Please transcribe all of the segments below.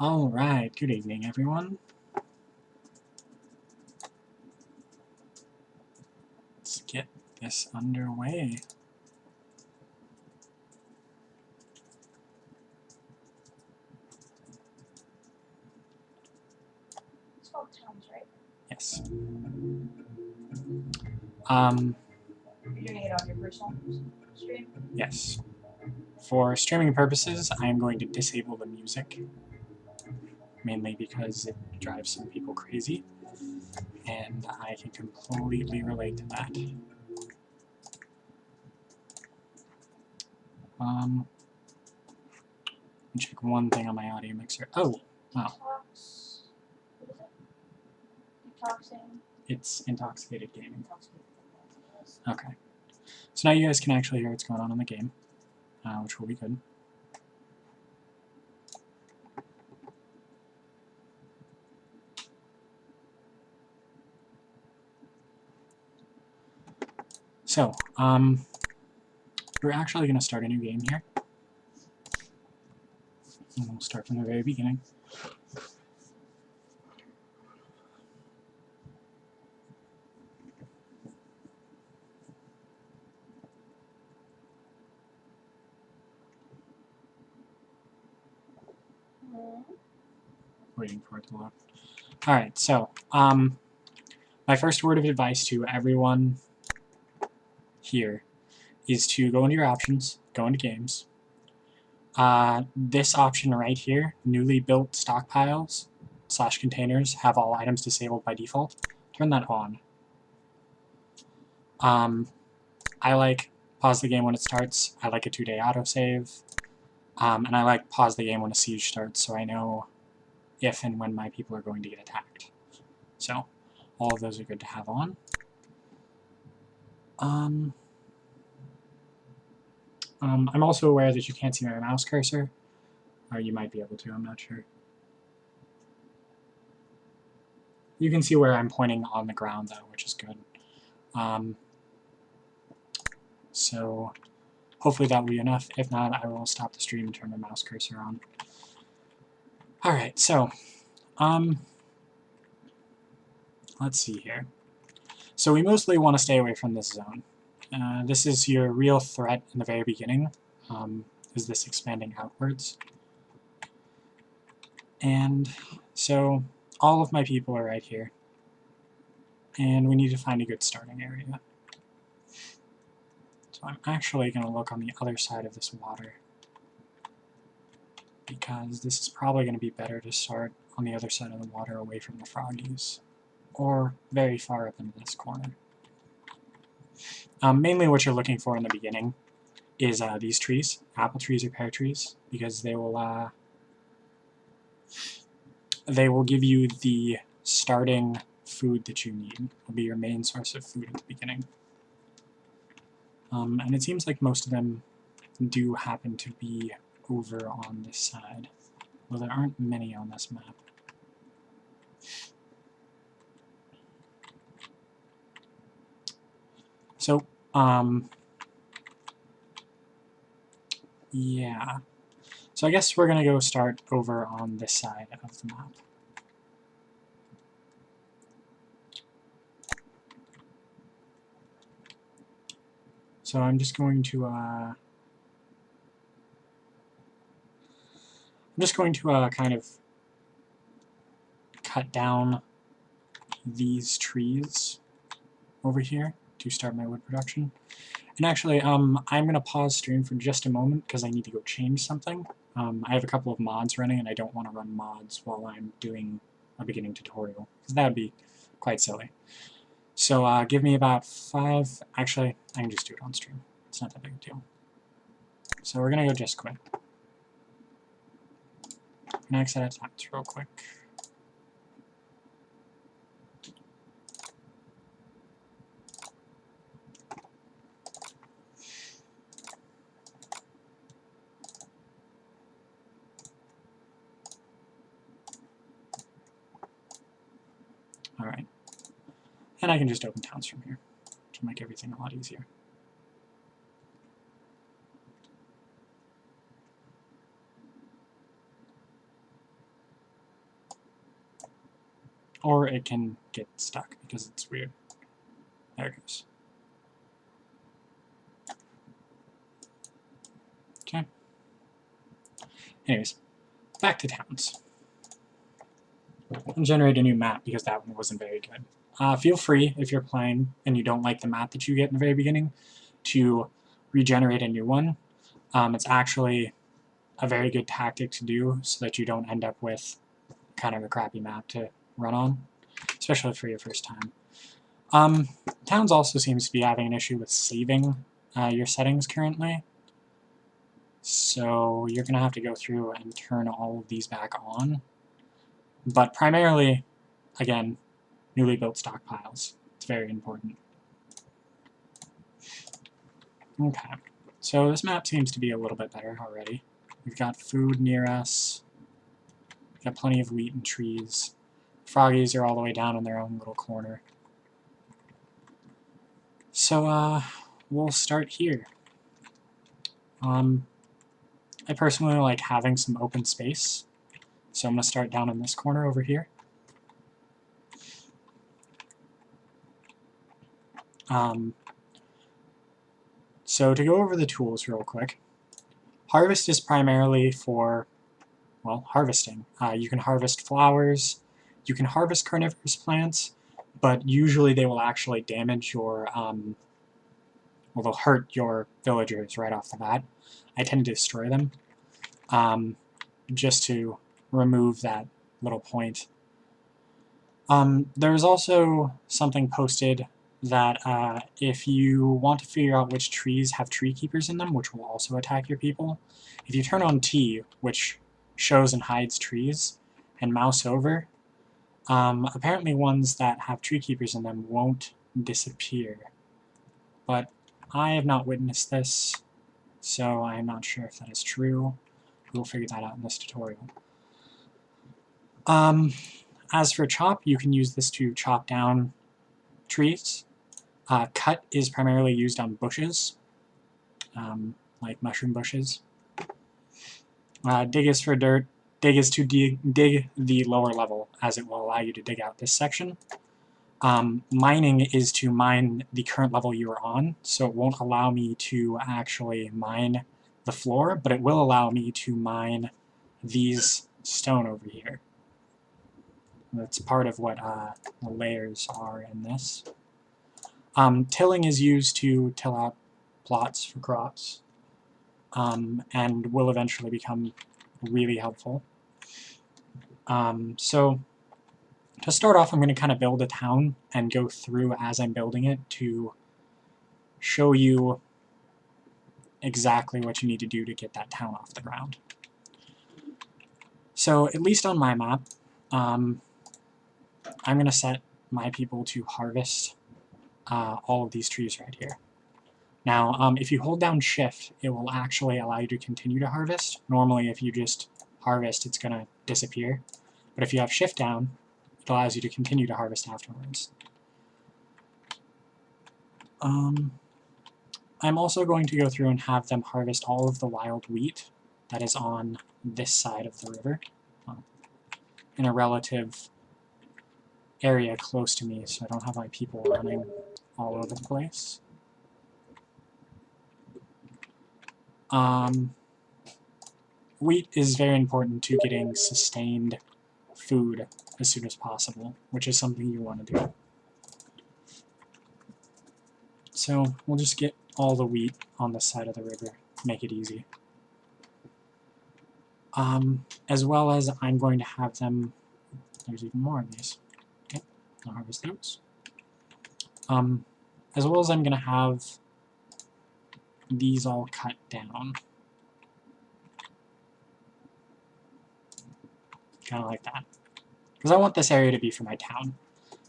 Alright, good evening everyone. Let's get this underway. It's 12 times, right? Yes. You're doing it on your personal stream? Yes. For streaming purposes, I am going to disable the music. Mainly because it drives some people crazy. And I can completely relate to that. Let me check one thing on my audio mixer. Oh, wow. What is it? Detoxing. It's Intoxicated Gaming. Intoxicated. Okay. So now you guys can actually hear what's going on in the game, which will be good. So, we're actually going to start a new game here. And we'll start from the very beginning. Waiting for it to load. Alright, so, my first word of advice to everyone here is to go into your options, go into games. This option right here, newly built stockpiles / containers, have all items disabled by default. Turn that on. I like pause the game when it starts. I like a 2-day autosave. And I like pause the game when a siege starts so I know if and when my people are going to get attacked. So, all of those are good to have on. I'm also aware that you can't see my mouse cursor. Or you might be able to, I'm not sure. You can see where I'm pointing on the ground though, which is good. So hopefully that will be enough. If not, I will stop the stream and turn my mouse cursor on. Alright, so let's see here. So we mostly want to stay away from this zone. This is your real threat in the very beginning, is this expanding outwards. And so all of my people are right here. And we need to find a good starting area. So I'm actually going to look on the other side of this water, because this is probably going to be better to start on the other side of the water away from the froggies, or very far up into this corner. Mainly what you're looking for in the beginning is these trees, apple trees or pear trees, because they will give you the starting food that you need. Will be your main source of food at the beginning. And it seems like most of them do happen to be over on this side, though there aren't many on this map. So, yeah. So I guess we're going to go start over on this side of the map. So I'm just going to kind of cut down these trees over here to start my wood production. And actually, I'm going to pause stream for just a moment because I need to go change something. I have a couple of mods running and I don't want to run mods while I'm doing a beginning tutorial, because that would be quite silly. So give me about 5, actually, I can just do it on stream. It's not that big a deal. So we're going to go just quit. I'm going to exit out tabs real quick. Alright. And I can just open towns from here, which will make everything a lot easier. or it can get stuck because it's weird. There it goes. Okay. Anyways, back to towns. I'll generate a new map because that one wasn't very good. Feel free, if you're playing and you don't like the map that you get in the very beginning, to regenerate a new one. It's actually a very good tactic to do so that you don't end up with kind of a crappy map to run on, especially for your first time. Towns also seems to be having an issue with saving your settings currently. So you're going to have to go through and turn all of these back on. But primarily, again, newly built stockpiles. It's very important. Okay, so this map seems to be a little bit better already. We've got food near us. We've got plenty of wheat and trees. Froggies are all the way down in their own little corner. So, we'll start here. I personally like having some open space, so I'm going to start down in this corner over here. So to go over the tools real quick, harvest is primarily for, well, harvesting. You can harvest flowers, you can harvest carnivorous plants, but usually they will actually damage your, well, they'll hurt your villagers right off the bat. I tend to destroy them, just to remove that little point. There's also something posted that if you want to figure out which trees have tree keepers in them, which will also attack your people, if you turn on T, which shows and hides trees, and mouse over, apparently ones that have tree keepers in them won't disappear. But I have not witnessed this, so I'm not sure if that is true. We'll figure that out in this tutorial. As for chop, you can use this to chop down trees. Cut is primarily used on bushes, like mushroom bushes. Dig is for dirt. Dig is to dig the lower level, as it will allow you to dig out this section. Mining is to mine the current level you are on, so it won't allow me to actually mine the floor, but it will allow me to mine these stone over here. That's part of what the layers are in this. Tilling is used to till out plots for crops, and will eventually become really helpful. So to start off, I'm going to kind of build a town and go through as I'm building it to show you exactly what you need to do to get that town off the ground. So at least on my map, I'm going to set my people to harvest all of these trees right here. Now, if you hold down shift, it will actually allow you to continue to harvest. Normally, if you just harvest, it's going to disappear. But if you have shift down, it allows you to continue to harvest afterwards. I'm also going to go through and have them harvest all of the wild wheat that is on this side of the river, in a relative area close to me, so I don't have my people running all over the place. Wheat is very important to getting sustained food as soon as possible, which is something you want to do. So we'll just get all the wheat on this side of the river, make it easy. As well as I'm going to have them, there's even more of these. Okay, I'll harvest those. As well as I'm going to have these all cut down. Kind of like that. Because I want this area to be for my town.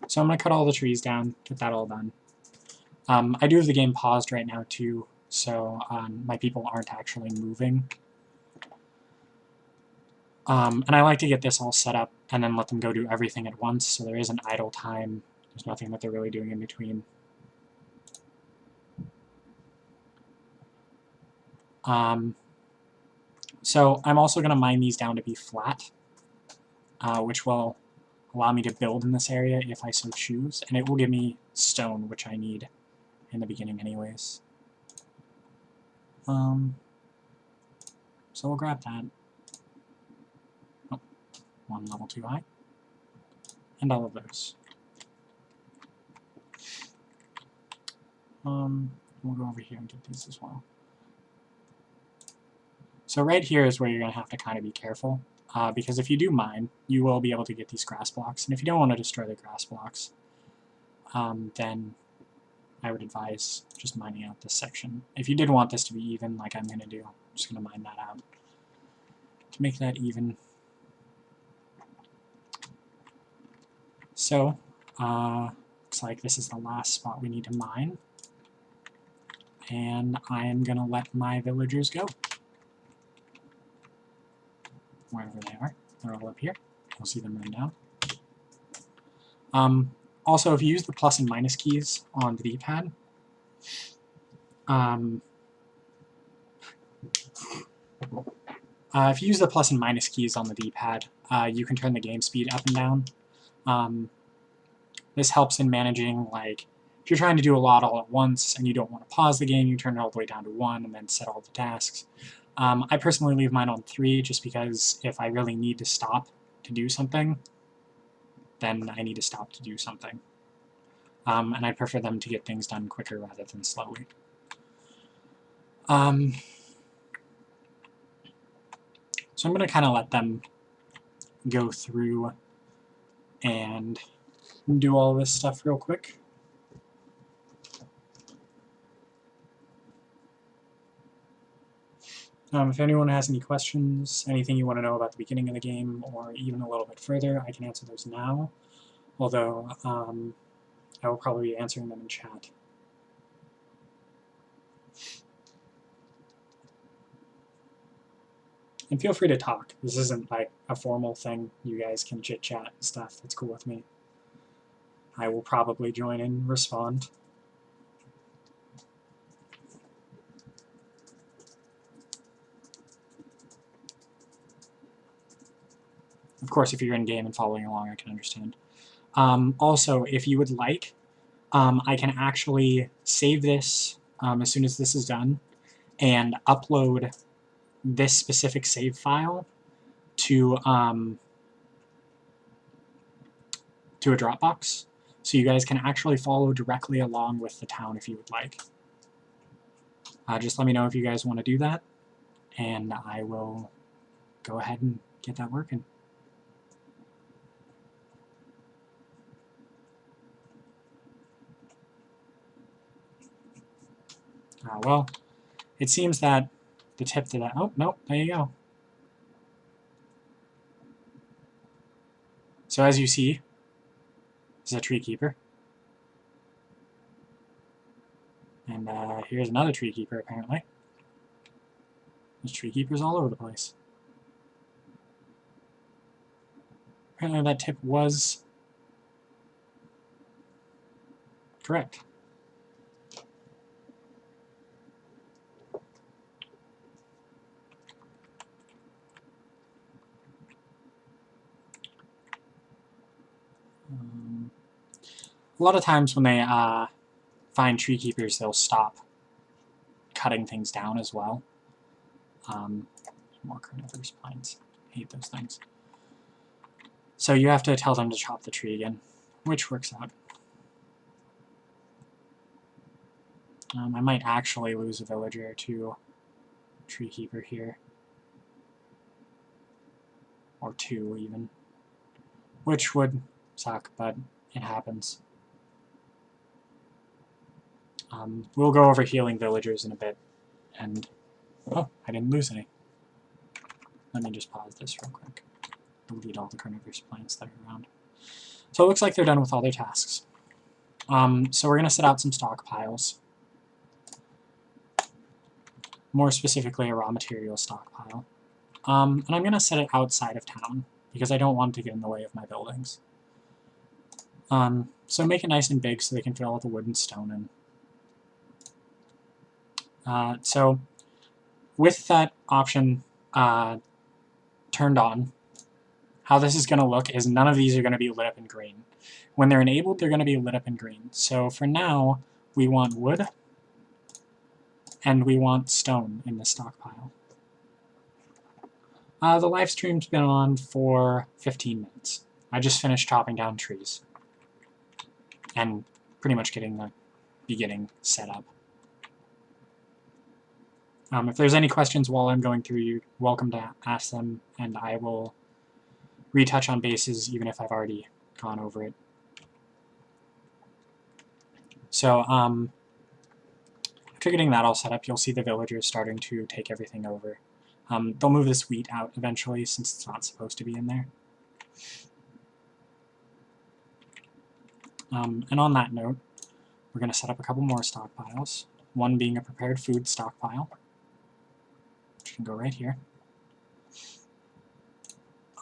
So I'm going to cut all the trees down, get that all done. I do have the game paused right now too, so my people aren't actually moving. And I like to get this all set up and then let them go do everything at once, so there isn't idle time. There's nothing that they're really doing in between. So I'm also going to mine these down to be flat, which will allow me to build in this area if I so choose, and it will give me stone, which I need in the beginning anyways. So we'll grab that. Oh, one level too high. And all of those. We'll go over here and get these as well. So right here is where you're going to have to kind of be careful, because if you do mine, you will be able to get these grass blocks, and if you don't want to destroy the grass blocks, then I would advise just mining out this section. If you did want this to be even, like I'm going to do, I'm just going to mine that out to make that even. So, looks like this is the last spot we need to mine, and I am going to let my villagers go. Wherever they are. They're all up here. We'll see them run down. Also, if you use the plus and minus keys on the D-pad, if you use the plus and minus keys on the D-pad, you can turn the game speed up and down. This helps in managing, like, if you're trying to do a lot all at once and you don't want to pause the game, you turn it all the way down to 1 and then set all the tasks. I personally leave mine on 3 just because if I really need to stop to do something, then I need to stop to do something. And I prefer them to get things done quicker rather than slowly. So I'm going to kind of let them go through and do all this stuff real quick. If anyone has any questions, anything you want to know about the beginning of the game, or even a little bit further, I can answer those now, although I will probably be answering them in chat. And feel free to talk. This isn't like a formal thing. You guys can chit-chat and stuff. That's cool with me. I will probably join in and respond. Of course, if you're in-game and following along, I can understand. Also, if you would like, I can actually save this as soon as this is done and upload this specific save file to a Dropbox, so you guys can actually follow directly along with the town if you would like. Just let me know if you guys want to do that, and I will go ahead and get that working. Well, it seems that the tip to that... Oh, nope, there you go. So as you see, this is a tree keeper. And here's another tree keeper, apparently. There's tree keepers all over the place. Apparently that tip was correct. A lot of times when they find tree keepers, they'll stop cutting things down as well. More carnivorous plants. Hate those things. So you have to tell them to chop the tree again, which works out. I might actually lose a villager to tree keeper here. Or 2 even. Which would suck, but it happens. We'll go over healing villagers in a bit, and... Oh, I didn't lose any. Let me just pause this real quick. Delete all the carnivorous plants that are around. So it looks like they're done with all their tasks. So we're going to set out some stockpiles. More specifically, a raw material stockpile. And I'm going to set it outside of town, because I don't want it to get in the way of my buildings. So make it nice and big so they can fit all the wood and stone in. So with that option turned on, how this is going to look is none of these are going to be lit up in green. When they're enabled, they're going to be lit up in green. So for now, we want wood, and we want stone in the stockpile. The live stream's been on for 15 minutes. I just finished chopping down trees and pretty much getting the beginning set up. If there's any questions while I'm going through, you're welcome to ask them, and I will retouch on bases even if I've already gone over it. So after getting that all set up, you'll see the villagers starting to take everything over. They'll move this wheat out eventually since it's not supposed to be in there. And on that note, we're going to set up a couple more stockpiles, one being a prepared food stockpile, which can go right here,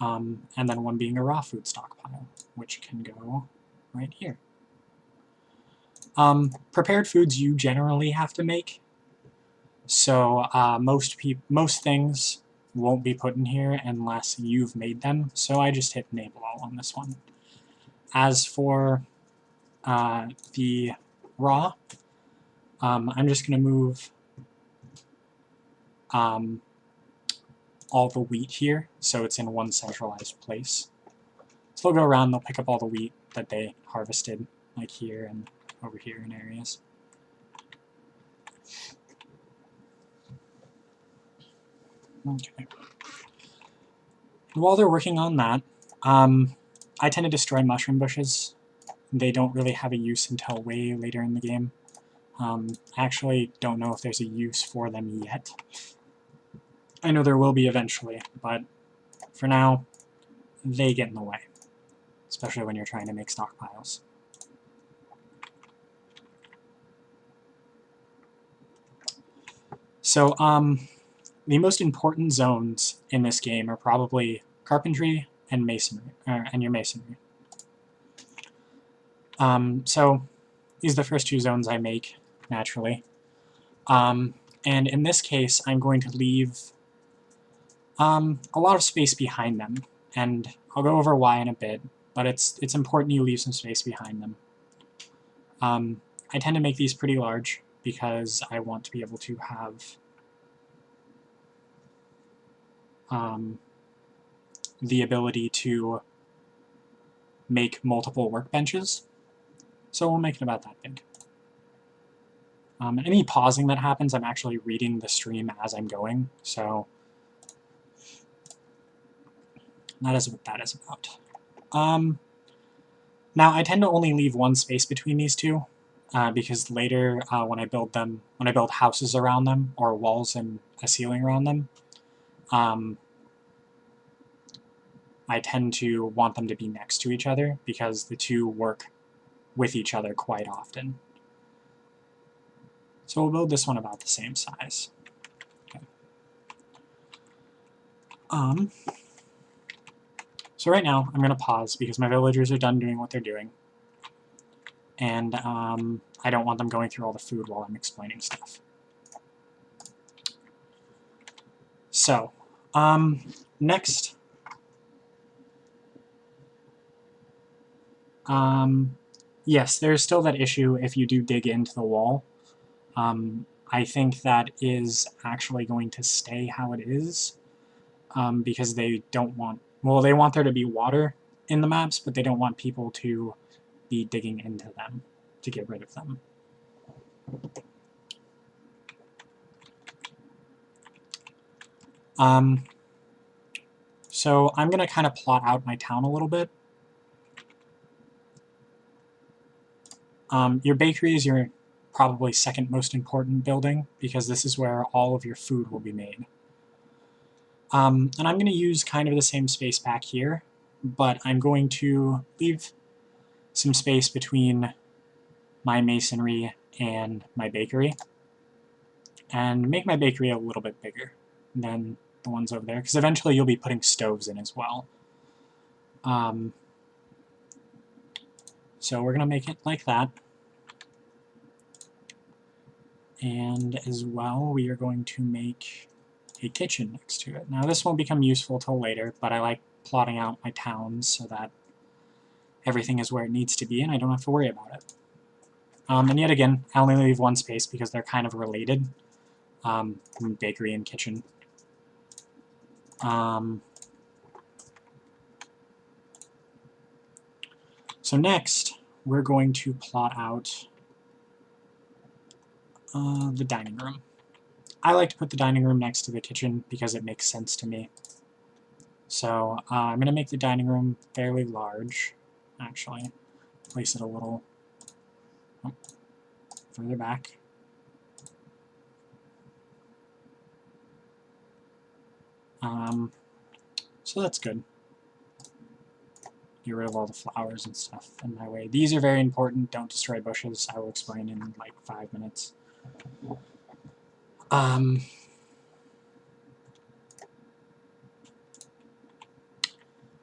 and then one being a raw food stockpile, which can go right here. Prepared foods you generally have to make, so most things won't be put in here unless you've made them, so I just hit enable all on this one. As for the raw, I'm just going to move all the wheat here, so it's in one centralized place. So they'll go around, they'll pick up all the wheat that they harvested, like here and over here in areas. Okay. While they're working on that, I tend to destroy mushroom bushes. They don't really have a use until way later in the game. I actually don't know if there's a use for them yet. I know there will be eventually, but for now, they get in the way, especially when you're trying to make stockpiles. So, the most important zones in this game are probably carpentry and masonry, and your masonry. So, these are the first two zones I make, naturally. And in this case, I'm going to leave a lot of space behind them, and I'll go over why in a bit, but it's important you leave some space behind them. I tend to make these pretty large because I want to be able to have the ability to make multiple workbenches, so we'll make it about that big. Any pausing that happens, I'm actually reading the stream as I'm going, so that is what that is about. Now, I tend to only leave one space between these two, because later, when I build houses around them, or walls and a ceiling around them, I tend to want them to be next to each other, because the two work with each other quite often. So we'll build this one about the same size. Okay. So right now, I'm going to pause because my villagers are done doing what they're doing. And I don't want them going through all the food while I'm explaining stuff. So, next, yes, there's still that issue if you do dig into the wall. I think that is actually going to stay how it is, because they don't want, well, they want there to be water in the maps, but they don't want people to be digging into them to get rid of them. So I'm going to kind of plot out my town a little bit. Your bakery is your probably second most important building, because this is where all of your food will be made. And I'm going to use kind of the same space back here, but I'm going to leave some space between my masonry and my bakery, and make my bakery a little bit bigger than the ones over there, because eventually you'll be putting stoves in as well. So we're going to make it like that. And as well, we are going to make a kitchen next to it. Now this won't become useful till later, but I like plotting out my towns so that everything is where it needs to be and I don't have to worry about it. And yet again, I only leave one space because they're kind of related, bakery and kitchen. So next, we're going to plot out the dining room. I like to put the dining room next to the kitchen because it makes sense to me. So I'm going to make the dining room fairly large, actually. Place it a little further back. So that's good. Get rid of all the flowers and stuff in my way. These are very important. Don't destroy bushes. I will explain in like 5 minutes.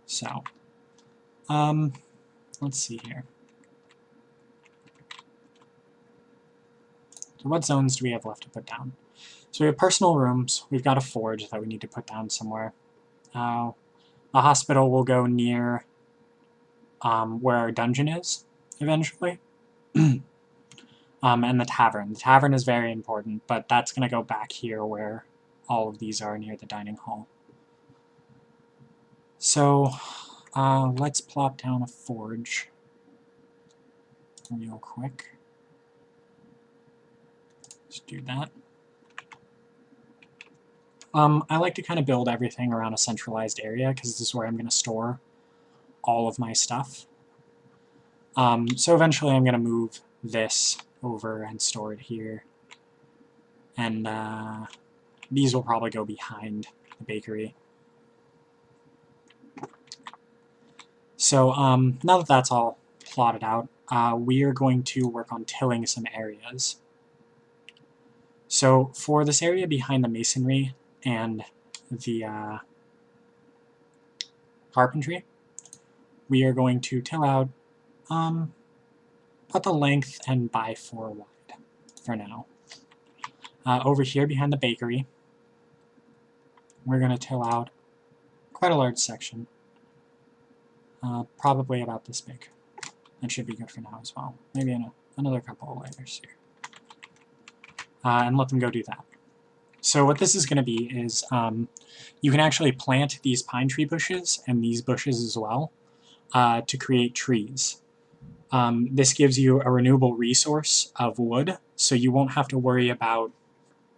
So, let's see here. So what zones do we have left to put down? So we have personal rooms. We've got a forge that we need to put down somewhere. The hospital will go near where our dungeon is, eventually. And the tavern. The tavern is very important, but that's going to go back here where all of these are near the dining hall. So let's plop down a forge real quick. Let's do that. I like to kind of build everything around a centralized area because this is where I'm going to store all of my stuff. So eventually I'm going to move this over and store it here. And these will probably go behind the bakery. So now that that's all plotted out, we are going to work on tilling some areas. So for this area behind the masonry and the carpentry, we are going to till out about the length and by 4 wide for now. Over here behind the bakery, we're going to till out quite a large section, probably about this big. That should be good for now as well. Maybe another couple of layers here. And let them go do that. So what this is going to be is you can actually plant these pine tree bushes and these bushes as well to create trees. This gives you a renewable resource of wood, so you won't have to worry about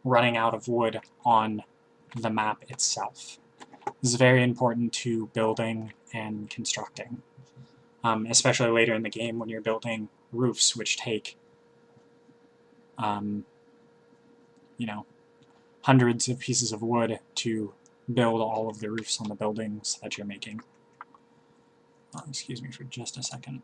running out of wood on the map itself. This is very important to building and constructing, especially later in the game when you're building roofs, which take, you know, hundreds of pieces of wood to build all of the roofs on the buildings that you're making. Excuse me for just a second.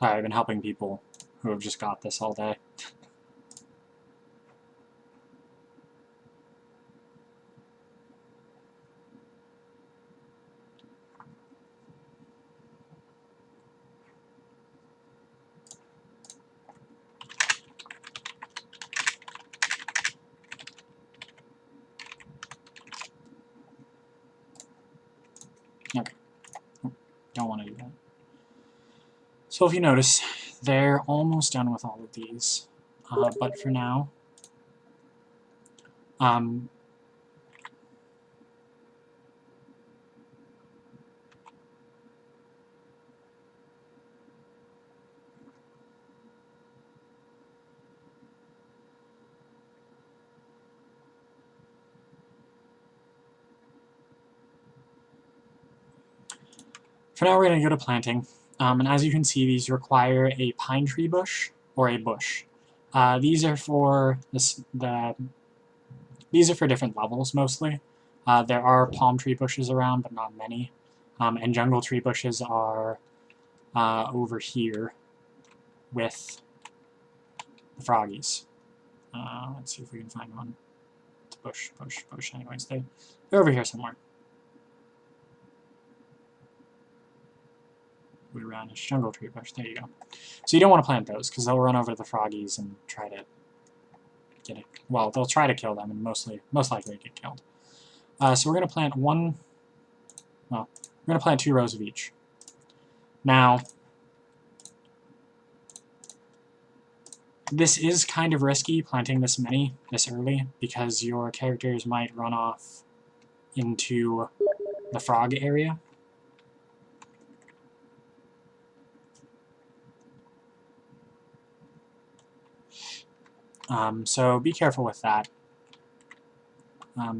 I've been helping people who have just got this all day. Okay. Don't want to do that. So if you notice, they're almost done with all of these. But for now, we're going to go to planting. And as you can see, these require a pine tree bush or a bush. These are for the These are for different levels mostly. There are palm tree bushes around, but not many. And jungle tree bushes are over here with the froggies. Let's see if we can find one. It's bush. Anyways, they're over here somewhere. Wood radish, jungle tree bush. There you go. So you don't want to plant those because they'll run over the froggies and try to get it. Well, they'll try to kill them and most likely get killed. So we're going to plant we're going to plant 2 rows of each. Now, this is kind of risky, planting this many this early, because your characters might run off into the frog area. So be careful with that.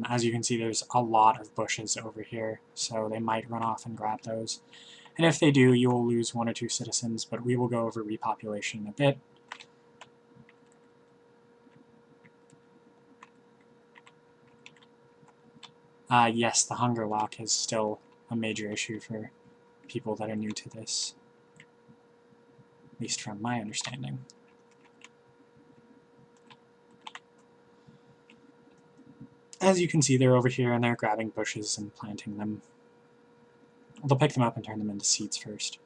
As you can see, there's a lot of bushes over here, so they might run off and grab those. And if they do, you will lose 1 or 2 citizens, but we will go over repopulation in a bit. Yes, the hunger lock is still a major issue for people that are new to this, at least from my understanding. As you can see, they're over here and they're grabbing bushes and planting them. They'll pick them up and turn them into seeds first.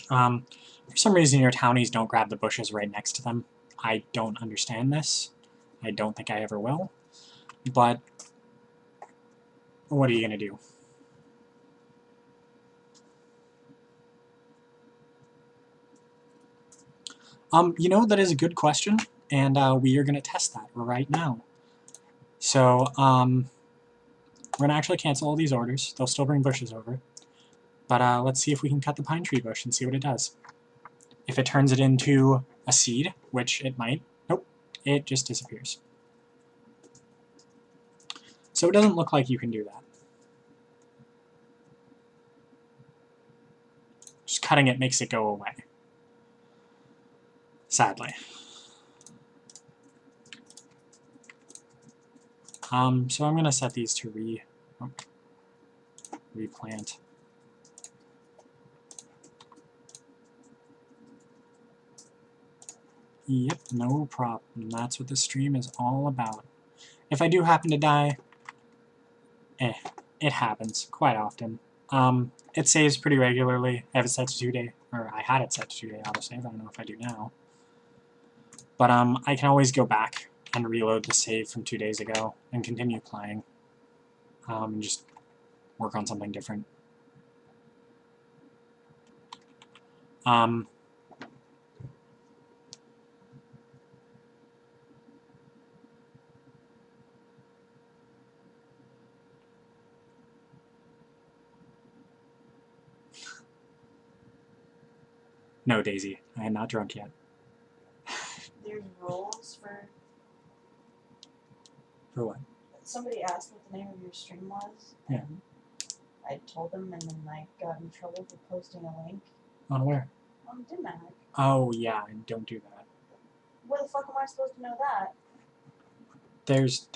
For some reason, your townies don't grab the bushes right next to them. I don't understand this. I don't think I ever will. But what are you going to do? You know, that is a good question, and we are going to test that right now. So, we're going to actually cancel all these orders. They'll still bring bushes over. But let's see if we can cut the pine tree bush and see what it does. If it turns it into a seed, which it might, nope, it just disappears. So it doesn't look like you can do that. Just cutting it makes it go away. Sadly. So I'm going to set these to replant. Yep, no problem. That's what the stream is all about. If I do happen to die, it happens quite often. It saves pretty regularly. I have it set to 2-day, or I had it set to 2-day autosave. I don't know if I do now. But I can always go back and reload the save from 2 days ago and continue playing. And just work on something different. No, Daisy, I am not drunk yet. There's rules for. For what? Somebody asked what the name of your stream was. Yeah. I told them, and then I got in trouble for posting a link. On where? On Dimac. Oh, yeah, don't do that. Where the fuck am I supposed to know that? There's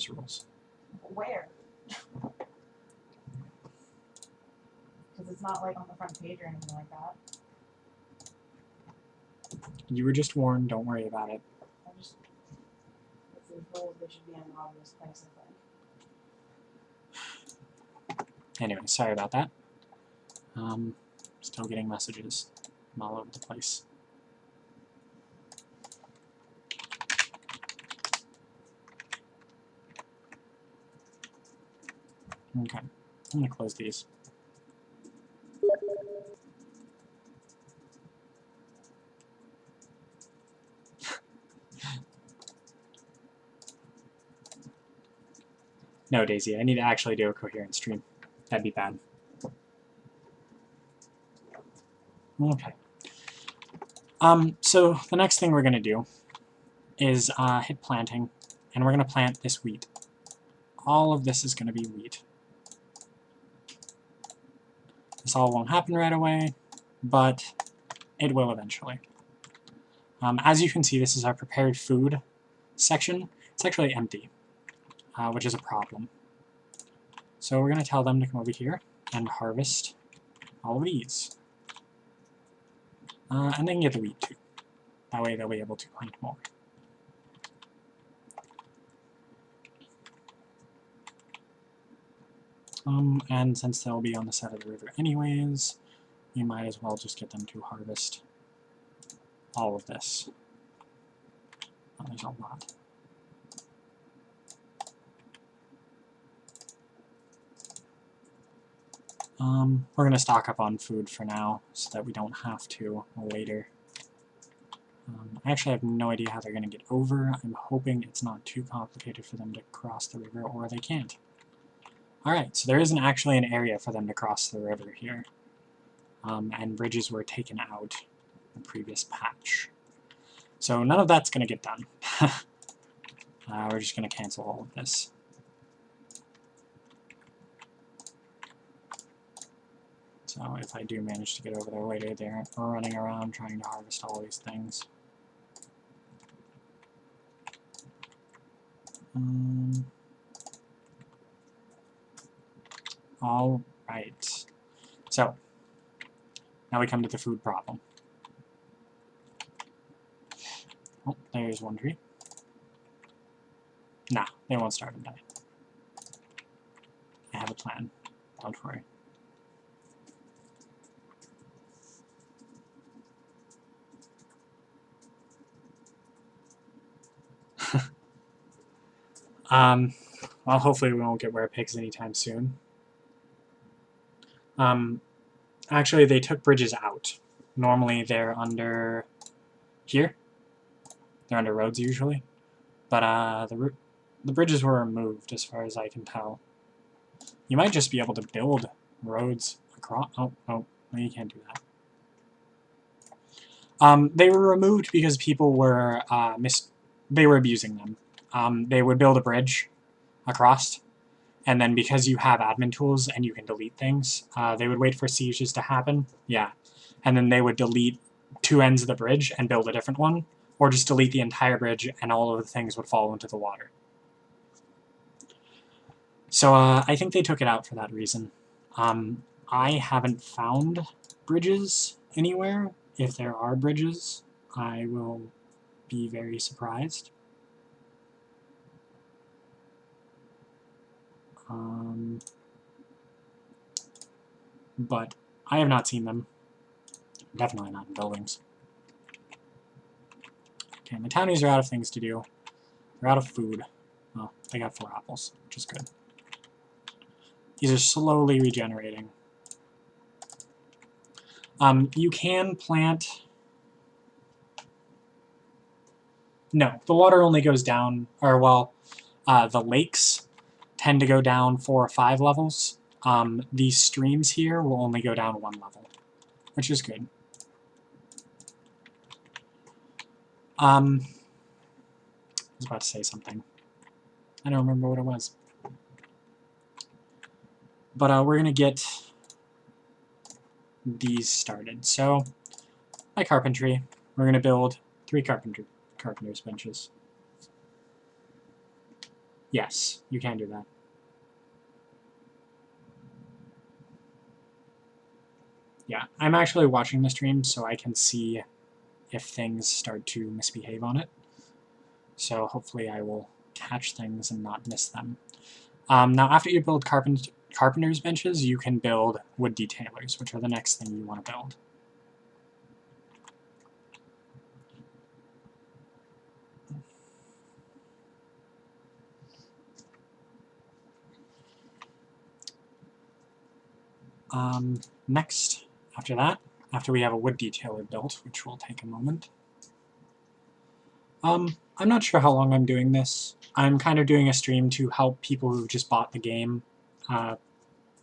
rules. Where? Because it's not like on the front page or anything like that. You were just warned, don't worry about it. I just. If there's rules, they should be in an obvious place, I think. Anyway, sorry about that. Still getting messages from all over the place. Okay, I'm going to close these. No, Daisy, I need to actually do a coherent stream. That'd be bad. Okay. So the next thing we're going to do is hit planting, and we're going to plant this wheat. All of this is going to be wheat. This all won't happen right away, but it will eventually. As you can see, this is our prepared food section. It's actually empty, which is a problem. So we're going to tell them to come over here and harvest all of these. And they can get the wheat too. That way they'll be able to plant more. And since they'll be on the side of the river anyways, you might as well just get them to harvest all of this. Oh, there's a lot. We're going to stock up on food for now so that we don't have to later. I actually have no idea how they're going to get over. I'm hoping it's not too complicated for them to cross the river, or they can't. Alright, so there isn't actually an area for them to cross the river here. And bridges were taken out in the previous patch. So none of that's going to get done. We're just going to cancel all of this. So if I do manage to get over there later, they're running around trying to harvest all these things. Alright. So, now we come to the food problem. Oh, there's one tree. Nah, they won't starve and die. I have a plan. Don't worry. Well, hopefully we won't get were pigs anytime soon. Actually, they took bridges out. Normally they're under here. They're under roads usually. But the bridges were removed as far as I can tell. You might just be able to build roads across. Oh, you can't do that. They were removed because people were they were abusing them. They would build a bridge across, and then because you have admin tools and you can delete things, they would wait for sieges to happen. Yeah, and then they would delete two ends of the bridge and build a different one, or just delete the entire bridge and all of the things would fall into the water. So I think they took it out for that reason. I haven't found bridges anywhere. If there are bridges, I will be very surprised. But I have not seen them. Definitely not in buildings. Okay, the townies are out of things to do. They're out of food. Oh, they got 4 apples, which is good. These are slowly regenerating. You can plant... No, the water only goes down, or well, the lakes tend to go down 4 or 5 levels. These streams here will only go down 1 level, which is good. I was about to say something. I don't remember what it was. But we're going to get these started. So, like carpentry, we're going to build 3 carpenter's benches. Yes, you can do that. Yeah, I'm actually watching the stream so I can see if things start to misbehave on it. So hopefully I will catch things and not miss them. Now after you build carpenter's benches, you can build wood detailers, which are the next thing you want to build. Next, after that, after we have a wood detailer built, which will take a moment. I'm not sure how long I'm doing this. I'm kind of doing a stream to help people who just bought the game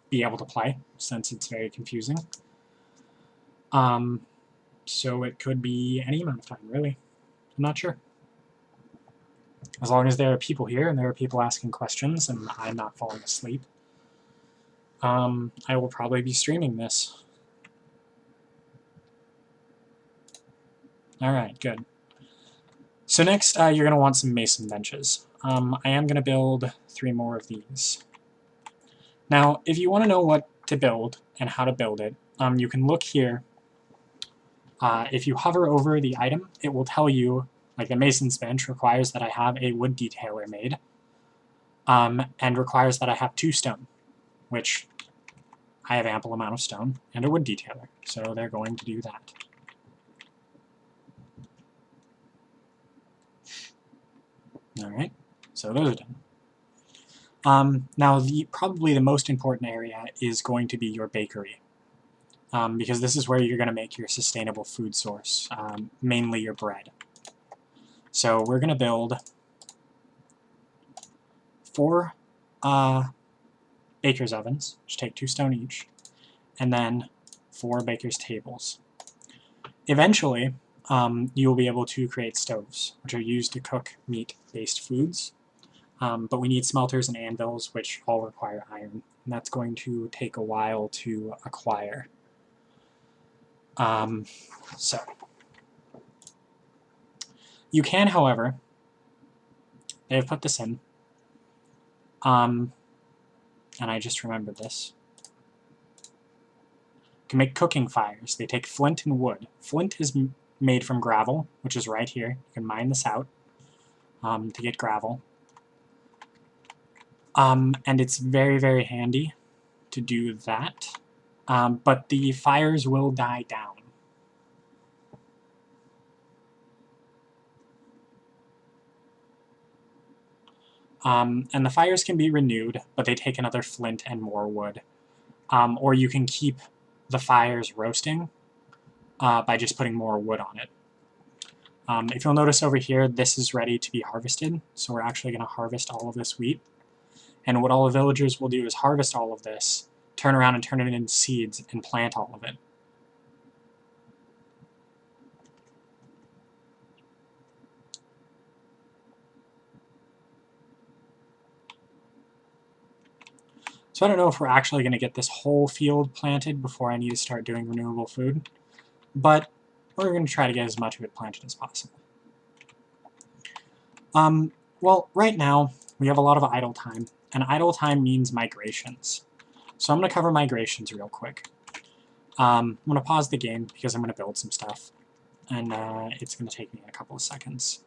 be able to play, since it's very confusing. So it could be any amount of time, really. I'm not sure. As long as there are people here and there are people asking questions and I'm not falling asleep, I will probably be streaming this. Alright, good. So next, you're going to want some mason benches. I am going to build 3 more of these. Now, if you want to know what to build and how to build it, you can look here. If you hover over the item, it will tell you, like the mason's bench requires that I have a wood detailer made, and requires that I have 2 stone, which I have ample amount of stone, and a wood detailer, so they're going to do that. Alright, so those are done. Now, probably the most important area is going to be your bakery, because this is where you're going to make your sustainable food source, mainly your bread. So we're going to build 4 baker's ovens, which take 2 stone each, and then 4 baker's tables. Eventually, you will be able to create stoves, which are used to cook meat-based foods. But we need smelters and anvils, which all require iron, and that's going to take a while to acquire. So, you can, however, they have put this in, and I just remembered this. You can make cooking fires. They take flint and wood. Flint is made from gravel, which is right here. You can mine this out to get gravel. And it's very, very handy to do that. But the fires will die down. And the fires can be renewed, but they take another flint and more wood. Or you can keep the fires roasting by just putting more wood on it. If you'll notice over here, this is ready to be harvested, so we're actually going to harvest all of this wheat. And what all the villagers will do is harvest all of this, turn around and turn it into seeds, and plant all of it. So I don't know if we're actually going to get this whole field planted before I need to start doing renewable food, but we're going to try to get as much of it planted as possible. Well, right now, we have a lot of idle time, and idle time means migrations. So I'm going to cover migrations real quick. I'm going to pause the game because I'm going to build some stuff, and it's going to take me a couple of seconds.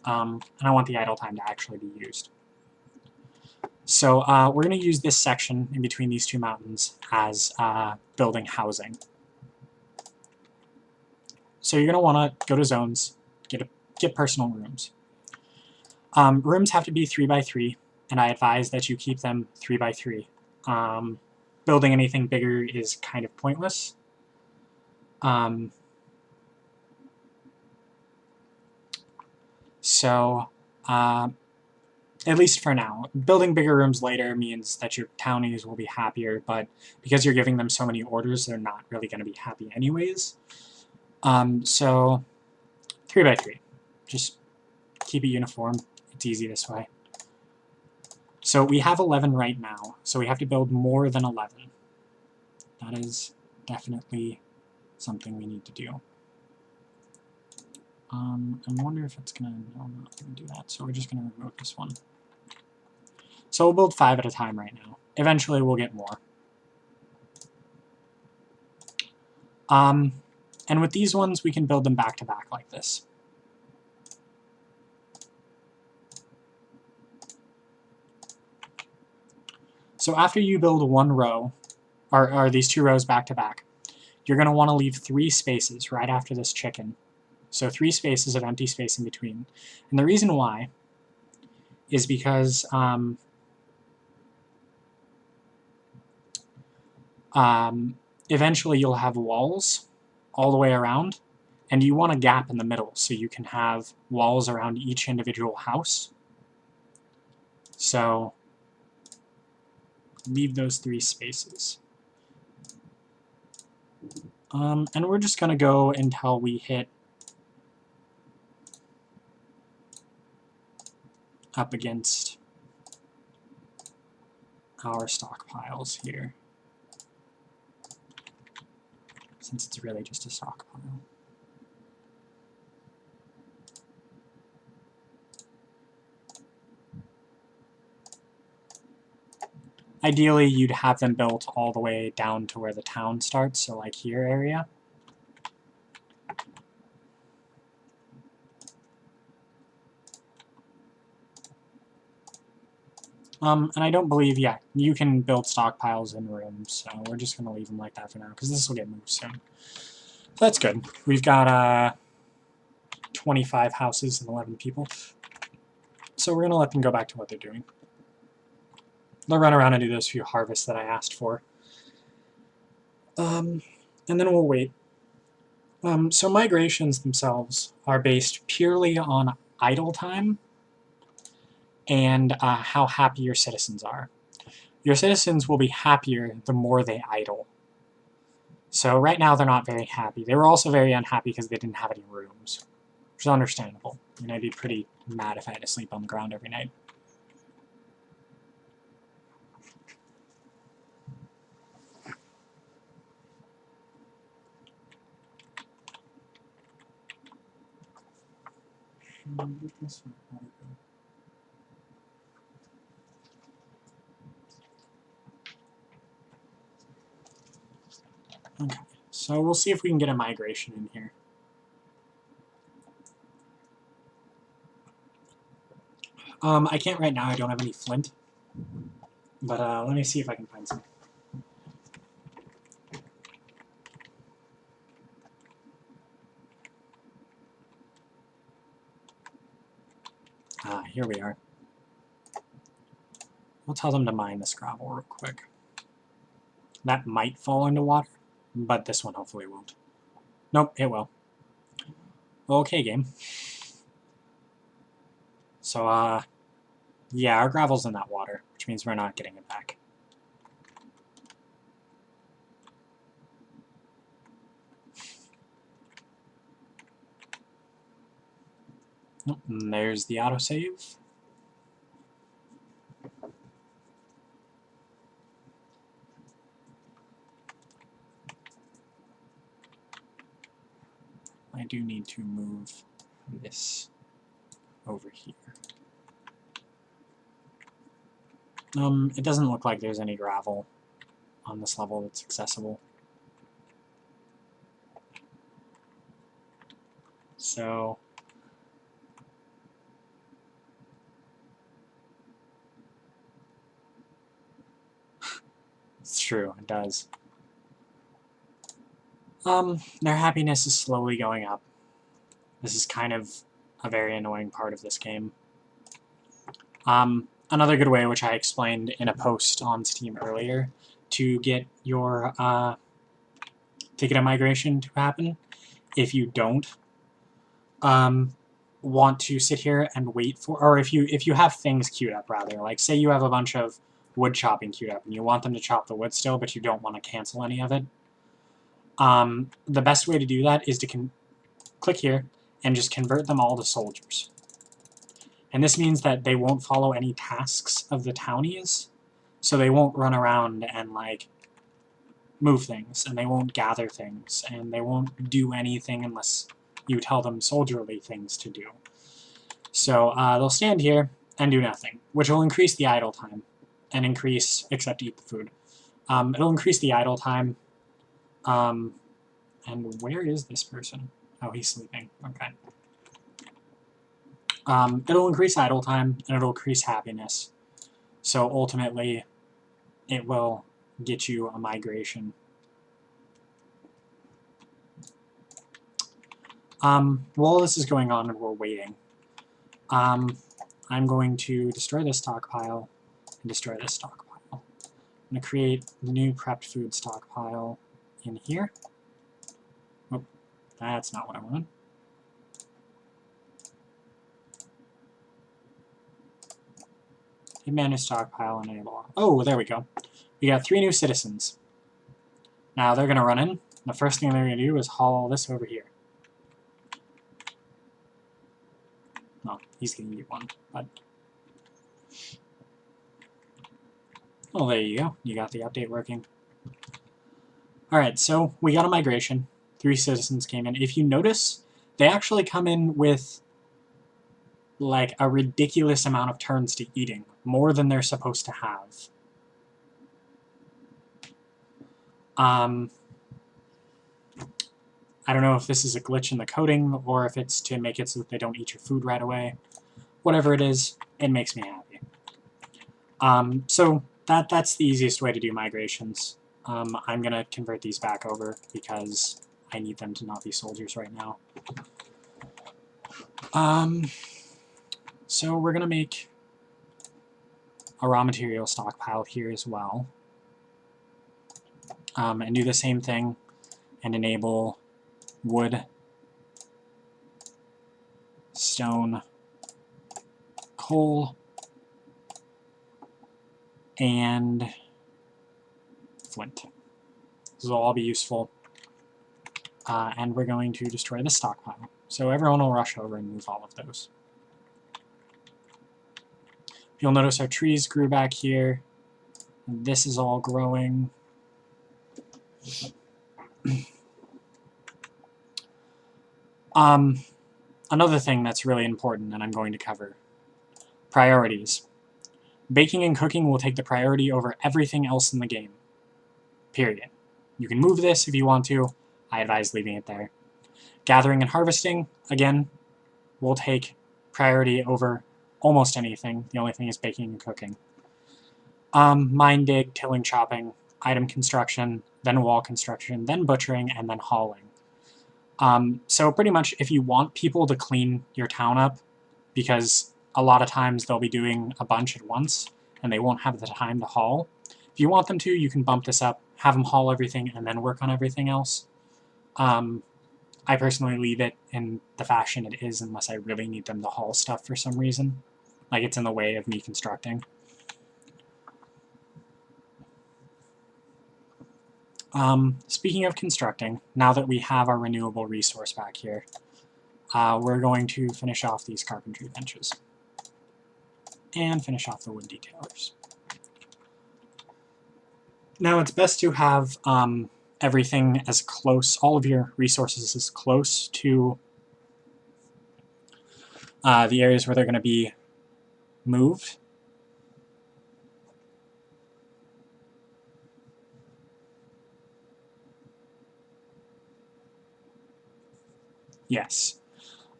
And I want the idle time to actually be used. So we're going to use this section in between these 2 mountains as building housing. So you're going to want to go to zones, get personal rooms. Rooms have to be 3 by 3, and I advise that you keep them 3 by 3. Building anything bigger is kind of pointless. At least for now. Building bigger rooms later means that your townies will be happier, but because you're giving them so many orders, they're not really going to be happy anyways. So 3 by 3. Just keep it uniform. It's easy this way. So we have 11 right now, so we have to build more than 11. That is definitely something we need to do. I wonder if it's going to... No, I'm not going to do that, so we're just going to remove this one. So we'll build 5 at a time right now. Eventually we'll get more. And with these ones, we can build them back to back like this. So after you build one row, or these 2 rows back to back, you're going to want to leave 3 spaces right after this chicken. So 3 spaces of empty space in between. And the reason why is because eventually you'll have walls all the way around, and you want a gap in the middle so you can have walls around each individual house. So leave those 3 spaces. And we're just going to go until we hit up against our stockpiles here, since it's really just a stockpile. Ideally, you'd have them built all the way down to where the town starts, so like here area. And I don't believe, yeah, you can build stockpiles in rooms, so we're just going to leave them like that for now, because this will get moved soon. So that's good. We've got 25 houses and 11 people. So we're going to let them go back to what they're doing. They'll run around and do those few harvests that I asked for. And then we'll wait. So migrations themselves are based purely on idle time and how happy your citizens are. Your citizens will be happier the more they idle. So right now they're not very happy. They were also very unhappy because they didn't have any rooms, which is understandable. I mean, I'd be pretty mad if I had to sleep on the ground every night. Okay, so we'll see if we can get a migration in here. I can't right now, I don't have any flint. But let me see if I can find some. Here we are. We'll tell them to mine this gravel real quick. That might fall into water, but this one hopefully won't. Nope, it will. Okay, game. So, yeah, our gravel's in that water, which means we're not getting it back. And there's the autosave. I do need to move this over here. It doesn't look like there's any gravel on this level that's accessible. So it's true, it does. Their happiness is slowly going up. This is kind of a very annoying part of this game. Another good way, which I explained in a post on Steam earlier, to get your to get a migration to happen, if you don't want to sit here and wait for, or if you have things queued up rather, like say you have a bunch of wood chopping queued up and you want them to chop the wood still, but you don't want to cancel any of it. The best way to do that is to click here and just convert them all to soldiers. And this means that they won't follow any tasks of the townies, so they won't run around and like move things, and they won't gather things, and they won't do anything unless you tell them soldierly things to do. So they'll stand here and do nothing, which will increase the idle time, and increase, except eat the food. It'll increase the idle time. And where is this person? Oh, he's sleeping. Okay. It'll increase idle time, and it'll increase happiness. So ultimately, it will get you a migration. While this is going on and we're waiting, I'm going to destroy this stockpile and destroy this stockpile. I'm going to create the new prepped food stockpile in here. Oh, that's not what I wanted. Manage stockpile, enable. Oh, there we go. We got 3 new citizens. Now they're going to run in. The first thing they're going to do is haul this over here. No, he's going to eat one, but... Oh, there you go. You got the update working. Alright, so we got a migration. 3 citizens came in. If you notice, they actually come in with like a ridiculous amount of turns to eating, more than they're supposed to have. I don't know if this is a glitch in the coding or if it's to make it so that they don't eat your food right away. Whatever it is, it makes me happy. So that's the easiest way to do migrations. I'm going to convert these back over because I need them to not be soldiers right now. So we're going to make a raw material stockpile here as well. And do the same thing and enable wood, stone, coal, and flint. This will all be useful. And we're going to destroy the stockpile. So everyone will rush over and move all of those. You'll notice our trees grew back here. And this is all growing. Another thing that's really important and I'm going to cover, priorities. Baking and cooking will take the priority over everything else in the game. Period. You can move this if you want to. I advise leaving it there. Gathering and harvesting, again, will take priority over almost anything. The only thing is baking and cooking. Mine dig, tilling, chopping, item construction, then wall construction, then butchering, and then hauling. So pretty much if you want people to clean your town up, because a lot of times they'll be doing a bunch at once and they won't have the time to haul, if you want them to, you can bump this up, have them haul everything, and then work on everything else. I personally leave it in the fashion it is unless I really need them to haul stuff for some reason. Like it's in the way of me constructing. Speaking of constructing, now that we have our renewable resource back here, we're going to finish off these carpentry benches. And finish off the wood detailers. Now it's best to have everything as close, all of your resources as close to the areas where they're going to be moved. Yes.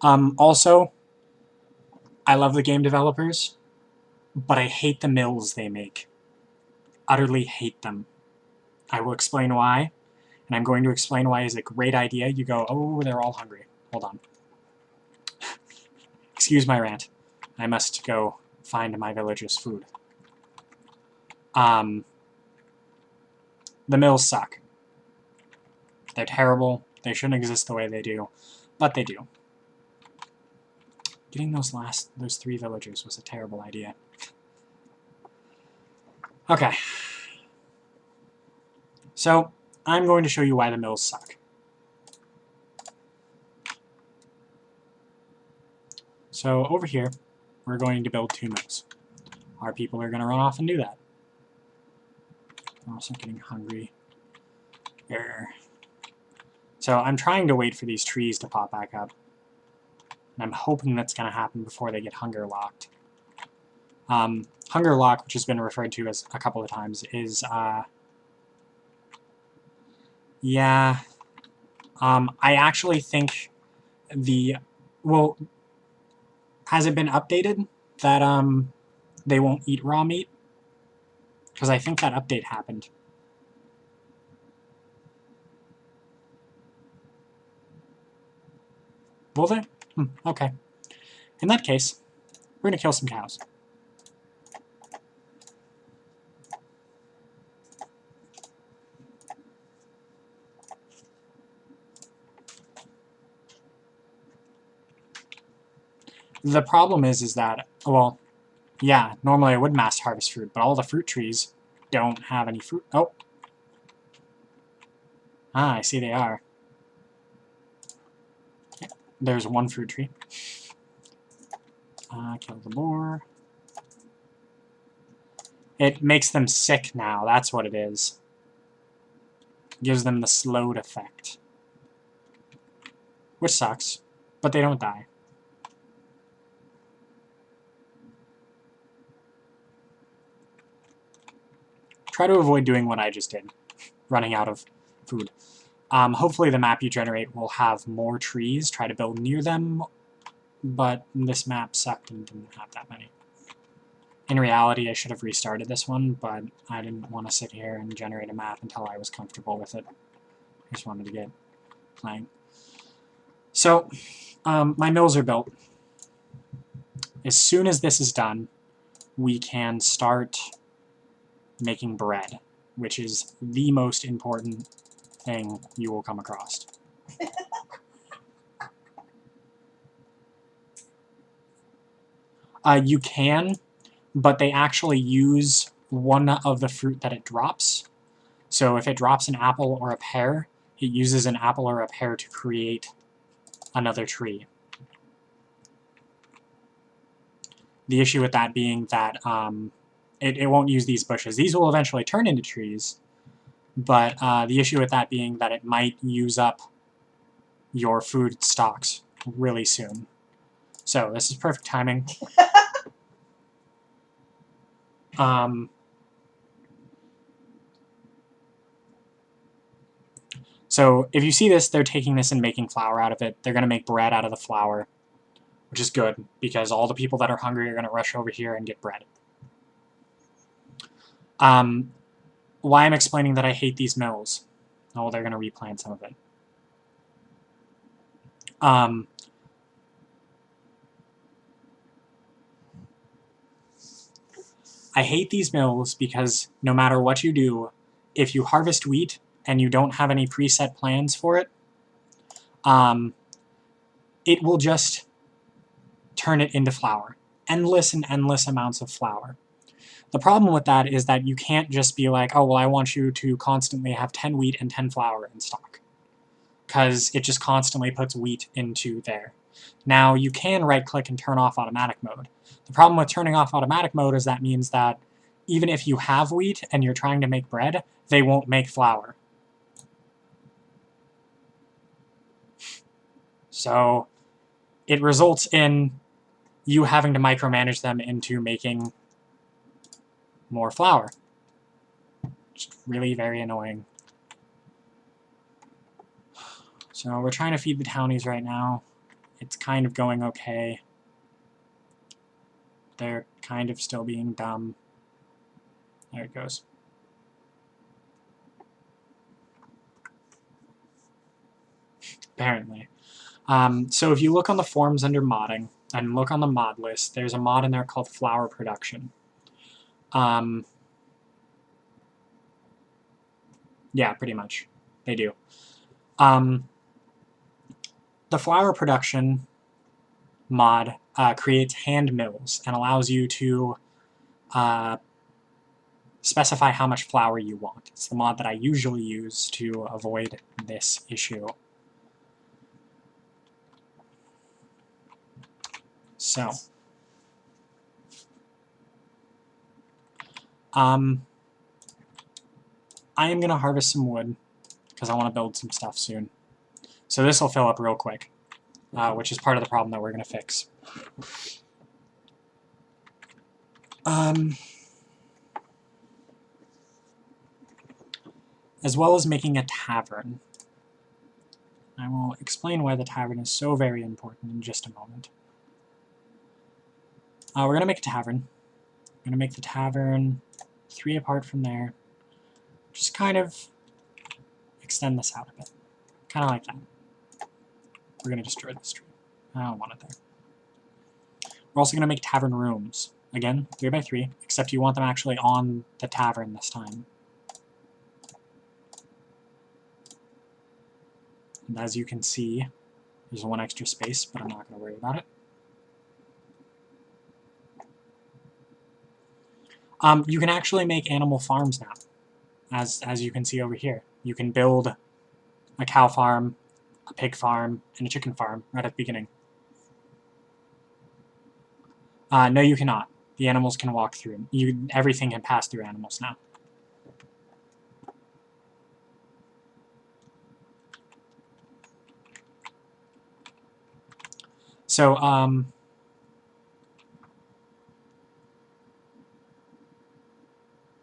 Also, I love the game developers, but I hate the mills they make. Utterly hate them. I will explain why, and I'm going to explain why is a great idea. You go, oh, they're all hungry. Hold on. Excuse my rant. I must go find my village's food. The mills suck. They're terrible. They shouldn't exist the way they do, but they do. Getting those 3 villagers was a terrible idea. Okay. So, I'm going to show you why the mills suck. So, over here, we're going to build 2 mills. Our people are going to run off and do that. I'm also getting hungry. There. So, I'm trying to wait for these trees to pop back up. And I'm hoping that's going to happen before they get hunger locked. Hunger lock, which has been referred to as a couple of times, is, yeah, I actually think well, has it been updated that, they won't eat raw meat? Because I think that update happened. Will they? Okay. In that case, we're going to kill some cows. The problem is that, well, yeah, normally I would mass harvest fruit, but all the fruit trees don't have any fruit. Oh. Ah, I see they are. Okay. There's 1 fruit tree. Kill the boar. It makes them sick now, that's what it is. Gives them the slowed effect. Which sucks, but they don't die. Try to avoid doing what I just did. running out of food. Hopefully the map you generate will have more trees, try to build near them, but this map sucked and didn't have that many. In reality, I should have restarted this one, but I didn't want to sit here and generate a map until I was comfortable with it. I just wanted to get playing. So, my mills are built. As soon as this is done, we can start making bread, which is the most important thing you will come across. You can, but they actually use one of the fruit that it drops. So if it drops an apple or a pear, it uses an apple or a pear to create another tree. The issue with that being that it won't use these bushes. These will eventually turn into trees, but the issue with that being that it might use up your food stocks really soon. So this is perfect timing. So if you see this, they're taking this and making flour out of it. They're going to make bread out of the flour, which is good, because all the people that are hungry are going to rush over here and get bread. Why I'm explaining that I hate these mills. Oh, they're going to replant some of it. I hate these mills because no matter what you do, if you harvest wheat and you don't have any preset plans for it, it will just turn it into flour. Endless and endless amounts of flour. The problem with that is that you can't just be like, oh, well, I want you to constantly have 10 wheat and 10 flour in stock, because it just constantly puts wheat into there. Now, you can right-click and turn off automatic mode. The problem with turning off automatic mode is that means that even if you have wheat and you're trying to make bread, they won't make flour. So it results in you having to micromanage them into making more flour. Just really very annoying. So we're trying to feed the townies right now. It's kind of going okay. They're kind of still being dumb. There it goes. Apparently. So if you look on the forums under modding, and look on the mod list, there's a mod in there called flour production. Yeah, pretty much. They do. The flour production mod creates hand mills and allows you to specify how much flour you want. It's the mod that I usually use to avoid this issue. So, I am going to harvest some wood because I want to build some stuff soon. So this will fill up real quick, which is part of the problem that we're going to fix. As well as making a tavern. I will explain why the tavern is so very important in just a moment. We're going to make a tavern. I'm going to make the tavern 3 apart from there. Just kind of extend this out a bit. Kind of like that. We're going to destroy this tree. I don't want it there. We're also going to make tavern rooms. Again, 3 by 3, except you want them actually on the tavern this time. And as you can see, there's 1 extra space, but I'm not going to worry about it. You can actually make animal farms now, as you can see over here. You can build a cow farm, a pig farm, and a chicken farm right at the beginning. No, you cannot. The animals can walk through. Everything can pass through animals now. So,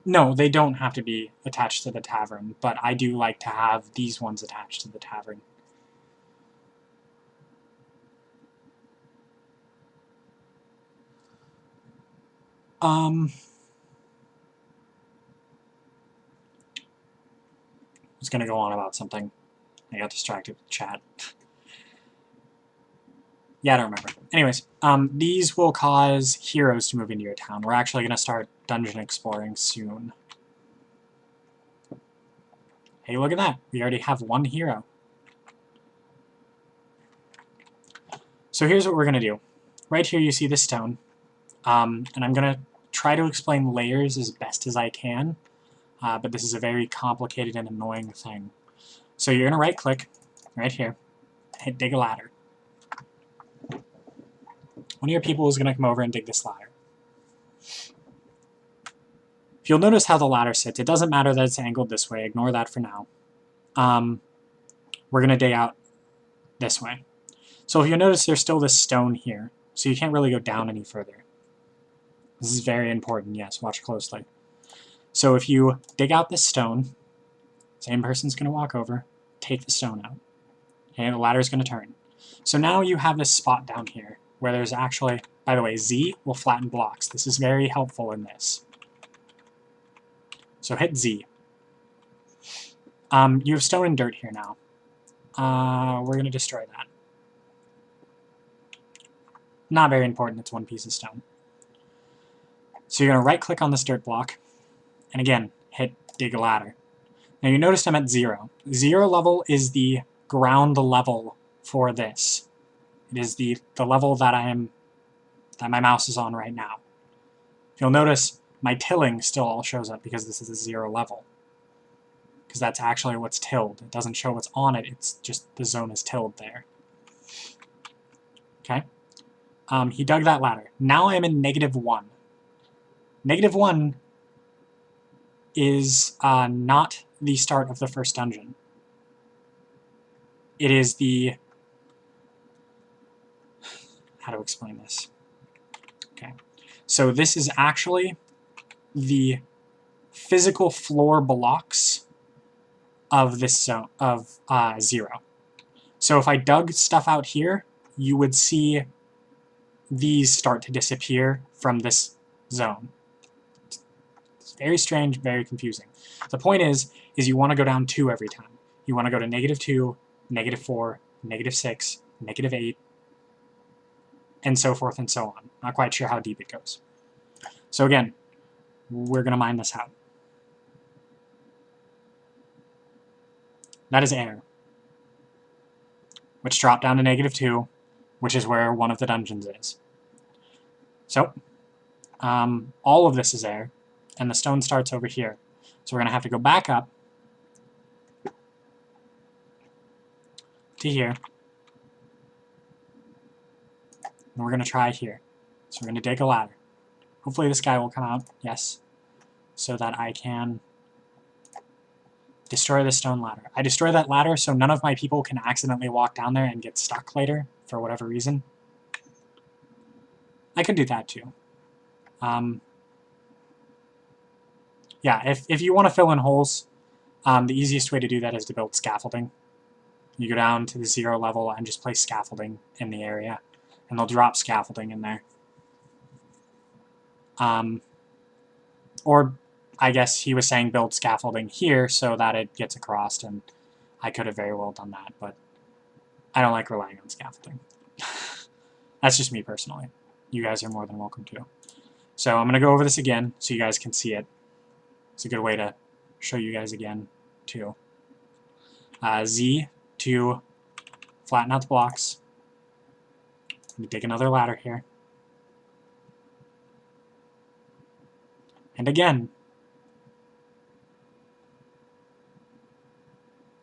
No, they don't have to be attached to the tavern, but I do like to have these ones attached to the tavern. I was going to go on about something. I got distracted with chat. Yeah, I don't remember. Anyways, these will cause heroes to move into your town. We're actually going to start dungeon exploring soon. Hey, look at that. We already have one hero. So here's what we're going to do. Right here you see the stone. And I'm going to try to explain layers as best as I can. But this is a very complicated and annoying thing. So you're going to right-click right here, hit dig a ladder. One of your people is going to come over and dig this ladder. If you'll notice how the ladder sits, it doesn't matter that it's angled this way. Ignore that for now. We're going to dig out this way. So if you'll notice, there's still this stone here, so you can't really go down any further. This is very important, yes, watch closely. So if you dig out this stone, same person's going to walk over, take the stone out. Okay, the ladder's going to turn. So now you have this spot down here, where there's actually, by the way, Z will flatten blocks. This is very helpful in this. So hit Z. You have stone and dirt here now. We're going to destroy that. Not very important, it's one piece of stone. So you're going to right-click on this dirt block, and again, hit dig a ladder. Now you noticed I'm at 0. 0 level is the ground level for this. It is the level that my mouse is on right now. You'll notice my tilling still all shows up because this is a 0 level. Because that's actually what's tilled. It doesn't show what's on it, it's just the zone is tilled there. Okay? He dug that ladder. Now I'm in -1. -1 is not the start of the first dungeon. It is the... How to explain this? Okay. So this is actually the physical floor blocks of this zone, of 0. So if I dug stuff out here, you would see these start to disappear from this zone. It's very strange, very confusing. The point is you want to go down 2 every time. You want to go to -2, -4, -6, -8, and so forth and so on. Not quite sure how deep it goes. So again, we're going to mine this out. That is air, which dropped down to -2, which is where one of the dungeons is. So, all of this is air, and the stone starts over here. So we're going to have to go back up to here, and we're going to try here. So we're going to dig a ladder. Hopefully this guy will come out, yes, so that I can destroy the stone ladder. I destroy that ladder so none of my people can accidentally walk down there and get stuck later, for whatever reason. I could do that too. Yeah, if you want to fill in holes, the easiest way to do that is to build scaffolding. You go down to the 0 level and just place scaffolding in the area, and they'll drop scaffolding in there. Or I guess he was saying build scaffolding here so that it gets across, and I could have very well done that, but I don't like relying on scaffolding. That's just me personally. You guys are more than welcome to. So I'm going to go over this again so you guys can see it. It's a good way to show you guys again, too. Z to flatten out the blocks. Let me dig another ladder here. And again.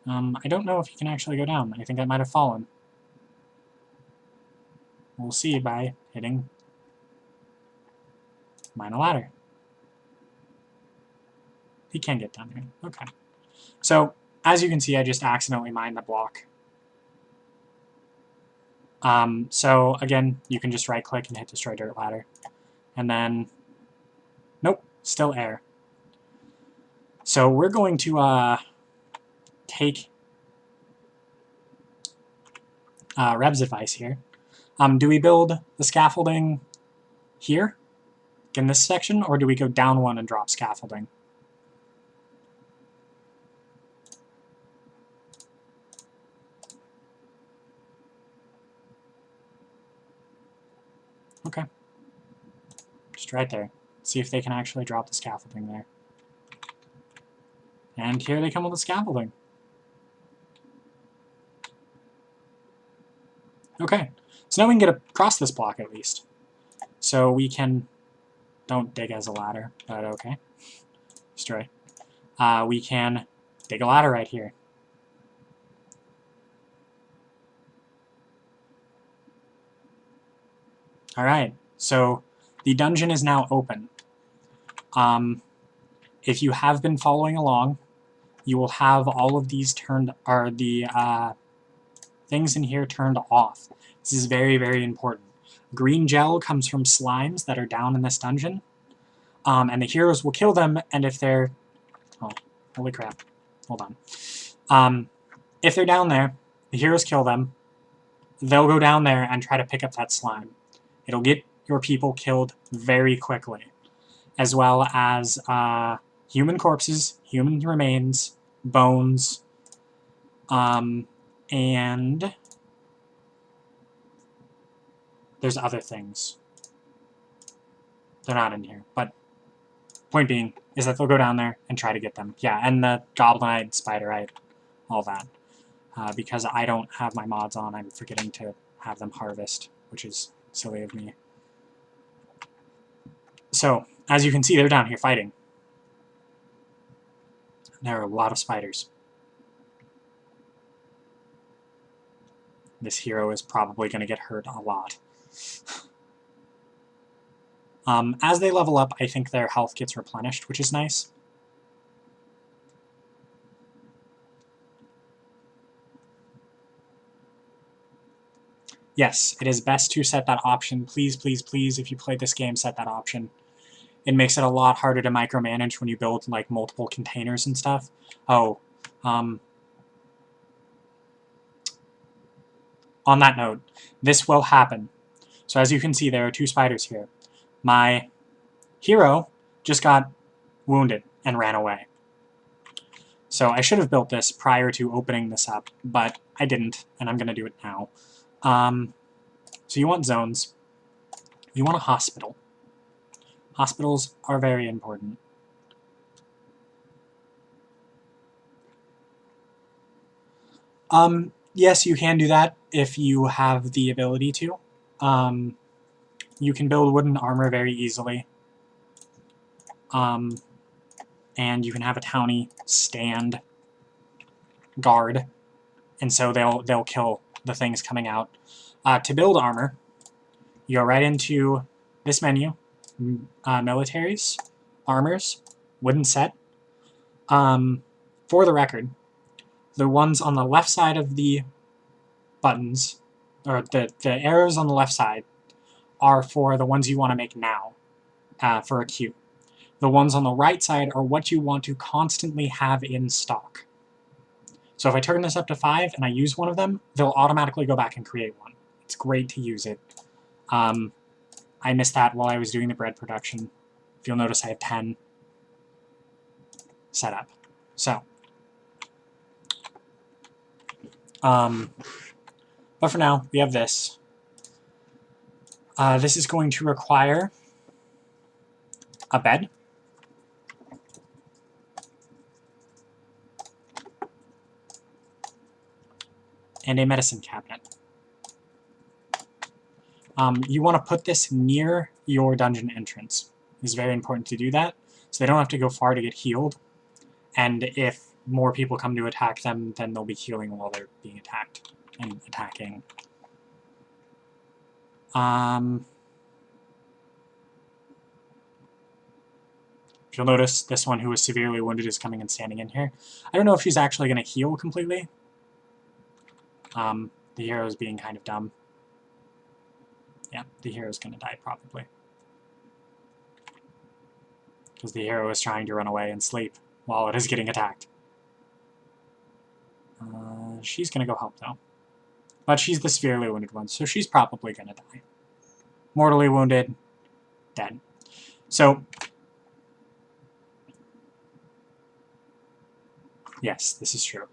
I don't know if you can actually go down. I think I might have fallen. We'll see by hitting mine a ladder. He can get down here. Okay. So, as you can see, I just accidentally mined the block. So, again, you can just right-click and hit Destroy Dirt Ladder. And then... Nope, still air. So we're going to take Reb's advice here. Do we build the scaffolding here in this section, or do we go down one and drop scaffolding? Okay. Just right there. See if they can actually drop the scaffolding there. And here they come with the scaffolding. Okay. So now we can get across this block at least. So we can... Don't dig as a ladder, but okay. Destroy. We can dig a ladder right here. Alright, so the dungeon is now open. If you have been following along, you will have all of these turned, or the things in here turned off. This is very, very important. Green gel comes from slimes that are down in this dungeon, and the heroes will kill them, and if they're... Oh, holy crap. Hold on. If they're down there, the heroes kill them, they'll go down there and try to pick up that slime. It'll get your people killed very quickly, as well as human corpses, human remains, bones, and there's other things. They're not in here, but point being is that they'll go down there and try to get them. Yeah, and the goblin-eyed, spider-eyed, all that. Because I don't have my mods on, I'm forgetting to have them harvest, which is silly of me. So, as you can see, they're down here fighting. There are a lot of spiders. This hero is probably going to get hurt a lot. As they level up, I think their health gets replenished, which is nice. Yes, it is best to set that option. Please, please, please, if you play this game, set that option. It makes it a lot harder to micromanage when you build like multiple containers and stuff. Oh, on that note, this will happen. So as you can see, there are two spiders here. My hero just got wounded and ran away. So I should have built this prior to opening this up, but I didn't, and I'm going to do it now. So you want zones. You want a hospital. Hospitals are very important. Yes, you can do that if you have the ability to. You can build wooden armor very easily. And you can have a townie stand guard, and so they'll kill the things coming out. To build armor, you go right into this menu, militaries, armors, wooden set. For the record, the ones on the left side of the buttons, or the arrows on the left side, are for the ones you want to make now, for a queue. The ones on the right side are what you want to constantly have in stock. So if I turn this up to 5 and I use one of them, they'll automatically go back and create one. It's great to use it. I missed that while I was doing the bread production. If you'll notice, I have 10 set up. So, but for now, we have this. This is going to require a bed. And a medicine cabinet. You want to put this near your dungeon entrance. It's very important to do that, so they don't have to go far to get healed. And if more people come to attack them, then they'll be healing while they're being attacked and attacking. If you'll notice, this one who was severely wounded is coming and standing in here. I don't know if she's actually going to heal completely. The hero's being kind of dumb. Yeah, the hero's going to die probably. Because the hero is trying to run away and sleep. while it is getting attacked. She's going to go help, though. But she's the severely wounded one, so she's probably going to die. Mortally wounded, dead. So, yes, this is true.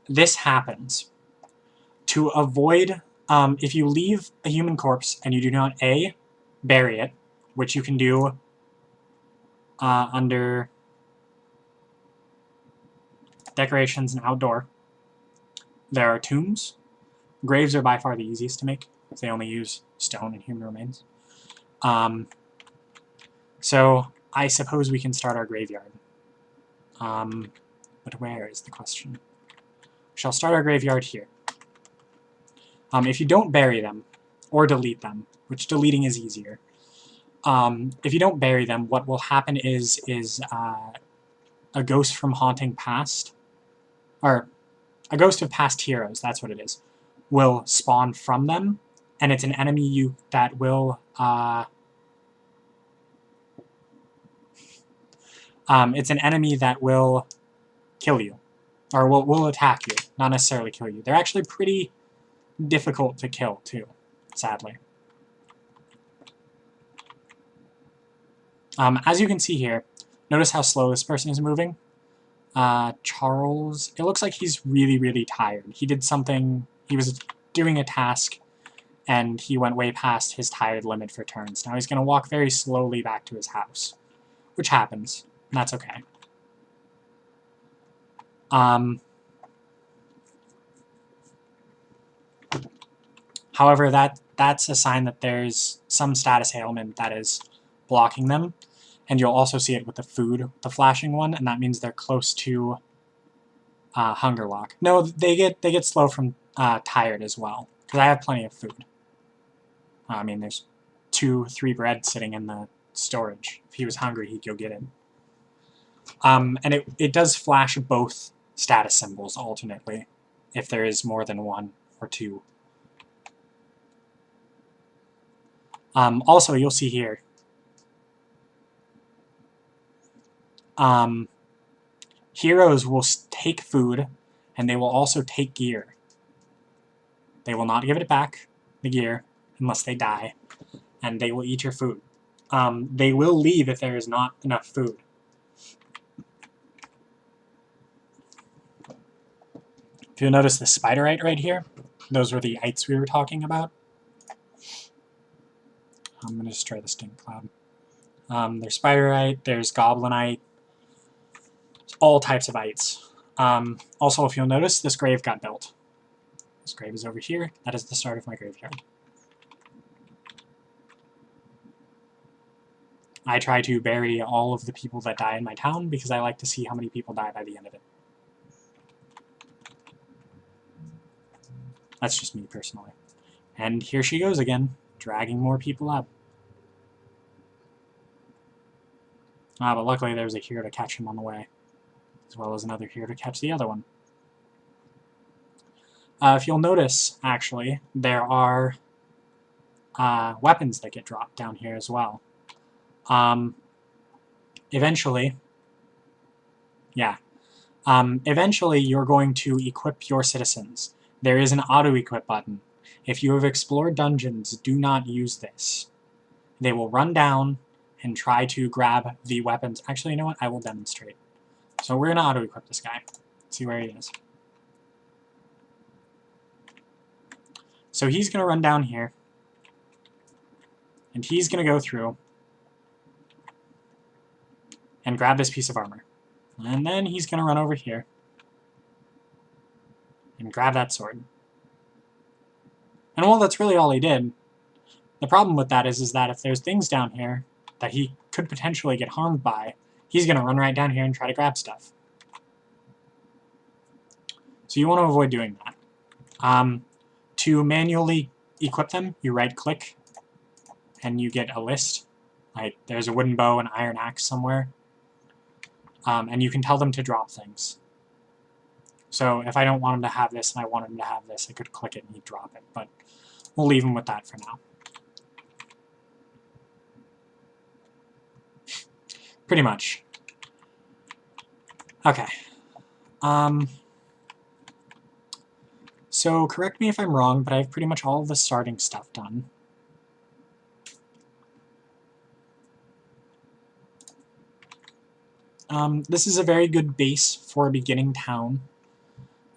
This happens to avoid, if you leave a human corpse and you do not, A, bury it, which you can do under decorations and outdoor. There are tombs. Graves are by far the easiest to make, if they only use stone and human remains. So I suppose we can start our graveyard. But where is the question? We shall start our graveyard here. If you don't bury them, or delete them, which deleting is easier, if you don't bury them, what will happen is a ghost from Haunting Past, or a ghost of past heroes, that's what it is, will spawn from them, and it's an enemy that will it's an enemy that will kill you, or will attack you, not necessarily kill you. They're actually pretty difficult to kill too, sadly. As you can see here, notice how slow this person is moving. Charles, it looks like he's really, really tired. He did something, he was doing a task, and he went way past his tired limit for turns. Now he's going to walk very slowly back to his house, which happens, and that's okay. However, that's a sign that there's some status ailment that is blocking them, and you'll also see it with the food, the flashing one, and that means they're close to hunger lock. No, they get slow from tired as well, because I have plenty of food. I mean, there's 2-3 bread sitting in the storage. If he was hungry, he'd go get it. And it does flash both status symbols alternately, if there is more than 1 or 2. Also, you'll see here, heroes will take food, and they will also take gear. They will not give it back, the gear, unless they die, and they will eat your food. They will leave if there is not enough food. If you'll notice the spiderite right here, those were the ites we were talking about. I'm going to destroy the stink cloud. There's spiderite, there's goblinite, all types of ites. Also, if you'll notice, this grave got built. This grave is over here. That is the start of my graveyard. I try to bury all of the people that die in my town because I like to see how many people die by the end of it. That's just me personally. And here she goes again, dragging more people up. But luckily there's a hero to catch him on the way, as well as another hero to catch the other one. If you'll notice, actually, there are weapons that get dropped down here as well. Eventually you're going to equip your citizens. There is an auto-equip button. If you have explored dungeons, do not use this. They will run down and try to grab the weapons. Actually, you know what? I will demonstrate. So we're going to auto-equip this guy. See where he is. So he's going to run down here. And he's going to go through and grab this piece of armor. And then he's going to run over here and grab that sword. And well, that's really all he did. The problem with that is that if there's things down here that he could potentially get harmed by, he's going to run right down here and try to grab stuff. So you want to avoid doing that. To manually equip them, you right-click and you get a list. Like, there's a wooden bow and iron axe somewhere. And you can tell them to drop things. So if I don't want him to have this and I want him to have this, I could click it and he'd drop it. But we'll leave him with that for now. Pretty much. Okay. So correct me if I'm wrong, but I have pretty much all of the starting stuff done. This is a very good base for a beginning town.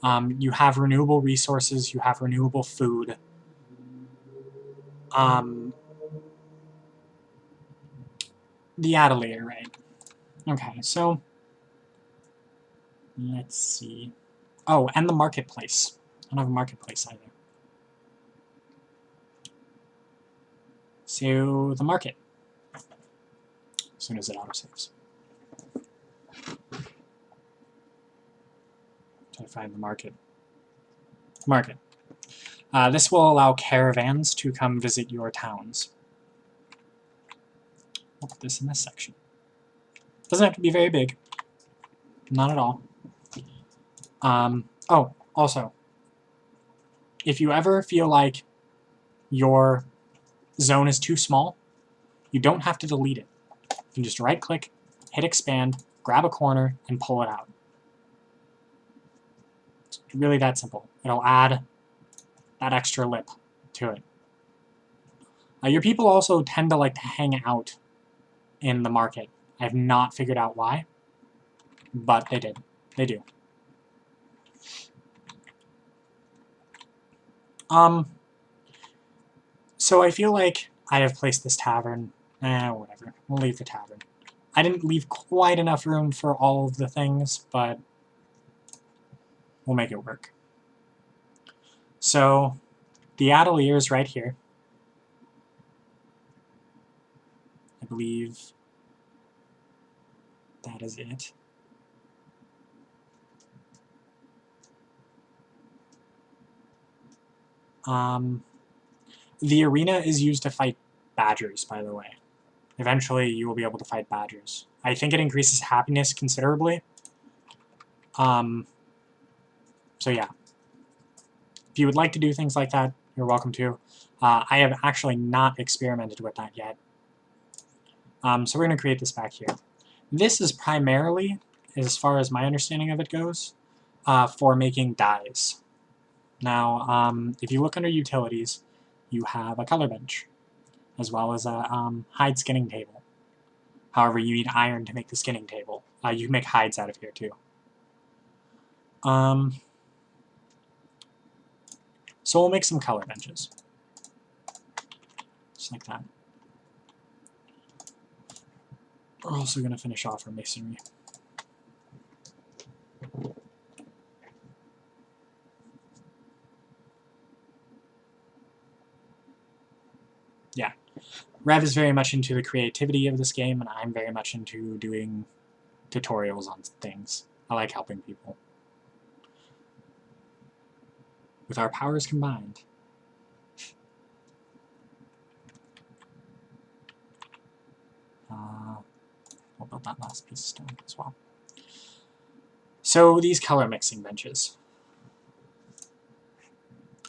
You have renewable resources, you have renewable food. The Atelier, right? Okay, so let's see. Oh, and the marketplace. I don't have a marketplace either. So the market. As soon as it autosaves. Try to find the market. Market. This will allow caravans to come visit your towns. I'll put this in this section. Doesn't have to be very big. Not at all. Oh, also, if you ever feel like your zone is too small, you don't have to delete it. You can just right-click, hit expand, grab a corner, and pull it out. It's really that simple. It'll add that extra lip to it. Your people also tend to like to hang out in the market. I have not figured out why, but they did. They do. So I feel like I have placed this tavern. Whatever. We'll leave the tavern. I didn't leave quite enough room for all of the things, but we'll make it work. So the Atelier is right here. I believe that is it. The arena is used to fight badgers, by the way. Eventually, you will be able to fight badgers. I think it increases happiness considerably. So yeah. If you would like to do things like that, you're welcome to. I have actually not experimented with that yet. So we're going to create this back here. This is primarily, as far as my understanding of it goes, for making dyes. Now, if you look under utilities, you have a color bench, as well as a hide skinning table. However, you need iron to make the skinning table. You can make hides out of here too. So we'll make some color benches. Just like that. We're also going to finish off our masonry. Yeah. Rev is very much into the creativity of this game, and I'm very much into doing tutorials on things. I like helping people. With our powers combined. We'll build that last piece of stone as well. So these color mixing benches.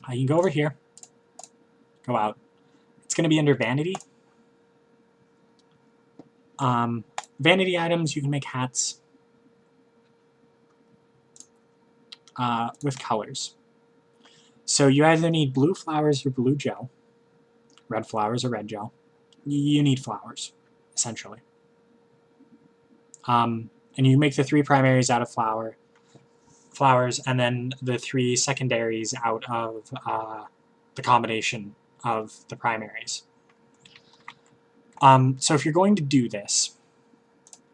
You can go over here, go out. It's going to be under vanity. Vanity items, you can make hats with colors. So you either need blue flowers or blue gel, red flowers or red gel. You need flowers, essentially. And you make the 3 primaries out of flowers, and then the 3 secondaries out of the combination of the primaries. So if you're going to do this,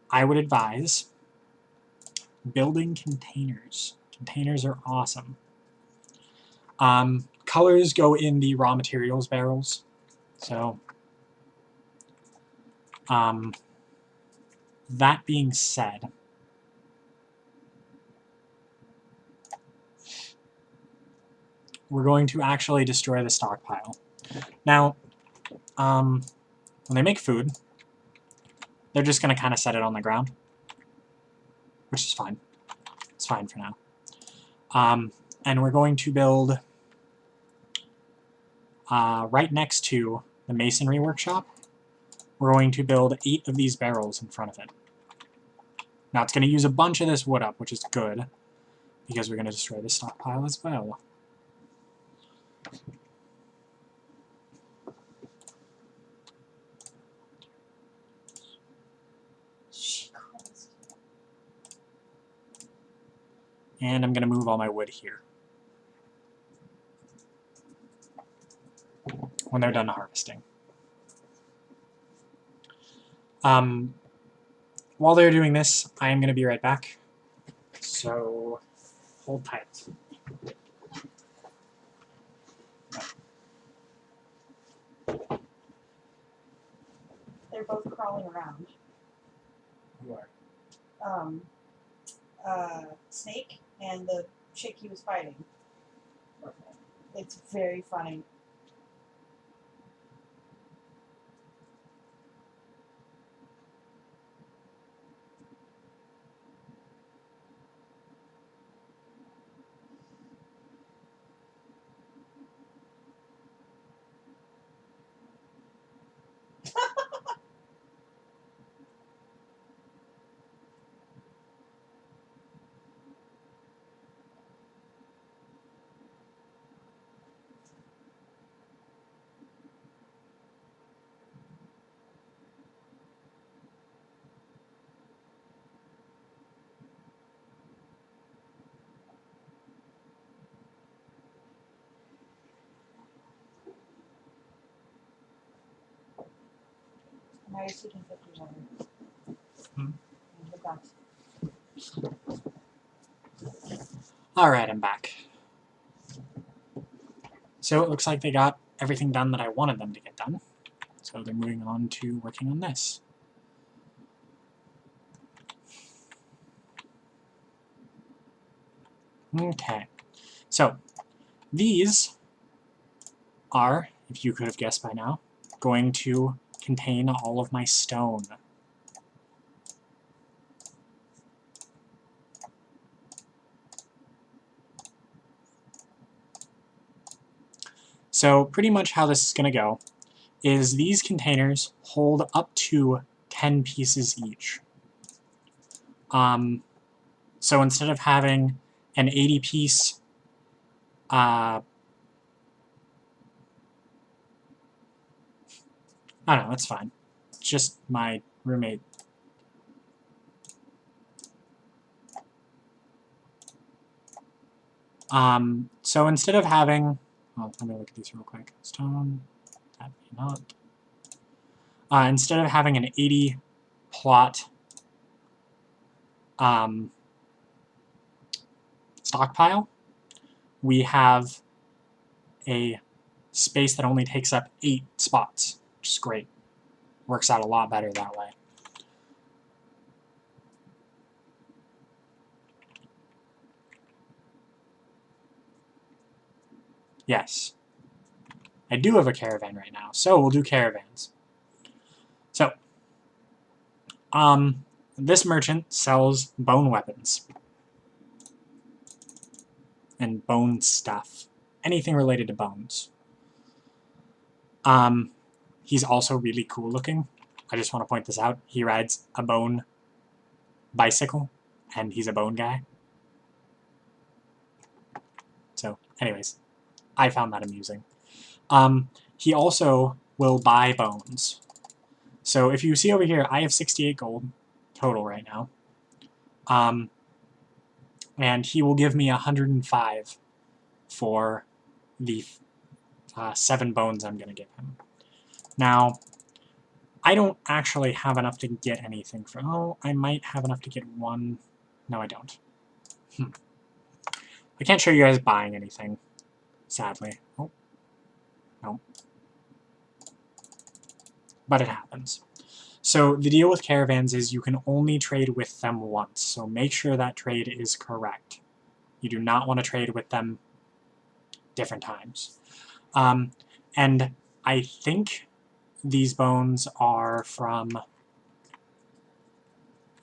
I would advise building containers. Containers are awesome. Colors go in the raw materials barrels. So that being said, we're going to actually destroy the stockpile. Now, when they make food, they're just going to kind of set it on the ground, which is fine. It's fine for now. And we're going to build right next to the masonry workshop. We're going to build 8 of these barrels in front of it. Now it's going to use a bunch of this wood up, which is good, because we're going to destroy the stockpile as well. And I'm going to move all my wood here when they're done harvesting. While they're doing this, I am going to be right back. So hold tight. They're both crawling around. You are. Snake and the chick he was fighting. Okay. It's very funny. Now you're taking pictures of him. Alright, I'm back. So it looks like they got everything done that I wanted them to get done. So they're moving on to working on this. Okay. So these are, if you could have guessed by now, going to contain all of my stone. So pretty much how this is going to go is these containers hold up to 10 pieces each. So instead of having an 80-piece I don't know, it's fine. It's just my roommate. So instead of having, well, let me look at these real quick. Stone, that may not. Instead of having an 80 plot stockpile, we have a space that only takes up 8 spots, which is great. Works out a lot better that way. Yes. I do have a caravan right now, so we'll do caravans. So, this merchant sells bone weapons. And bone stuff. Anything related to bones. He's also really cool looking. I just want to point this out. He rides a bone bicycle, and he's a bone guy. So, anyways, I found that amusing. He also will buy bones. So if you see over here, I have 68 gold total right now. And he will give me 105 for the 7 bones I'm going to give him. Now, I don't actually have enough to get anything for... Oh, I might have enough to get 1... No, I don't. I can't show you guys buying anything, sadly. Oh, no. But it happens. So the deal with caravans is you can only trade with them once, so make sure that trade is correct. You do not want to trade with them different times. And I think these bones are from...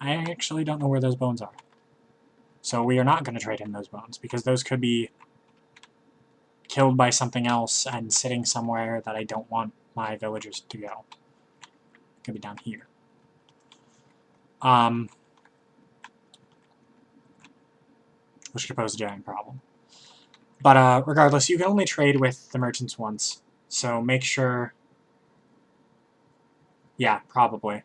I actually don't know where those bones are. So we are not going to trade in those bones, because those could be killed by something else and sitting somewhere that I don't want my villagers to go. It could be down here. which could pose a giant problem. But regardless, you can only trade with the merchants once, so make sure... Yeah, probably.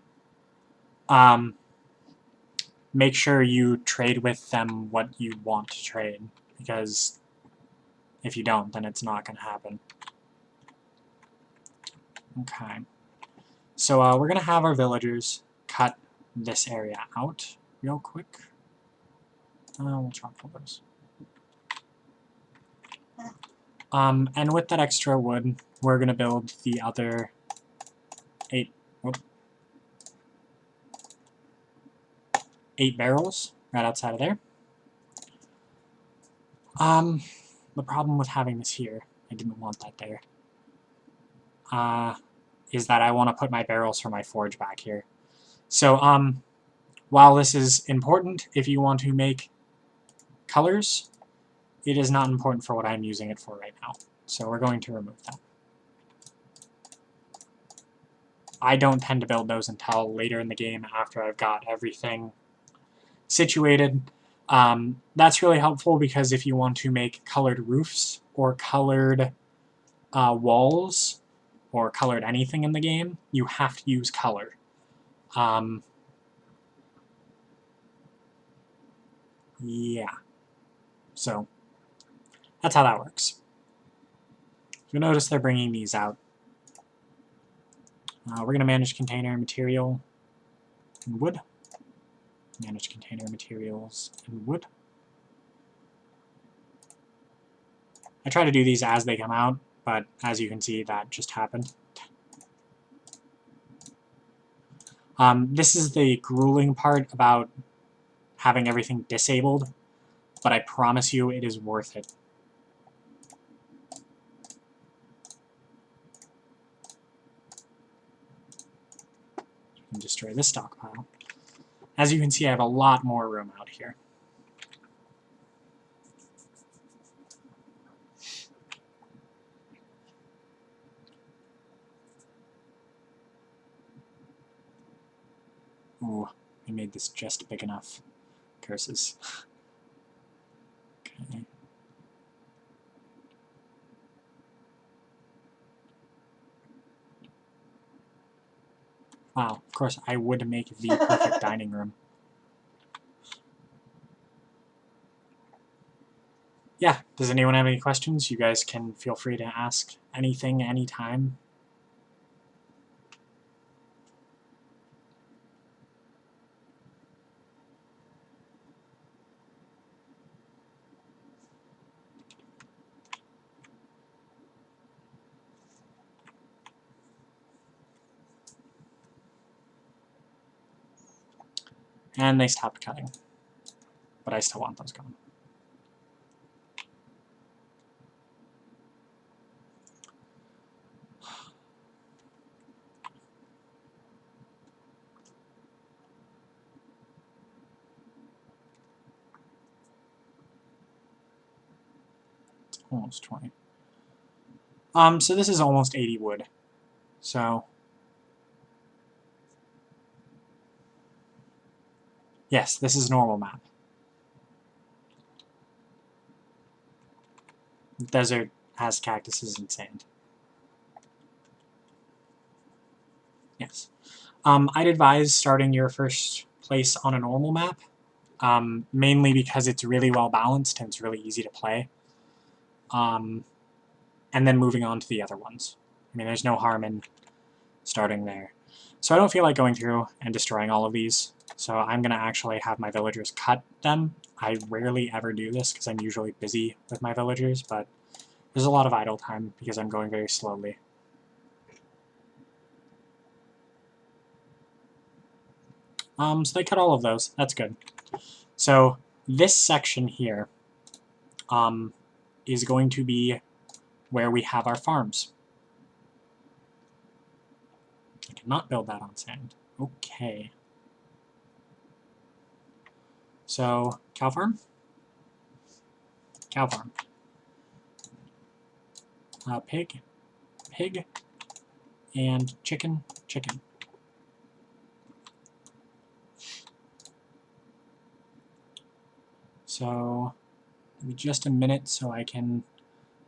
Make sure you trade with them what you want to trade, because if you don't, then it's not going to happen. Okay. So we're going to have our villagers cut this area out real quick. We'll chop all those. And with that extra wood, we're going to build the other 8 barrels right outside of there. The problem with having this here, I didn't want that there, is that I want to put my barrels for my forge back here. So, while this is important if you want to make colors, it is not important for what I'm using it for right now. So we're going to remove that. I don't tend to build those until later in the game after I've got everything situated. That's really helpful because if you want to make colored roofs or colored walls or colored anything in the game, you have to use color. Yeah. So that's how that works. You'll notice they're bringing these out. We're going to manage container material and wood. Manage container materials and wood. I try to do these as they come out, but as you can see, that just happened. This is the grueling part about having everything disabled, but I promise you it is worth it. And destroy this stockpile. As you can see, I have a lot more room out here. Ooh, I made this just big enough. Curses. Okay. Wow, of course I would make the perfect dining room. Yeah, does anyone have any questions? You guys can feel free to ask anything, anytime. And they stopped cutting. But I still want those gone. It's almost 20. So this is almost 80 wood. So yes, this is normal map. The desert has cactuses and sand. Yes. I'd advise starting your first place on a normal map, mainly because it's really well balanced and it's really easy to play. And then moving on to the other ones. I mean, there's no harm in starting there. So I don't feel like going through and destroying all of these. So I'm going to actually have my villagers cut them. I rarely ever do this because I'm usually busy with my villagers, but there's a lot of idle time because I'm going very slowly. So they cut all of those. That's good. So this section here is going to be where we have our farms. I cannot build that on sand. Okay. So, cow farm. Cow farm. Pig. Pig. And chicken. Chicken. So, Give me just a minute so I can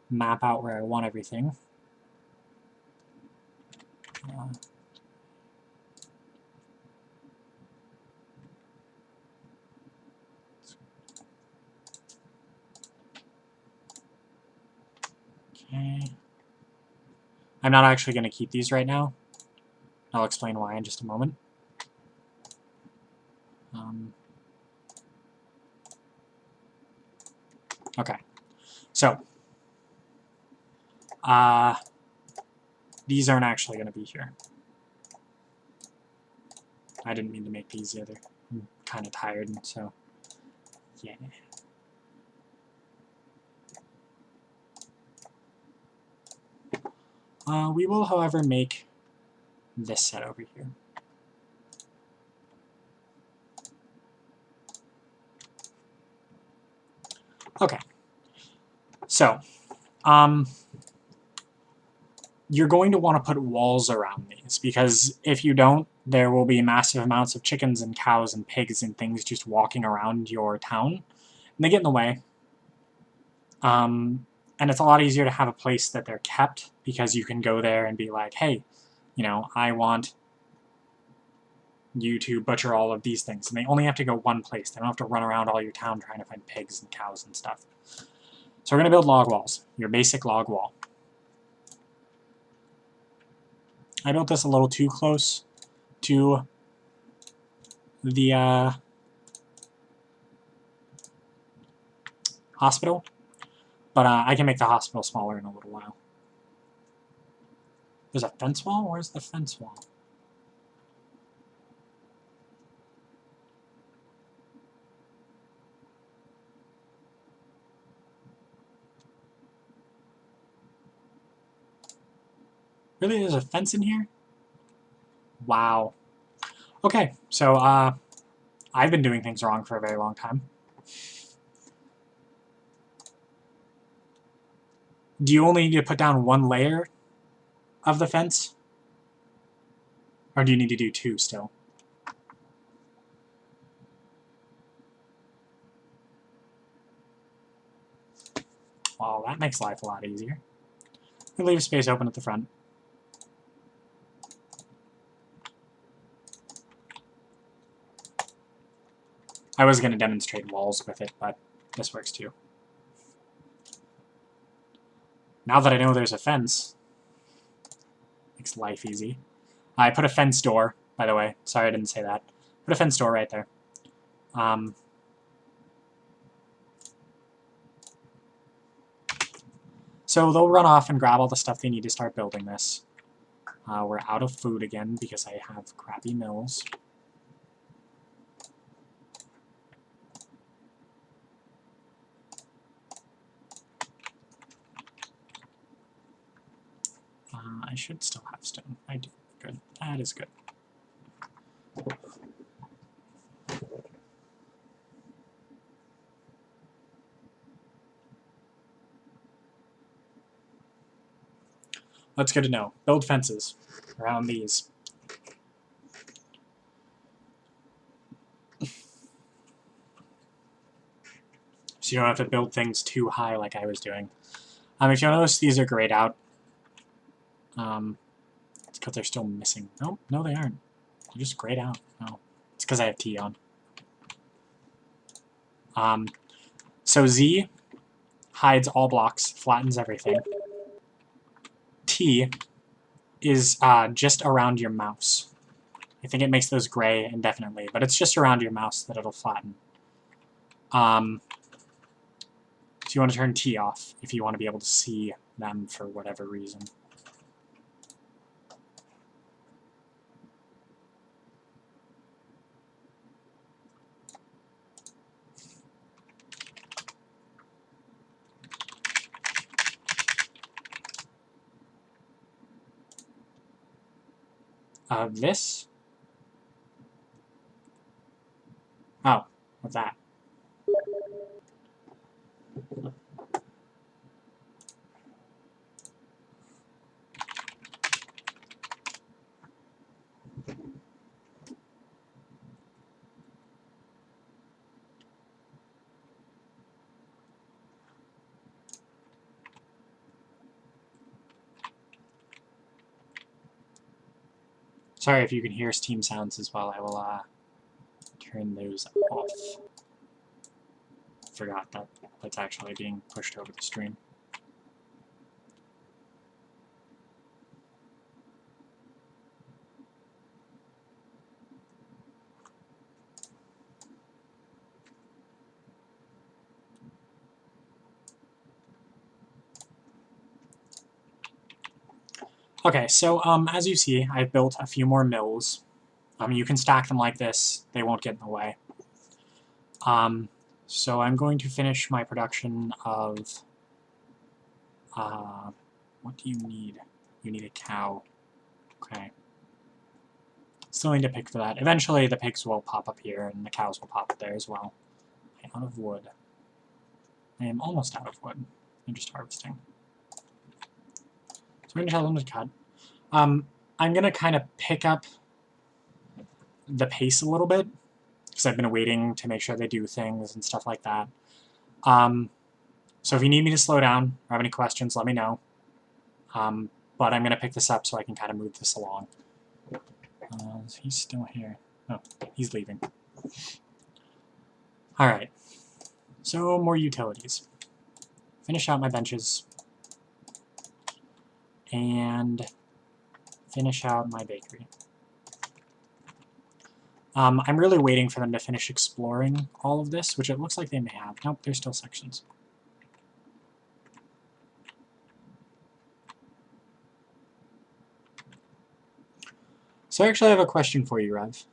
map out where I want everything. Okay. I'm not actually going to keep these right now. I'll explain why in just a moment. Okay. So, these aren't actually going to be here. I didn't mean to make these either. I'm kind of tired, and so, yeah. We will, however, make this set over here. Okay. So, you're going to want to put walls around these, because if you don't, there will be massive amounts of chickens and cows and pigs and things just walking around your town, and they get in the way. And it's a lot easier to have a place that they're kept, because you can go there and be like, hey, you know, I want you to butcher all of these things. And they only have to go one place. They don't have to run around all your town trying to find pigs and cows and stuff. So we're going to build log walls, your basic log wall. I built this a little too close to the hospital, but I can make the hospital smaller in a little while. There's a fence wall? Where's the fence wall? Really? There's a fence in here? Wow. Okay, so I've been doing things wrong for a very long time. Do you only need to put down one layer of the fence? Or do you need to do two still? Well, that makes life a lot easier. We leave space open at the front. I was going to demonstrate walls with it, but this works too. Now that I know there's a fence, makes life easy. I put a fence door, by the way. Sorry I didn't say that. Put a fence door right there. So they'll run off and grab all the stuff they need to start building this. We're out of food again because I have crappy mills. I should still have stone. I do. Good. That is good. That's good to know. Build fences around these. So you don't have to build things too high like I was doing. If you'll notice, these are grayed out. It's because they're still missing. No, no, they aren't. They're just grayed out. No, it's because I have T on. So Z hides all blocks, flattens everything. T is just around your mouse. I think it makes those gray indefinitely, but it's just around your mouse that it'll flatten. So you want to turn T off if you want to be able to see them for whatever reason. This? Oh, what's that? Sorry if you can hear Steam sounds as well. I will turn those off. Forgot that that's actually being pushed over the stream. Okay, so as you see, I've built a few more mills. You can stack them like this; they won't get in the way. So I'm going to finish my production of. What do you need? You need a cow. Okay. Still need to pick for that. Eventually, the pigs will pop up here, and the cows will pop up there as well. I'm out of wood. I am almost out of wood. I'm just harvesting. So I'm going to tell them to cut. I'm going to kind of pick up the pace a little bit, because I've been waiting to make sure they do things and stuff like that. So if you need me to slow down or have any questions, let me know. But I'm going to pick this up so I can kind of move this along. He's still here. Oh, he's leaving. Alright. So, more utilities. Finish out my benches. And finish out my bakery. I'm really waiting for them to finish exploring all of this, which it looks like they may have. Nope, there's still sections. So I actually have a question for you, Rev.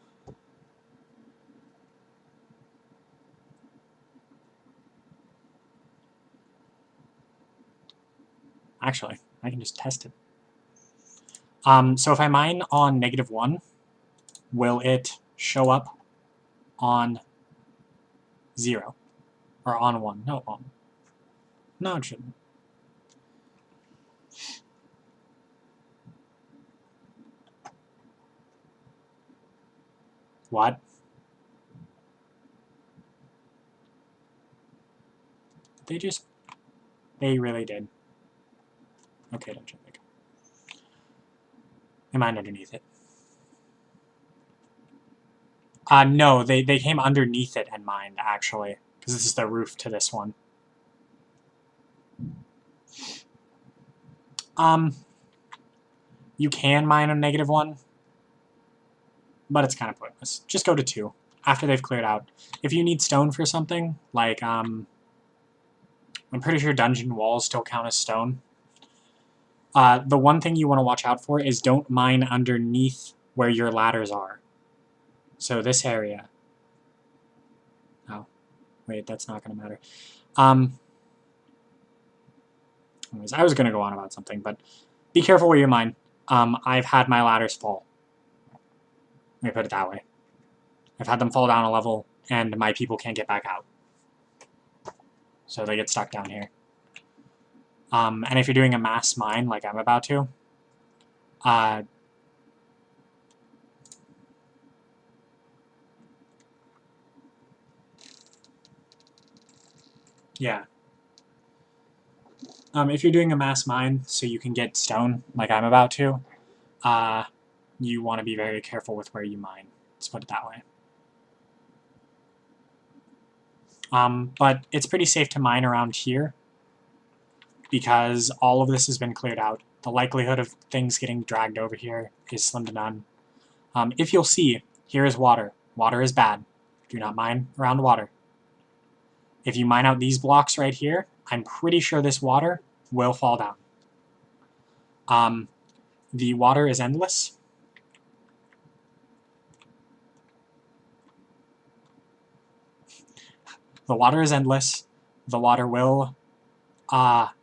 Actually, I can just test it. So if I mine on -1, will it show up on 0? Or on 1? No, on. No, it shouldn't. What? They really did. Okay, don't jump back. They mined underneath it. No, they came underneath it and mined, actually. Because this is the roof to this one. You can mine on -1, but it's kind of pointless. Just go to 2 after they've cleared out. If you need stone for something, like, I'm pretty sure dungeon walls still count as stone. The one thing you want to watch out for is don't mine underneath where your ladders are. So this area. Oh, wait, that's not going to matter. Anyways, I was going to go on about something, but be careful where you mine. I've had my ladders fall. Let me put it that way. I've had them fall down a level, and my people can't get back out. So they get stuck down here. And if you're doing a mass mine, like I'm about to, yeah. If you're doing a mass mine so you can get stone, like I'm about to, you want to be very careful with where you mine. Let's put it that way. But it's pretty safe to mine around here because all of this has been cleared out. The likelihood of things getting dragged over here is slim to none. If you'll see, here is water. Water is bad. Do not mine around water. If you mine out these blocks right here, I'm pretty sure this water will fall down. The water is endless. The water is endless. The water will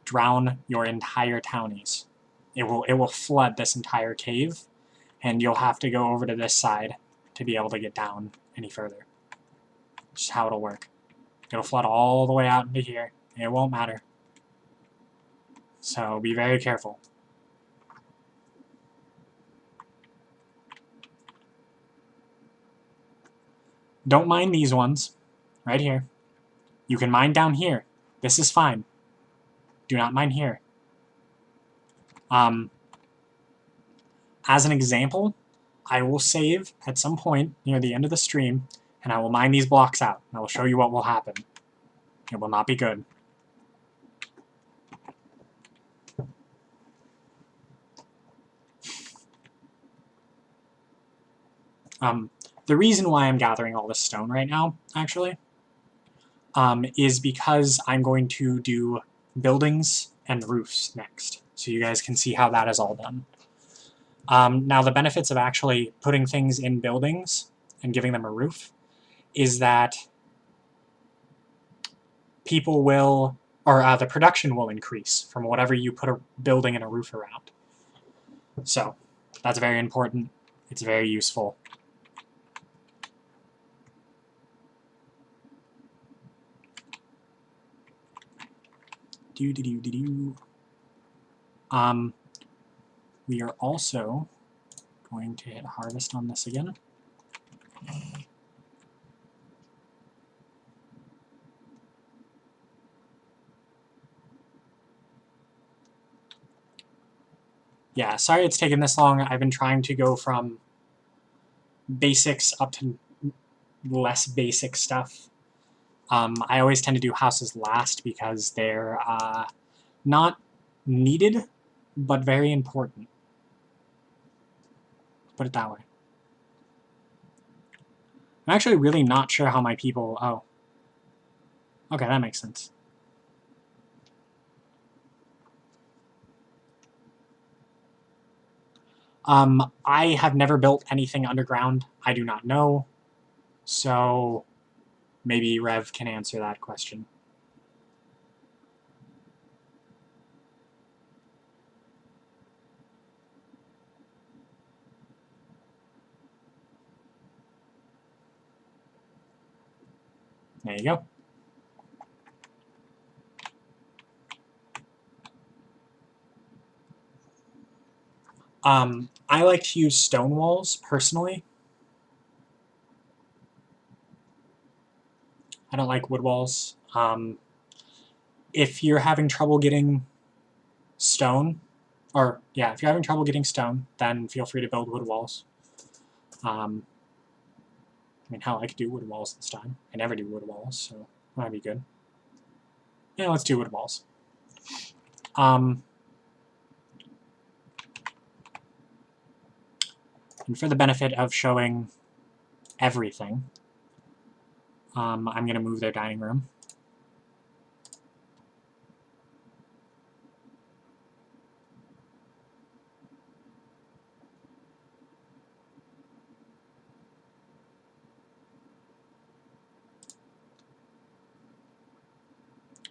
drown your entire townies. It will flood this entire cave, and you'll have to go over to this side to be able to get down any further. Just how it'll work. It'll flood all the way out into here, and it won't matter. So be very careful. Don't mine these ones, right here. You can mine down here. This is fine. Do not mine here. As an example, I will save at some point near the end of the stream, and I will mine these blocks out. And I will show you what will happen. It will not be good. The reason why I'm gathering all this stone right now, actually, is because I'm going to do buildings and roofs next, so you guys can see how that is all done. Now, the benefits of actually putting things in buildings and giving them a roof is that people will, or the production will increase from whatever you put a building and a roof around. So, that's very important. It's very useful. We are also going to hit harvest on this again. Yeah, sorry it's taken this long. I've been trying to go from basics up to less basic stuff. I always tend to do houses last because they're not needed, but very important. Put it that way. I'm actually really not sure how my people... Oh. Okay, that makes sense. I have never built anything underground. I do not know. So maybe Rev can answer that question. There you go. I like to use stone walls, personally. I don't like wood walls. If you're having trouble getting stone, or yeah, if you're having trouble getting stone, then feel free to build wood walls. I mean, hell, I could do wood walls this time. I never do wood walls, so that might be good. Yeah, let's do wood walls. And for the benefit of showing everything, I'm going to move their dining room.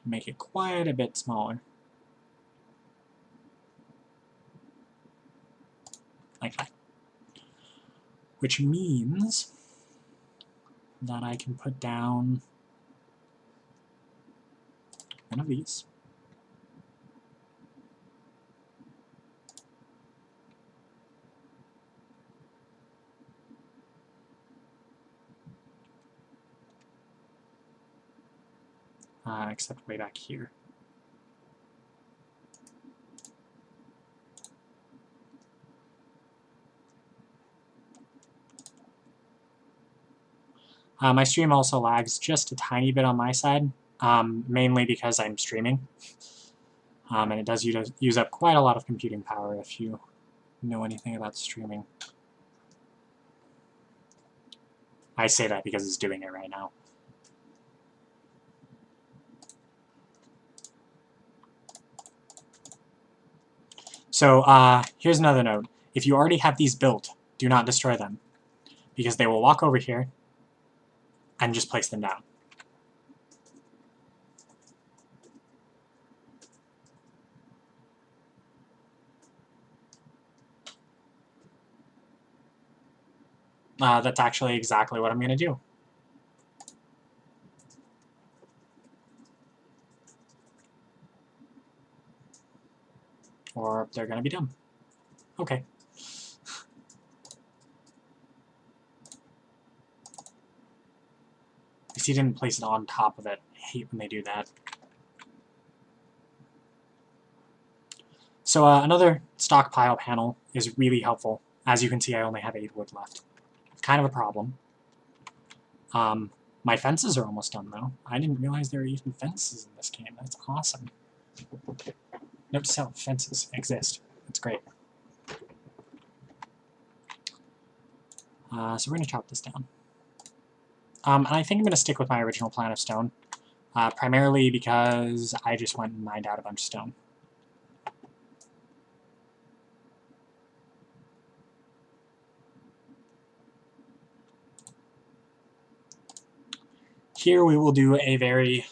Make it quite a bit smaller. Like that. Which means that I can put down one of these. Except way back here. My stream also lags just a tiny bit on my side, mainly because I'm streaming. And it does use up quite a lot of computing power if you know anything about streaming. I say that because it's doing it right now. So here's another note. If you already have these built, do not destroy them, because they will walk over here and just place them down. That's actually exactly what I'm going to do. Or they're going to be dumb. Okay. Because he didn't place it on top of it. I hate when they do that. So another stockpile panel is really helpful. As you can see, I only have 8 wood left. Kind of a problem. My fences are almost done, though. I didn't realize there were even fences in this game. That's awesome. Note to self, fences exist. That's great. So we're going to chop this down. And I think I'm going to stick with my original plan of stone. Primarily because I just went and mined out a bunch of stone. Here we will do a very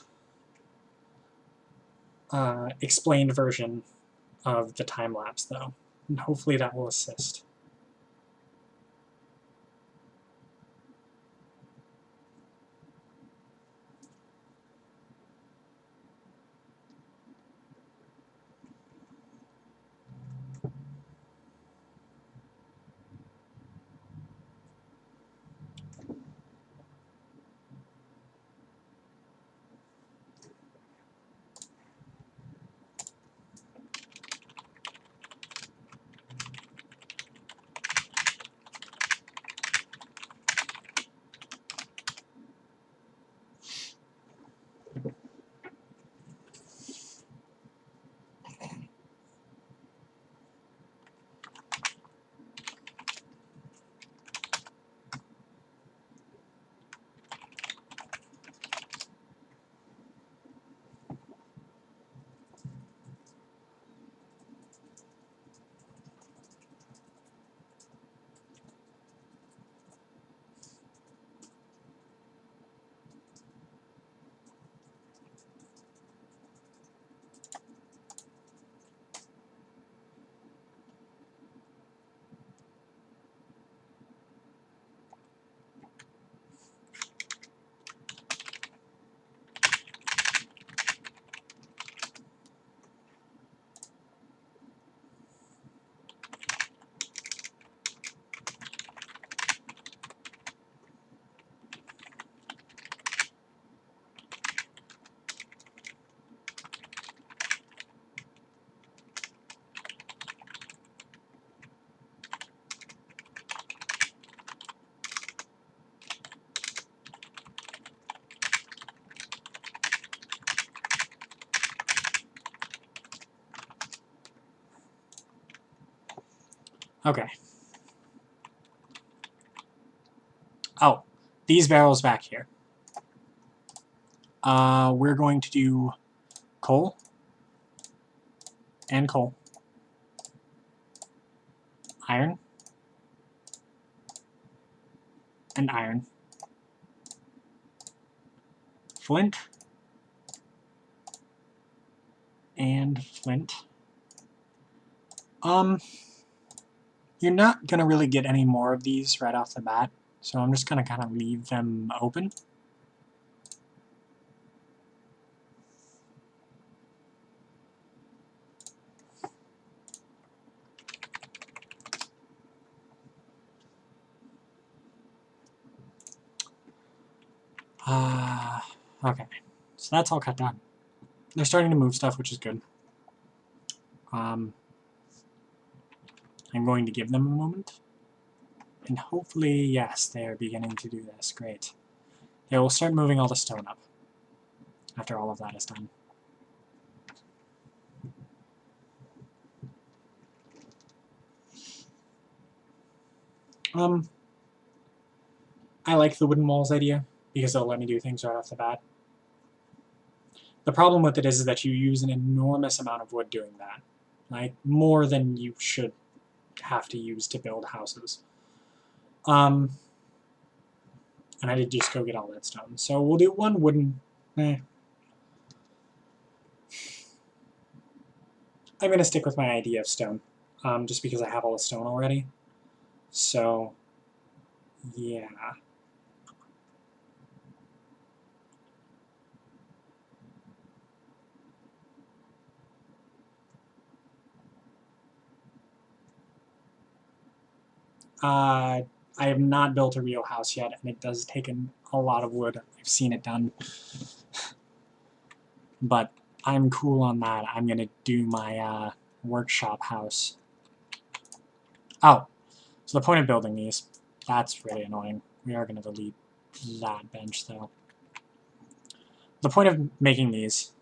explained version of the time-lapse, though, and hopefully that will assist. Okay. Oh, these barrels back here. We're going to do coal and coal, iron and iron, flint and flint. You're not gonna really get any more of these right off the bat, so I'm just gonna kind of leave them open. Okay, so that's all cut down. They're starting to move stuff, which is good. I'm going to give them a moment. And hopefully, yes, they are beginning to do this. Great. They will start moving all the stone up after all of that is done. I like the wooden walls idea because they'll let me do things right off the bat. The problem with it is that you use an enormous amount of wood doing that. Like, more than you should have to use to build houses. And I did just go get all that stone. So we'll do one wooden... I'm going to stick with my idea of stone, just because I have all the stone already. So, yeah. I have not built a real house yet, and it does take a lot of wood. I've seen it done. But I'm cool on that. I'm going to do my workshop house. Oh, So the point of building these, that's really annoying. We are going to delete that bench though. The point of making these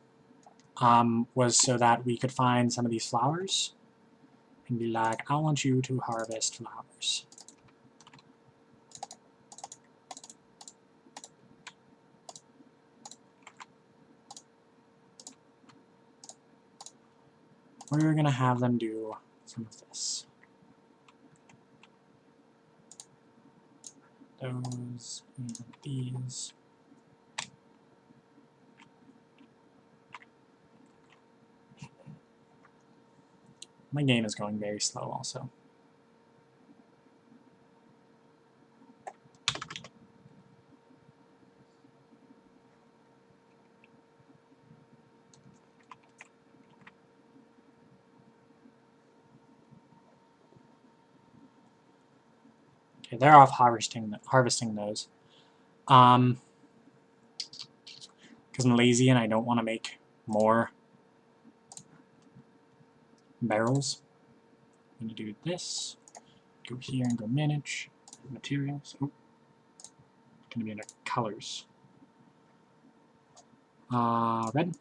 was so that we could find some of these flowers and be like, I want you to harvest flowers. We're going to have them do some of this. Those and these. My game is going very slow also. Okay, they're off harvesting those. Because I'm lazy and I don't want to make more barrels. I'm going to do this. Go here and go manage materials. Oh, going to be under colors. Red,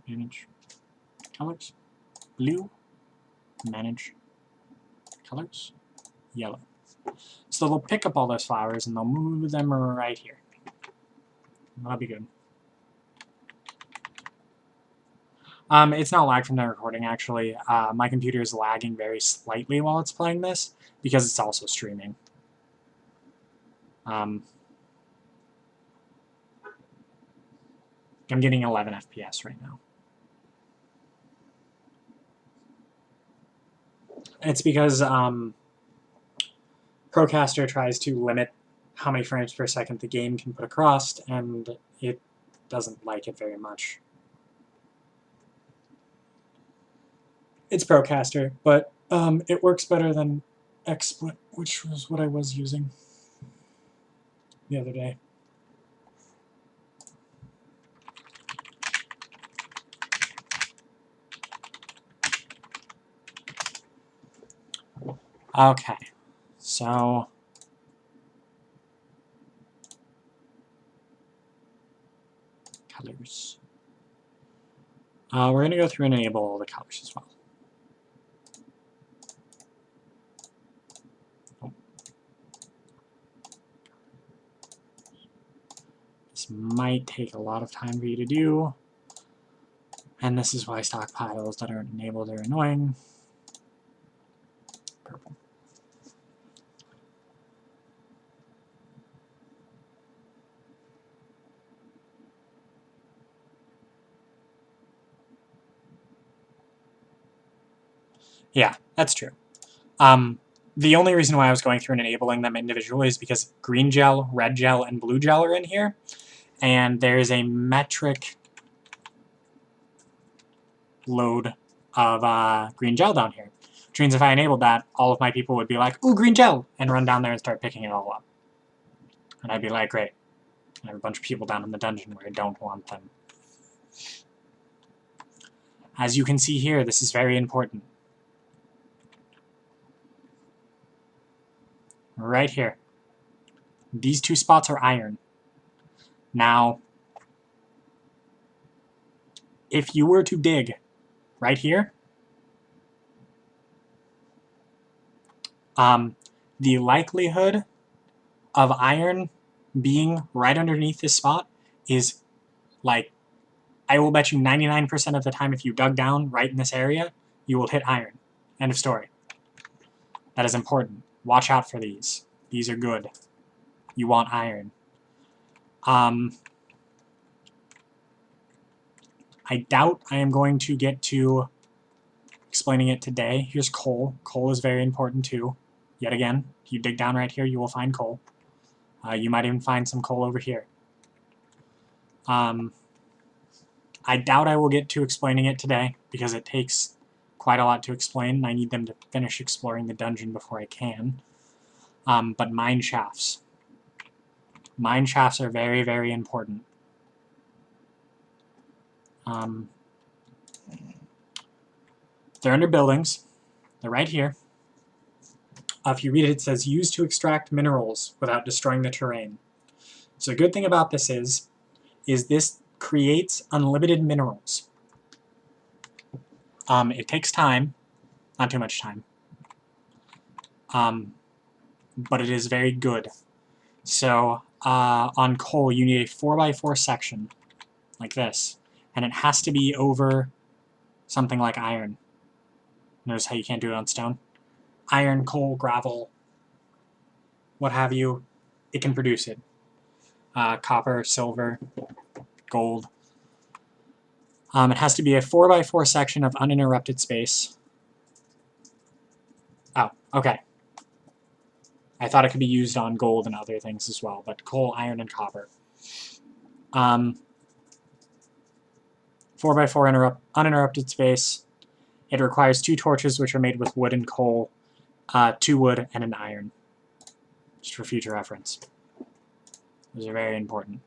manage colors. Blue, manage colors. Yellow. So they'll pick up all those flowers and they'll move them right here. That'll be good. It's not lag from the recording, actually. My computer is lagging very slightly while it's playing this, because it's also streaming. I'm getting 11 FPS right now. It's because Procaster tries to limit how many frames per second the game can put across, and it doesn't like it very much. It's Procaster, but it works better than XSplit, which was what I was using the other day. Okay, so colors. We're going to go through and enable all the colors as well. Oh. This might take a lot of time for you to do, and this is why stockpiles that aren't enabled are annoying. Purple. Yeah, that's true. The only reason why I was going through and enabling them individually is because green gel, red gel, and blue gel are in here, and there's a metric load of green gel down here. Which means if I enabled that, all of my people would be like, ooh, green gel, and run down there and start picking it all up. And I'd be like, great. I have a bunch of people down in the dungeon where I don't want them. As you can see here, this is very important. Right here. These two spots are iron. Now, if you were to dig right here, the likelihood of iron being right underneath this spot is, like, I will bet you 99% of the time if you dug down right in this area, you will hit iron. End of story. That is important. Watch out for these. These are good. You want iron. I doubt I am going to get to explaining it today. Here's coal. Coal is very important too. Yet again, if you dig down right here, you will find coal. You might even find some coal over here. I doubt I will get to explaining it today because it takes quite a lot to explain, and I need them to finish exploring the dungeon before I can. But mine shafts. Mine shafts are very, very important. They're under buildings. They're right here. If you read it, it says used to extract minerals without destroying the terrain. So the good thing about this is this creates unlimited minerals. It takes time, not too much time, but it is very good. So on coal, you need a 4x4 section like this, and it has to be over something like iron. Notice how you can't do it on stone? Iron, coal, gravel, what have you, it can produce it. Copper, silver, gold. It has to be a 4x4 section of uninterrupted space. Oh, okay. I thought it could be used on gold and other things as well, but coal, iron, and copper. 4x4 uninterrupted space. It requires 2 torches, which are made with wood and coal, 2 wood, and an iron. Just for future reference. Those are very important.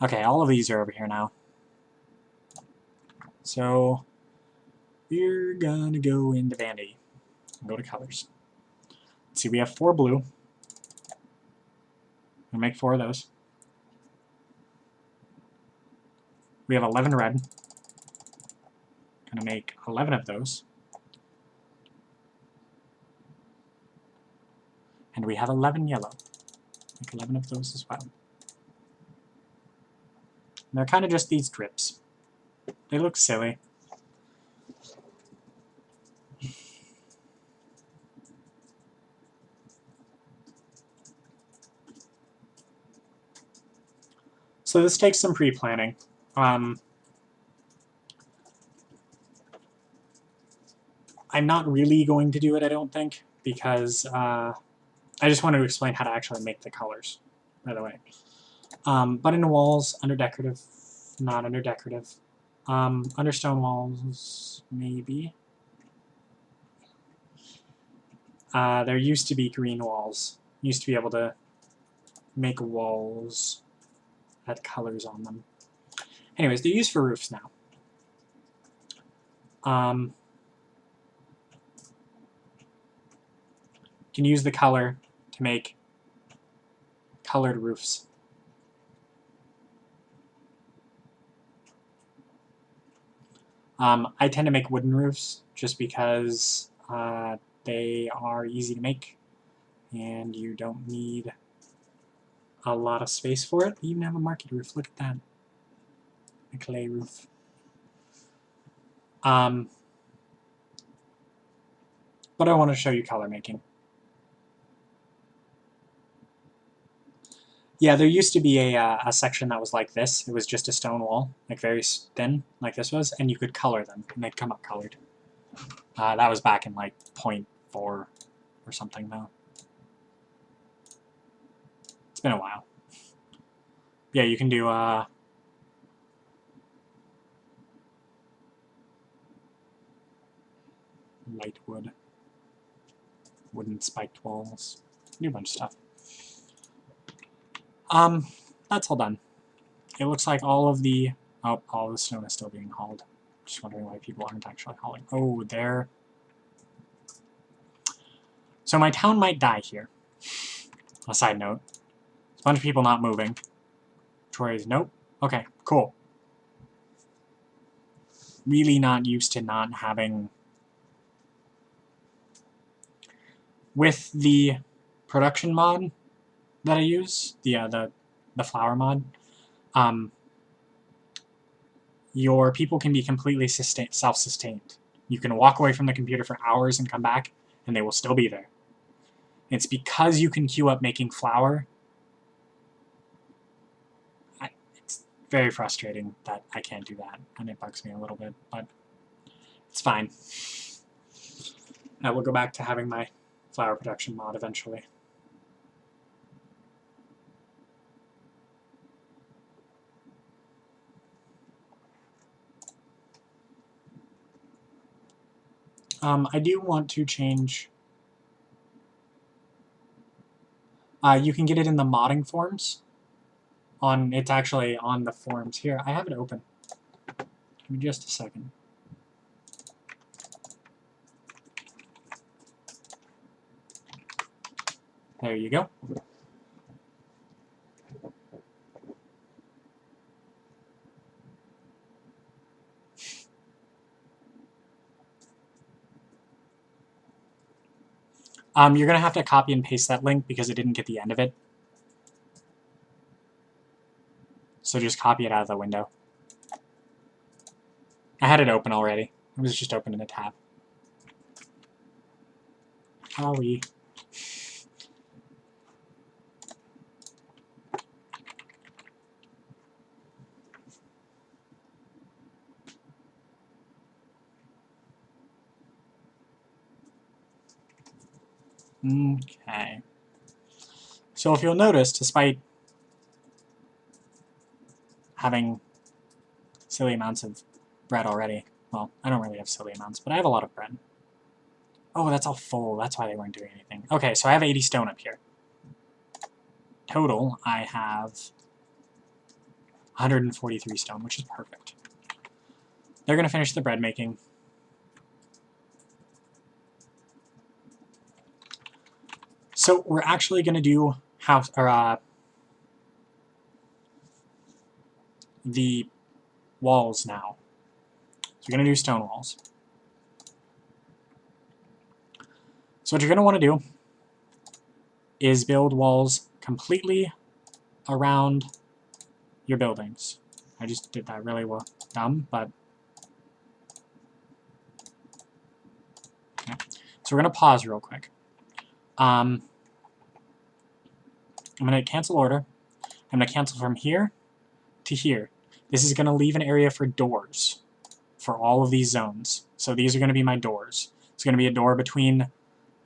Okay, all of these are over here now. So we're gonna go into Vanity and go to colors. Let's see, we have 4 blue. We'll make 4 of those. We have 11 red. Gonna make 11 of those. And we have 11 yellow. Make 11 of those as well. And they're kind of just these drips. They look silly. So this takes some pre-planning. I'm not really going to do it, I don't think, because I just wanted to explain how to actually make the colors, by the way. But in walls, under decorative, not under decorative. Under stone walls, maybe. There used to be green walls. Used to be able to make walls that had colors on them. Anyways, they're used for roofs now. You can use the color to make colored roofs. I tend to make wooden roofs just because they are easy to make and you don't need a lot of space for it. You even have a market roof. Look at that. A clay roof. But I want to show you color making. Yeah, there used to be a section that was like this. It was just a stone wall, like very thin, like this was, and you could color them, and they'd come up colored. That was back in like 0.4 or something though. It's been a while. Yeah, you can do light wood, wooden spiked walls, do a bunch of stuff. That's all done. It looks like all of the all the snow is still being hauled. Just wondering why people aren't actually hauling. Oh, there. So my town might die here. A side note. There's a bunch of people not moving. Troy's nope. Okay, cool. Really not used to not having. With the production mod that I use, the flower mod, your people can be completely self-sustained. You can walk away from the computer for hours and come back, and they will still be there. It's because you can queue up making flour. It's very frustrating that I can't do that, and it bugs me a little bit, but it's fine. I will go back to having my flour production mod eventually. I do want to change You can get it in the modding forms. It's actually on the forums here. I have it open. Give me just a second. There you go. You're going to have to copy and paste that link because it didn't get the end of it. So just copy it out of the window. I had it open already. It was just open in a tab. Holly. Okay. So if you'll notice, despite having silly amounts of bread already, well, I don't really have silly amounts, but I have a lot of bread. Oh, that's all full. That's why they weren't doing anything. Okay, so I have 80 stone up here. Total, I have 143 stone, which is perfect. They're going to finish the bread making. So we're actually going to do the walls now. So we're going to do stone walls. So what you're going to want to do is build walls completely around your buildings. I just did that really well, dumb, but okay. So we're going to pause real quick. I'm going to cancel order. I'm going to cancel from here to here. This is going to leave an area for doors for all of these zones. So these are going to be my doors. It's going to be a door between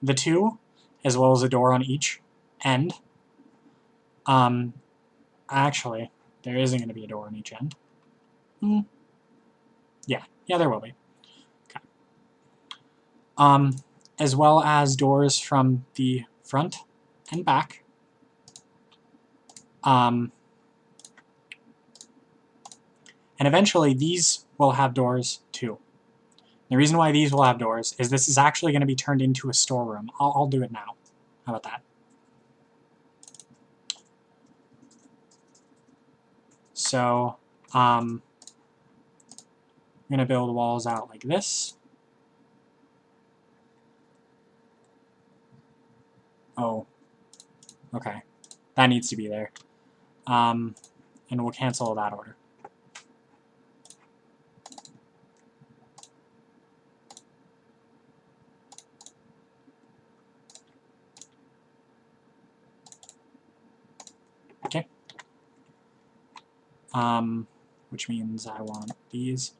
the two, as well as a door on each end. Actually, there isn't going to be a door on each end. Yeah, there will be. Okay. As well as doors from the front and back. And eventually these will have doors too. The reason why these will have doors is this is actually going to be turned into a storeroom. I'll do it now. How about that? So, I'm going to build walls out like this. Oh, okay. That needs to be there. And we'll cancel that order. Okay. Which means I want these.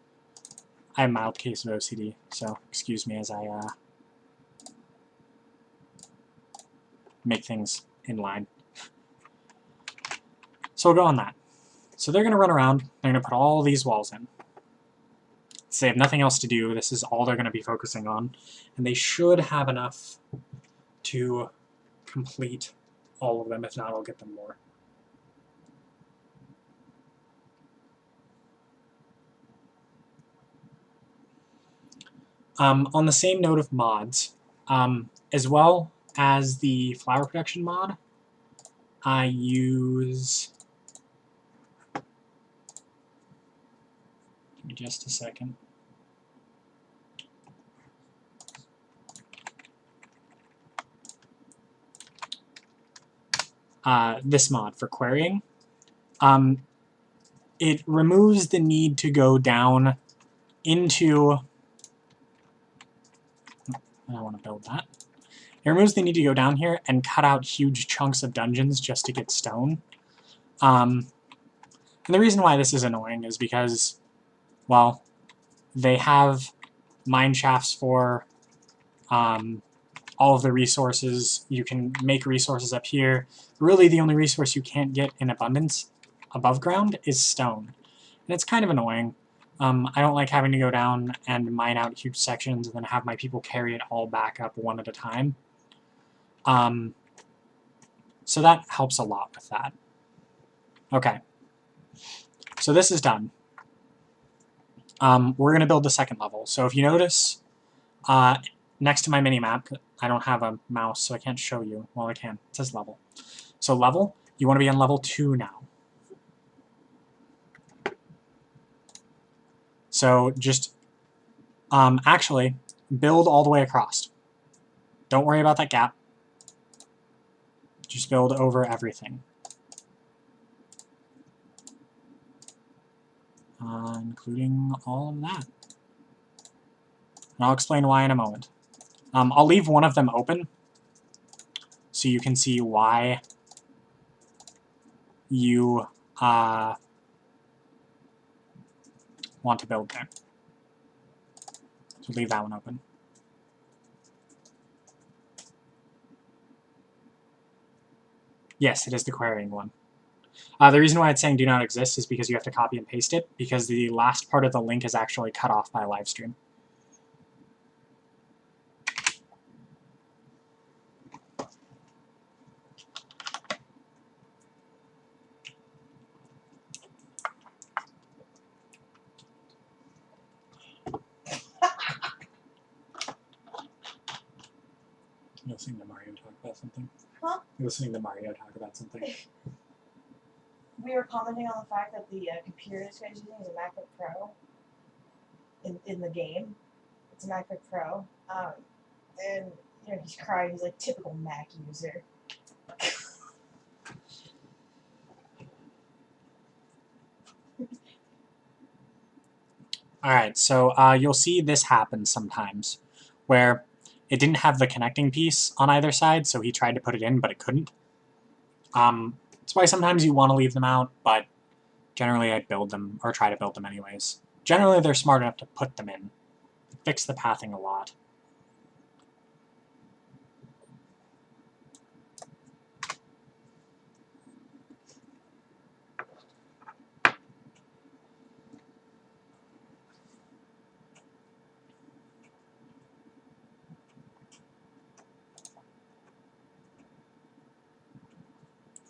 I have a mild case of OCD, so excuse me as I make things in line. So we'll go on that. So they're going to run around. They're going to put all these walls in. So they have nothing else to do. This is all they're going to be focusing on. And they should have enough to complete all of them. If not, I'll get them more. On the same note of mods, as well as the flower production mod, I use... Give me just a second. This mod for querying. It removes the need to go down into... I want to build that. It removes the need to go down here and cut out huge chunks of dungeons just to get stone. And the reason why this is annoying is because, well, they have mine shafts for all of the resources. You can make resources up here. Really, the only resource you can't get in abundance above ground is stone. And it's kind of annoying. I don't like having to go down and mine out huge sections and then have my people carry it all back up one at a time. So that helps a lot with that. Okay. So this is done. We're going to build the second level. So if you notice, next to my mini-map, I don't have a mouse, so I can't show you. Well, I can. It says level. So level, you want to be on level 2 now. So just actually build all the way across. Don't worry about that gap. Just build over everything. Including all of that. And I'll explain why in a moment. I'll leave one of them open so you can see why you want to build there. So leave that one open. Yes, it is the querying one. The reason why it's saying do not exist is because you have to copy and paste it, because the last part of the link is actually cut off by live stream. Listening to Mario talk about something? Huh? Listening to Mario talk about something. We were commenting on the fact that the computer this guy's using is a MacBook Pro. In the game, it's a MacBook Pro, and you know he's crying. He's like typical Mac user. Alright, so you'll see this happen sometimes, where it didn't have the connecting piece on either side, so he tried to put it in, but it couldn't. That's why sometimes you want to leave them out, but generally I'd build them, or try to build them anyways. Generally they're smart enough to put them in. Fix the pathing a lot.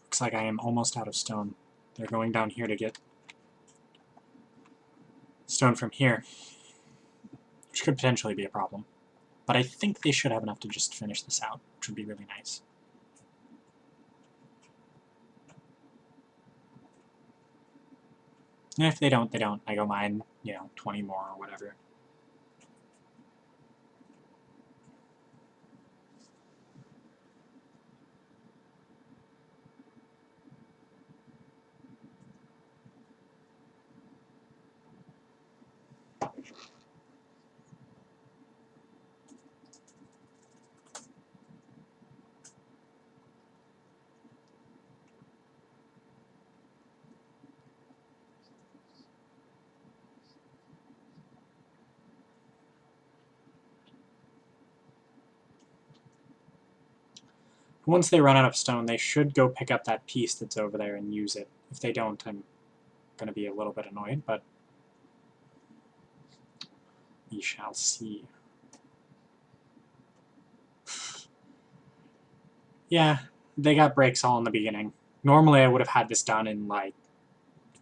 Looks like I am almost out of stone. They're going down here to get stone from here, which could potentially be a problem. But I think they should have enough to just finish this out, which would be really nice. And if they don't, they don't. I go mine, 20 more or whatever. Once they run out of stone, they should go pick up that piece that's over there and use it. If they don't, I'm going to be a little bit annoyed, but we shall see. Yeah, they got breaks all in the beginning. Normally I would have had this done in like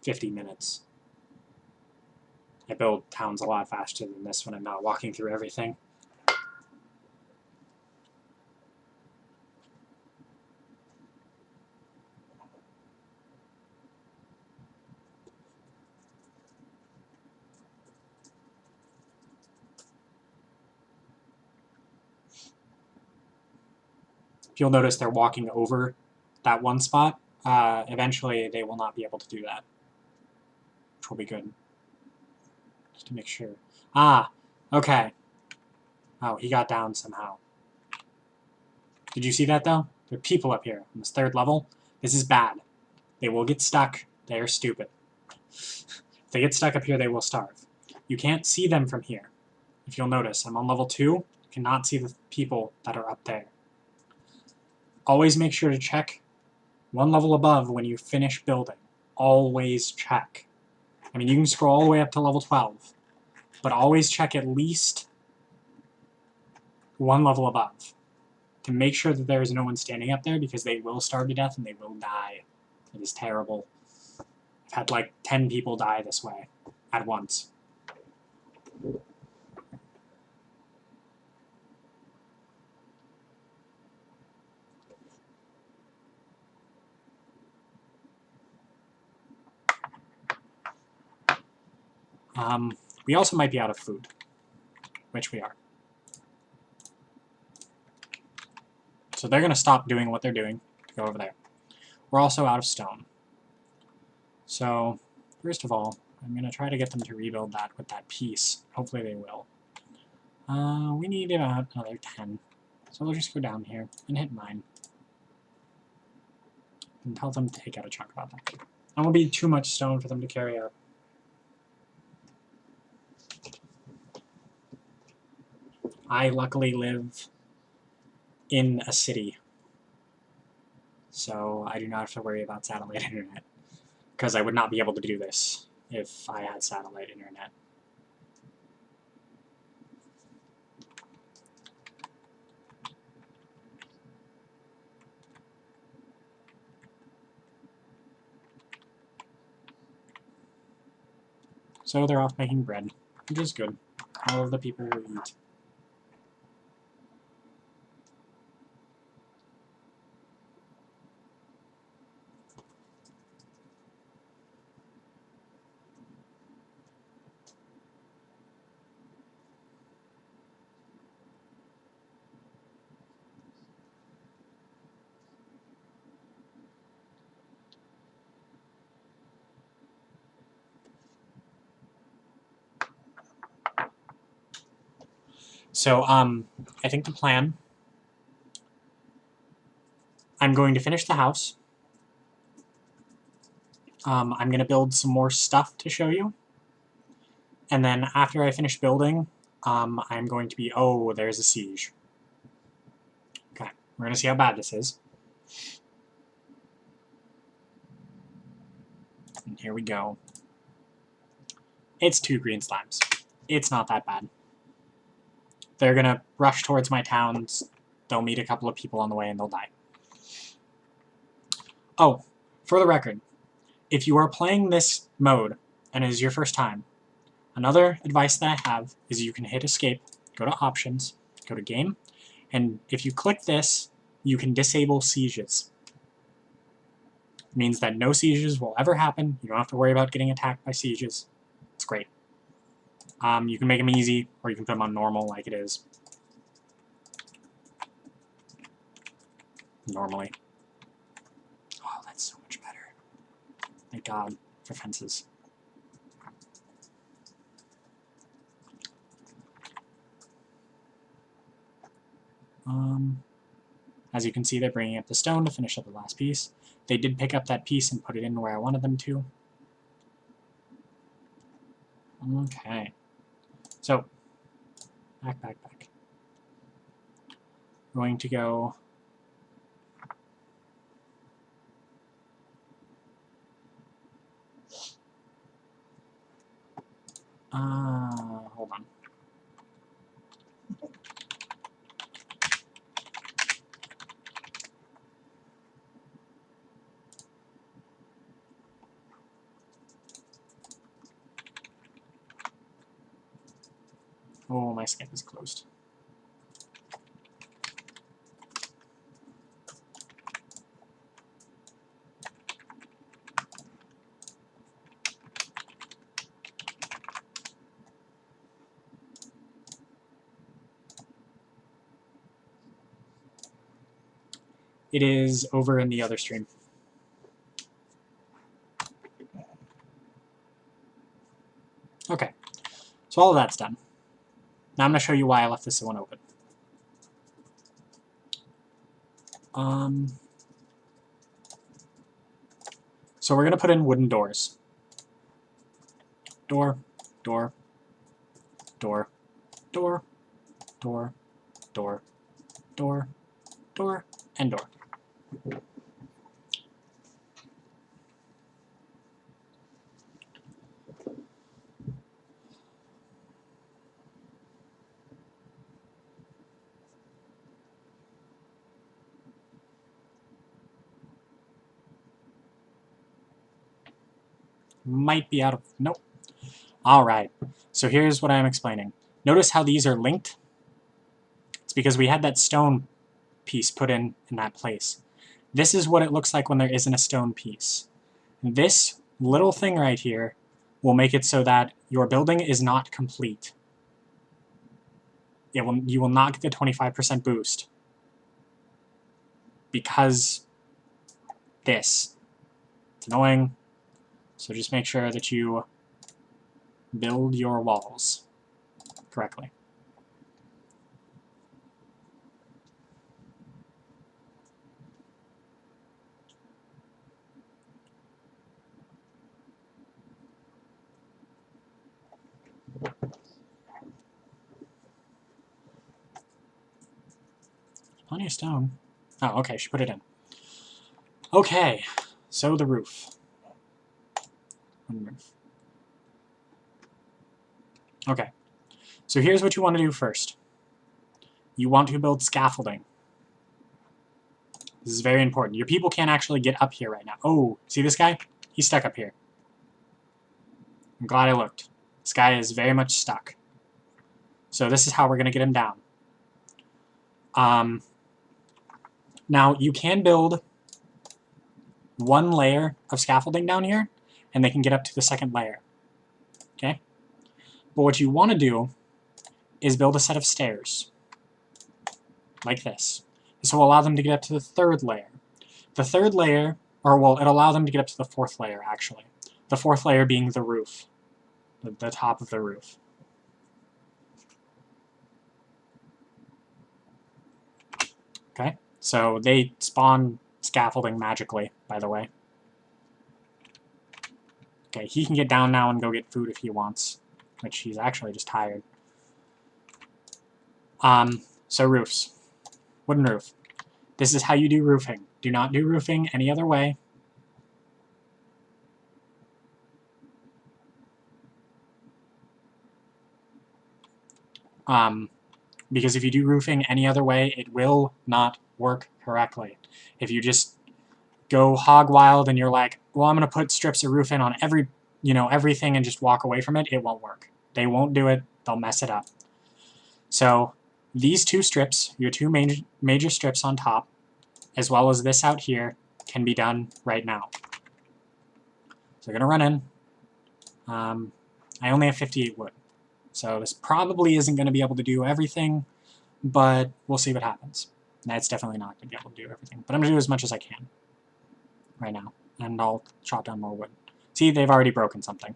50 minutes. I build towns a lot faster than this when I'm not walking through everything. If you'll notice they're walking over that one spot, eventually they will not be able to do that, which will be good. Just to make sure. Ah, okay. Oh, he got down somehow. Did you see that, though? There are people up here on this third level. This is bad. They will get stuck. They are stupid. If they get stuck up here, they will starve. You can't see them from here. If you'll notice, I'm on level 2. You cannot see the people that are up there. Always make sure to check one level above when you finish building. Always check. I mean, you can scroll all the way up to level 12, but always check at least one level above. to make sure that there is no one standing up there, because they will starve to death and they will die. It is terrible. I've had like 10 people die this way at once. We also might be out of food, which we are. So they're going to stop doing what they're doing to go over there. We're also out of stone. So, first of all, I'm going to try to get them to rebuild that with that piece. Hopefully they will. We need about another 10. So we'll just go down here and hit 9. And tell them to take out a chunk about that. That won't be too much stone for them to carry out. I luckily live in a city, so I do not have to worry about satellite internet, because I would not be able to do this if I had satellite internet. So they're off making bread, which is good. All of the people will eat. So, I think the plan, I'm going to finish the house. I'm going to build some more stuff to show you. And then after I finish building, I'm going to be... Oh, there's a siege. Okay, we're going to see how bad this is. And here we go. It's 2 green slimes. It's not that bad. They're going to rush towards my towns. They'll meet a couple of people on the way and they'll die. Oh, for the record, if you are playing this mode and it is your first time, another advice that I have is you can hit escape, go to options, go to game, and if you click this, you can disable sieges. It means that no sieges will ever happen. You don't have to worry about getting attacked by sieges. It's great. You can make them easy, or you can put them on normal like it is. Normally. Oh, that's so much better. Thank God for fences. As you can see, they're bringing up the stone to finish up the last piece. They did pick up that piece and put it in where I wanted them to. Okay. So, back. Going to go... hold on. Oh, my Skype is closed. It is over in the other stream. Okay, so all of that's done. Now I'm going to show you why I left this one open. So we're going to put in wooden doors. Door, door, door, door, door, door, door, door, and door. might be out of... Nope. Alright, so here's what I'm explaining. Notice how these are linked? It's because we had that stone piece put in that place. This is what it looks like when there isn't a stone piece. This little thing right here will make it so that your building is not complete. You will not get the 25% boost because this. It's annoying, so just make sure that you build your walls correctly. Plenty of stone. Oh, okay, she put it in. Okay, so the roof. Okay, so here's what you want to do first. You want to build scaffolding. This is very important. Your people can't actually get up here right now. Oh, see this guy? He's stuck up here. I'm glad I looked. This guy is very much stuck. So this is how we're going to get him down. Now, you can build one layer of scaffolding down here, and they can get up to the second layer. Okay? But what you want to do is build a set of stairs. Like this. This will allow them to get up to the third layer. The third layer, or well, it'll allow them to get up to the fourth layer, actually. The fourth layer being the roof. The top of the roof. Okay? So they spawn scaffolding magically, by the way. Okay, he can get down now and go get food if he wants, which he's actually just tired. So roofs. Wooden roof. This is how you do roofing. Do not do roofing any other way. Because if you do roofing any other way, it will not work correctly. If you just go hog wild and you're like, well, I'm going to put strips of roof in on everything and just walk away from it, it won't work. They won't do it. They'll mess it up. So these two strips, your two major strips on top, as well as this out here, can be done right now. So we're going to run in. I only have 58 wood. So this probably isn't going to be able to do everything, but we'll see what happens. That's definitely not going to be able to do everything. But I'm going to do as much as I can right now, and I'll chop down more wood. See, they've already broken something.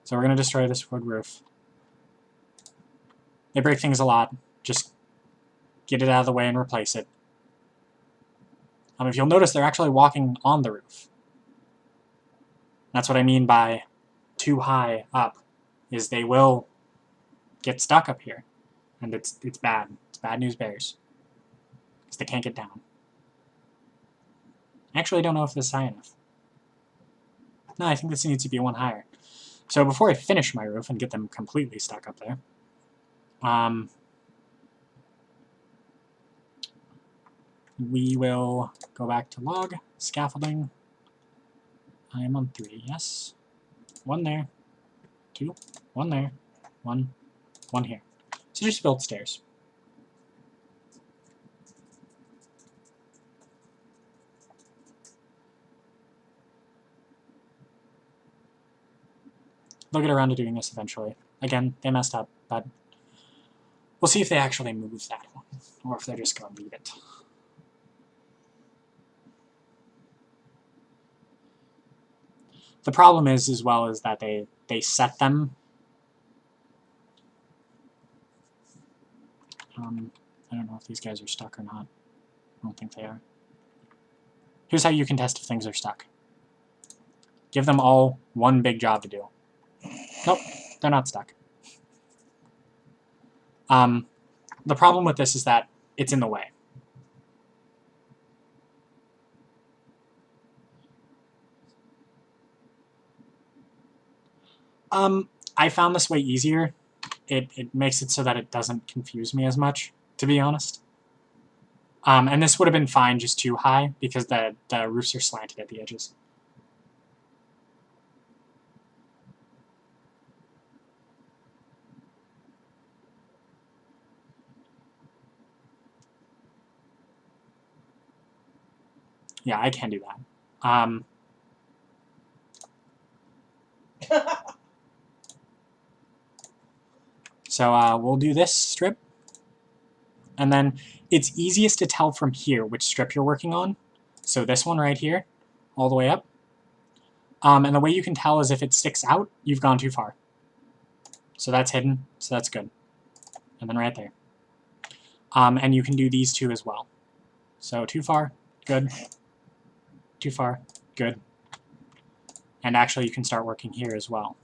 So we're going to destroy this wood roof. They break things a lot. Just get it out of the way and replace it. If you'll notice, they're actually walking on the roof. That's what I mean by too high up, is they will get stuck up here. And it's bad. It's bad news bears. Because they can't get down. I actually don't know if this is high enough. No, I think this needs to be one higher. So before I finish my roof and get them completely stuck up there, we will go back to log, scaffolding. I am on 3, yes. 1 there, 2, 1 there, 1 here. So just build stairs. They'll get around to doing this eventually. Again, they messed up, but we'll see if they actually move that one, or if they're just going to leave it. The problem is, as well, is that they set them. I don't know if these guys are stuck or not. I don't think they are. Here's how you can test if things are stuck. Give them all one big job to do. Nope, they're not stuck. The problem with this is that it's in the way. I found this way easier. It makes it so that it doesn't confuse me as much, to be honest. And this would have been fine just too high, because the roofs are slanted at the edges. Yeah, I can do that. So we'll do this strip. And then it's easiest to tell from here which strip you're working on. So this one right here, all the way up. And the way you can tell is if it sticks out, you've gone too far. So that's hidden, so that's good. And then right there. And you can do these two as well. So too far, good. Too far, good. And actually you can start working here as well.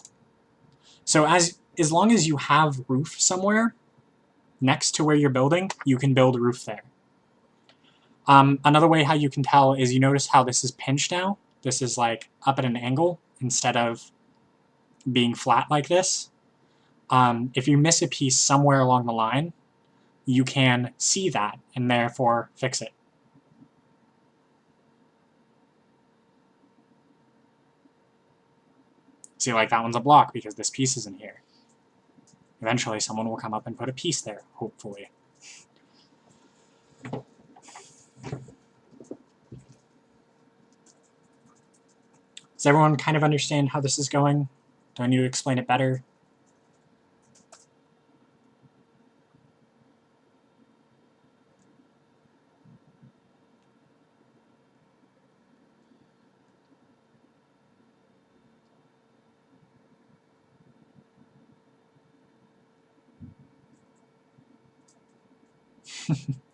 So as long as you have roof somewhere next to where you're building, you can build a roof there. Another way how you can tell is you notice how this is pinched now. This is like up at an angle instead of being flat like this. If you miss a piece somewhere along the line, you can see that and therefore fix it. See, like that one's a block because this piece isn't here. Eventually someone will come up and put a piece there, hopefully. Does everyone kind of understand how this is going? Do I need to explain it better?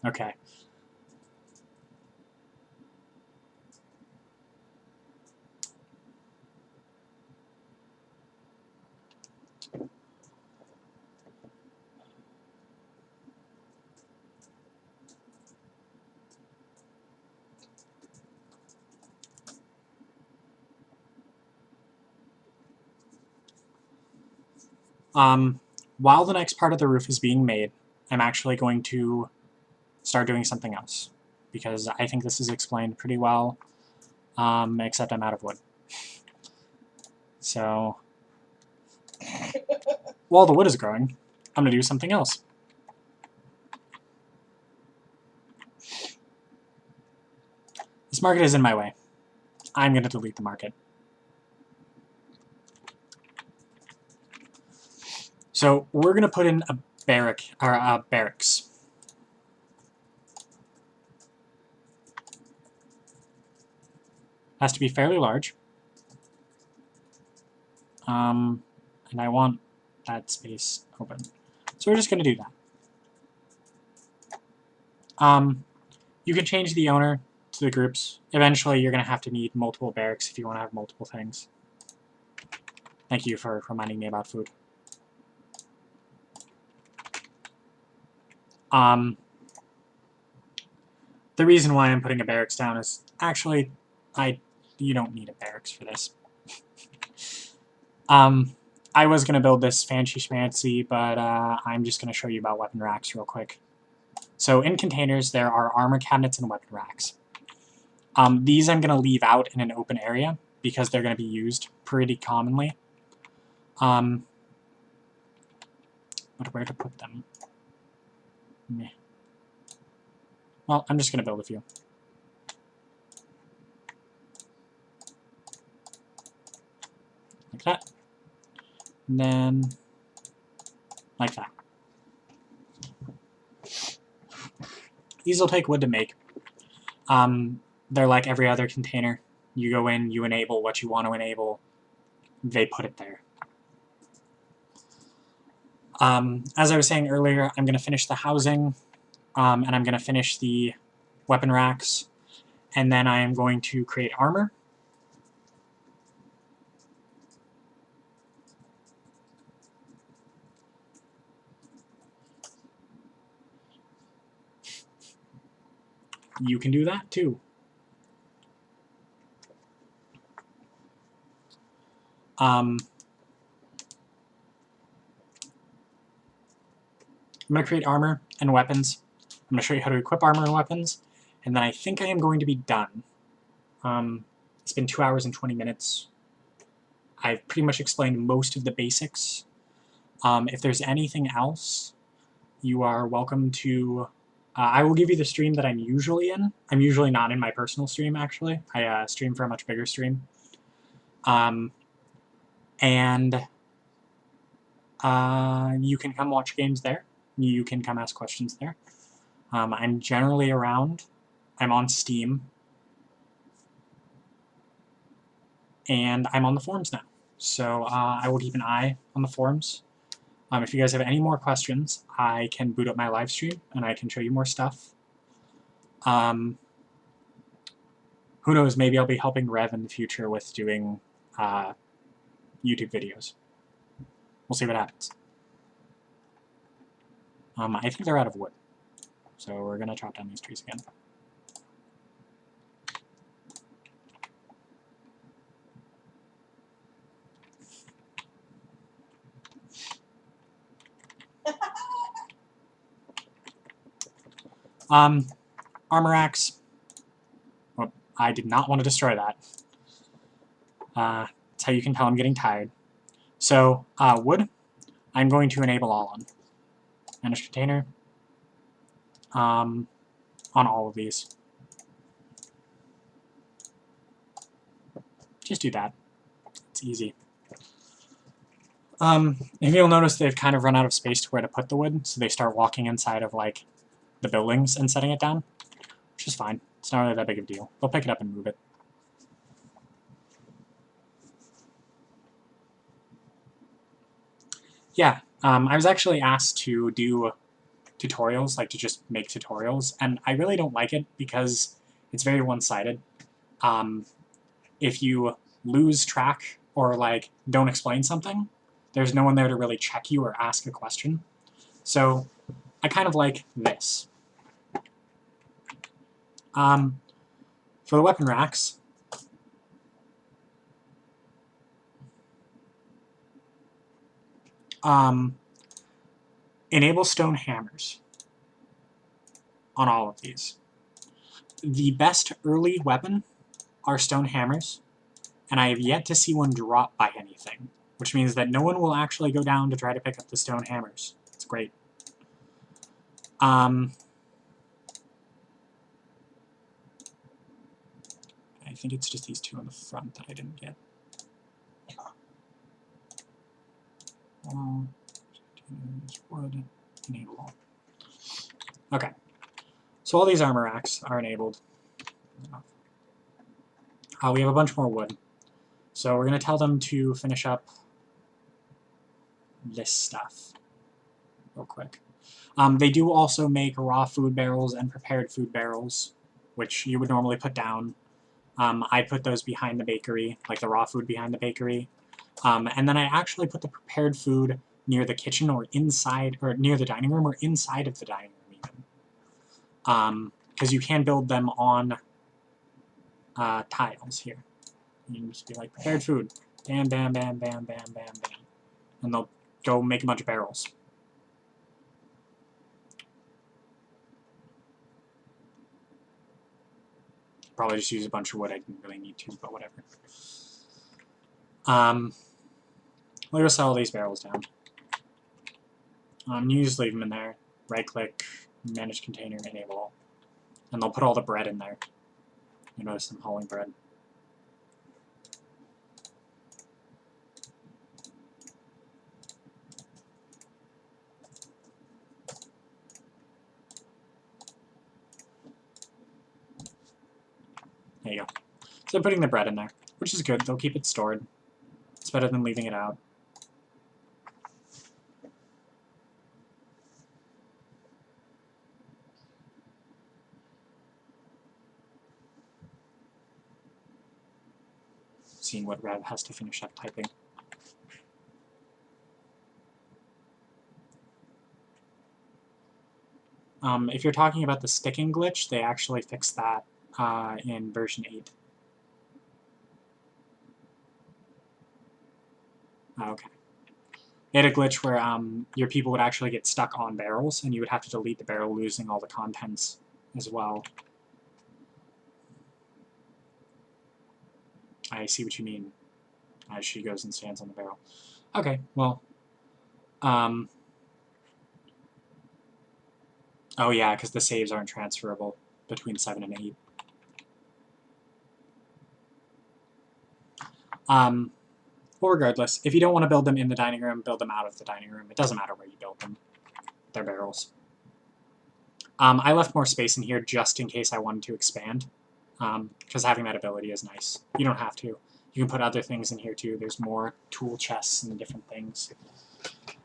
Okay. While the next part of the roof is being made, I'm actually going to start doing something else because I think this is explained pretty well, except I'm out of wood. So while the wood is growing, I'm going to do something else. This market is in my way. I'm going to delete the market. So we're going to put in a barracks. Has to be fairly large. And I want that space open. So we're just going to do that. You can change the owner to the groups. Eventually you're going to have to need multiple barracks if you want to have multiple things. Thank you for reminding me about food. The reason why I'm putting a barracks down is actually you don't need a barracks for this. I was going to build this fancy schmancy, but I'm just going to show you about weapon racks real quick. So in containers, there are armor cabinets and weapon racks. These I'm going to leave out in an open area because they're going to be used pretty commonly. But where to put them? Meh. Well, I'm just going to build a few. Like that. And then like that. These will take wood to make. They're like every other container. You go in, you enable what you want to enable, they put it there. As I was saying earlier, I'm going to finish the housing, and I'm going to finish the weapon racks, and then I am going to create armor. You can do that too. I'm going to create armor and weapons. I'm going to show you how to equip armor and weapons, and then I think I am going to be done. It's been 2 hours and 20 minutes. I've pretty much explained most of the basics. If there's anything else, you are welcome to I will give you the stream that I'm usually in. I'm usually not in my personal stream, actually. I stream for a much bigger stream. And you can come watch games there. You can come ask questions there. I'm generally around. I'm on Steam. And I'm on the forums now. So I will keep an eye on the forums. If you guys have any more questions, I can boot up my live stream and I can show you more stuff. Who knows, maybe I'll be helping Rev in the future with doing YouTube videos. We'll see what happens. I think they're out of wood. So we're going to chop down these trees again. Armor axe. Oh, I did not want to destroy that. That's how you can tell I'm getting tired. So, wood, I'm going to enable all on. Manage container. On all of these. Just do that. It's easy. If you'll notice, they've kind of run out of space to where to put the wood, so they start walking inside of, like, the buildings and setting it down, which is fine. It's not really that big of a deal. They'll pick it up and move it. Yeah, I was actually asked to do tutorials, like to just make tutorials, and I really don't like it because it's very one-sided. If you lose track or, like, don't explain something, there's no one there to really check you or ask a question. So I kind of like this. For the weapon racks, enable stone hammers on all of these. The best early weapon are stone hammers, and I have yet to see one drop by anything, which means that no one will actually go down to try to pick up the stone hammers. It's great. I think it's just these two on the front that I didn't get. Wood, enable all. Okay, so all these armor racks are enabled. We have a bunch more wood. So we're going to tell them to finish up this stuff real quick. They do also make raw food barrels and prepared food barrels, which you would normally put down. I put those behind the bakery, like the raw food behind the bakery. And then I actually put the prepared food near the kitchen or inside, or near the dining room or inside of the dining room even. Because you can build them on tiles here. You can just be like, prepared food. Bam, bam, bam, bam, bam, bam, bam. And they'll go make a bunch of barrels. Probably just use a bunch of wood. I didn't really need to, but whatever. We'll go set all these barrels down. You just leave them in there. Right-click, manage container, enable all. And they'll put all the bread in there. You notice them hauling bread. There you go. So they're putting the bread in there, which is good. They'll keep it stored. It's better than leaving it out. Seeing what Rev has to finish up typing. If you're talking about the sticking glitch, they actually fixed that in version 8. Okay. They had a glitch where your people would actually get stuck on barrels, and you would have to delete the barrel, losing all the contents as well. I see what you mean, as she goes and stands on the barrel. Okay, well, Oh yeah, because the saves aren't transferable between 7 and 8. Well, regardless, if you don't want to build them in the dining room, build them out of the dining room. It doesn't matter where you build them. They're barrels. I left more space in here just in case I wanted to expand, because having that ability is nice. You don't have to. You can put other things in here too. There's more tool chests and different things.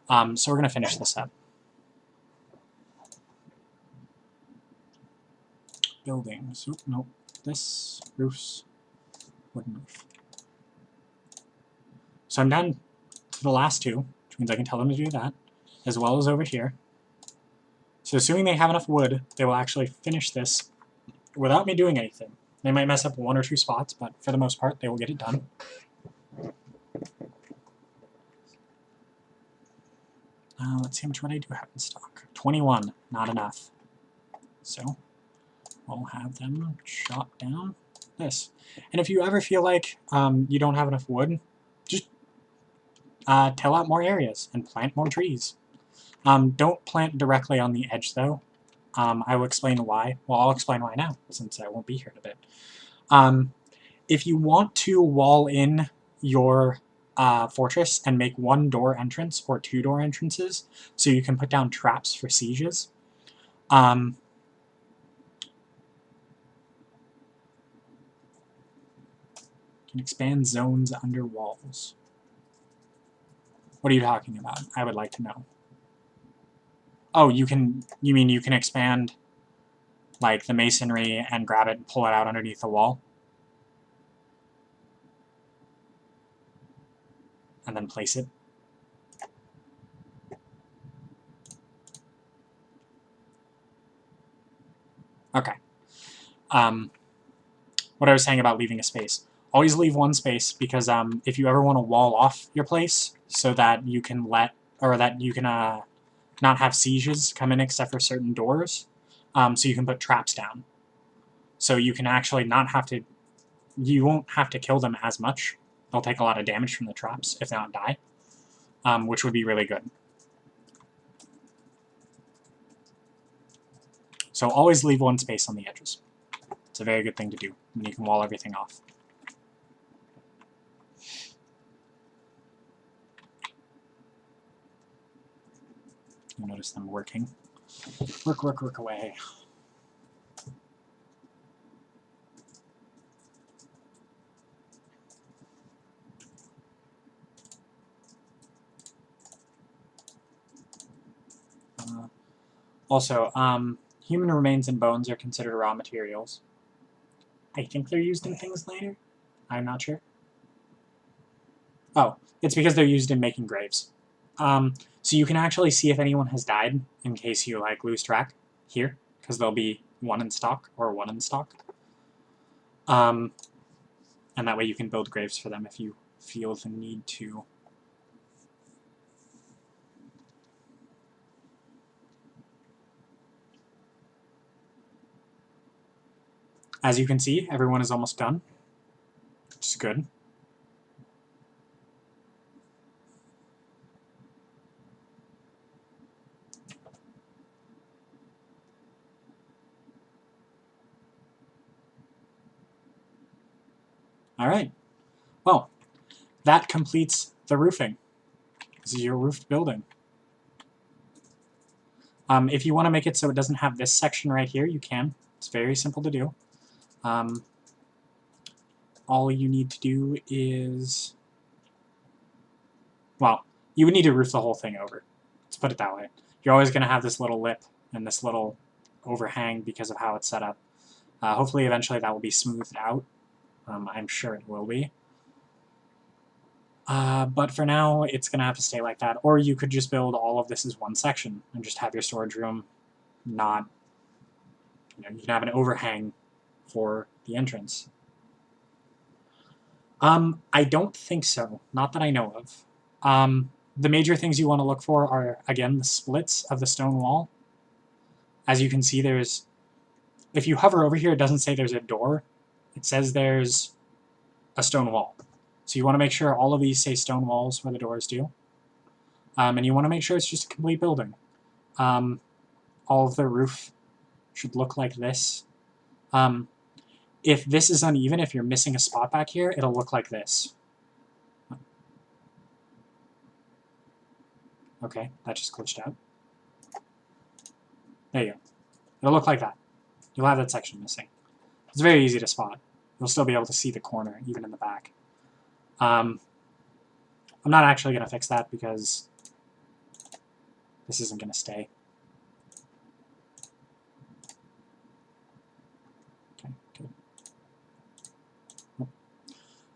So we're going to finish this up. Buildings. Oop, nope. This. Roofs. Wooden roof. So I'm down to the last two, which means I can tell them to do that, as well as over here. So assuming they have enough wood, they will actually finish this without me doing anything. They might mess up 1 or 2 spots, but for the most part, they will get it done. Let's see how much wood I do have in stock. 21, not enough. So we'll have them chop down this. And if you ever feel like you don't have enough wood, just till out more areas and plant more trees. Don't plant directly on the edge, though. I will explain why. Well, I'll explain why now, since I won't be here in a bit. If you want to wall in your fortress and make 1 door entrance or 2 door entrances, so you can put down traps for sieges, you can expand zones under walls. What are you talking about? I would like to know. Oh, you mean you can expand like the masonry and grab it and pull it out underneath the wall? And then place it? Okay. What I was saying about leaving a space. Always leave 1 space, because if you ever want to wall off your place so that you can not have sieges come in except for certain doors, so you can put traps down. So you can actually you won't have to kill them as much. They'll take a lot of damage from the traps if they don't die, which would be really good. So always leave 1 space on the edges. It's a very good thing to do, and you can wall everything off. You'll notice them working. Work, work, work away. Also, human remains and bones are considered raw materials. I think they're used in things later. I'm not sure. Oh, it's because they're used in making graves. So you can actually see if anyone has died in case you lose track here, because there'll be 1 in stock or 1 in stock. And that way you can build graves for them if you feel the need to. As you can see, everyone is almost done, which is good. All right. Well, that completes the roofing. This is your roofed building. If you want to make it so it doesn't have this section right here, you can. It's very simple to do. All you need to do is, well, you would need to roof the whole thing over. Let's put it that way. You're always going to have this little lip and this little overhang because of how it's set up. Hopefully, eventually, that will be smoothed out. I'm sure it will be. But for now, it's going to have to stay like that. Or you could just build all of this as 1 section and just have your storage room not, you can have an overhang for the entrance. I don't think so. Not that I know of. The major things you want to look for are, again, the splits of the stone wall. As you can see, if you hover over here, it doesn't say there's a door. It says there's a stone wall. So you want to make sure all of these say stone walls where the doors do. And you want to make sure it's just a complete building. all of the roof should look like this. If this is uneven, if you're missing a spot back here, it'll look like this. Okay, that just glitched out. There you go. It'll look like that. You'll have that section missing. It's very easy to spot. You'll still be able to see the corner, even in the back. I'm not actually going to fix that because this isn't going to stay. Okay, good.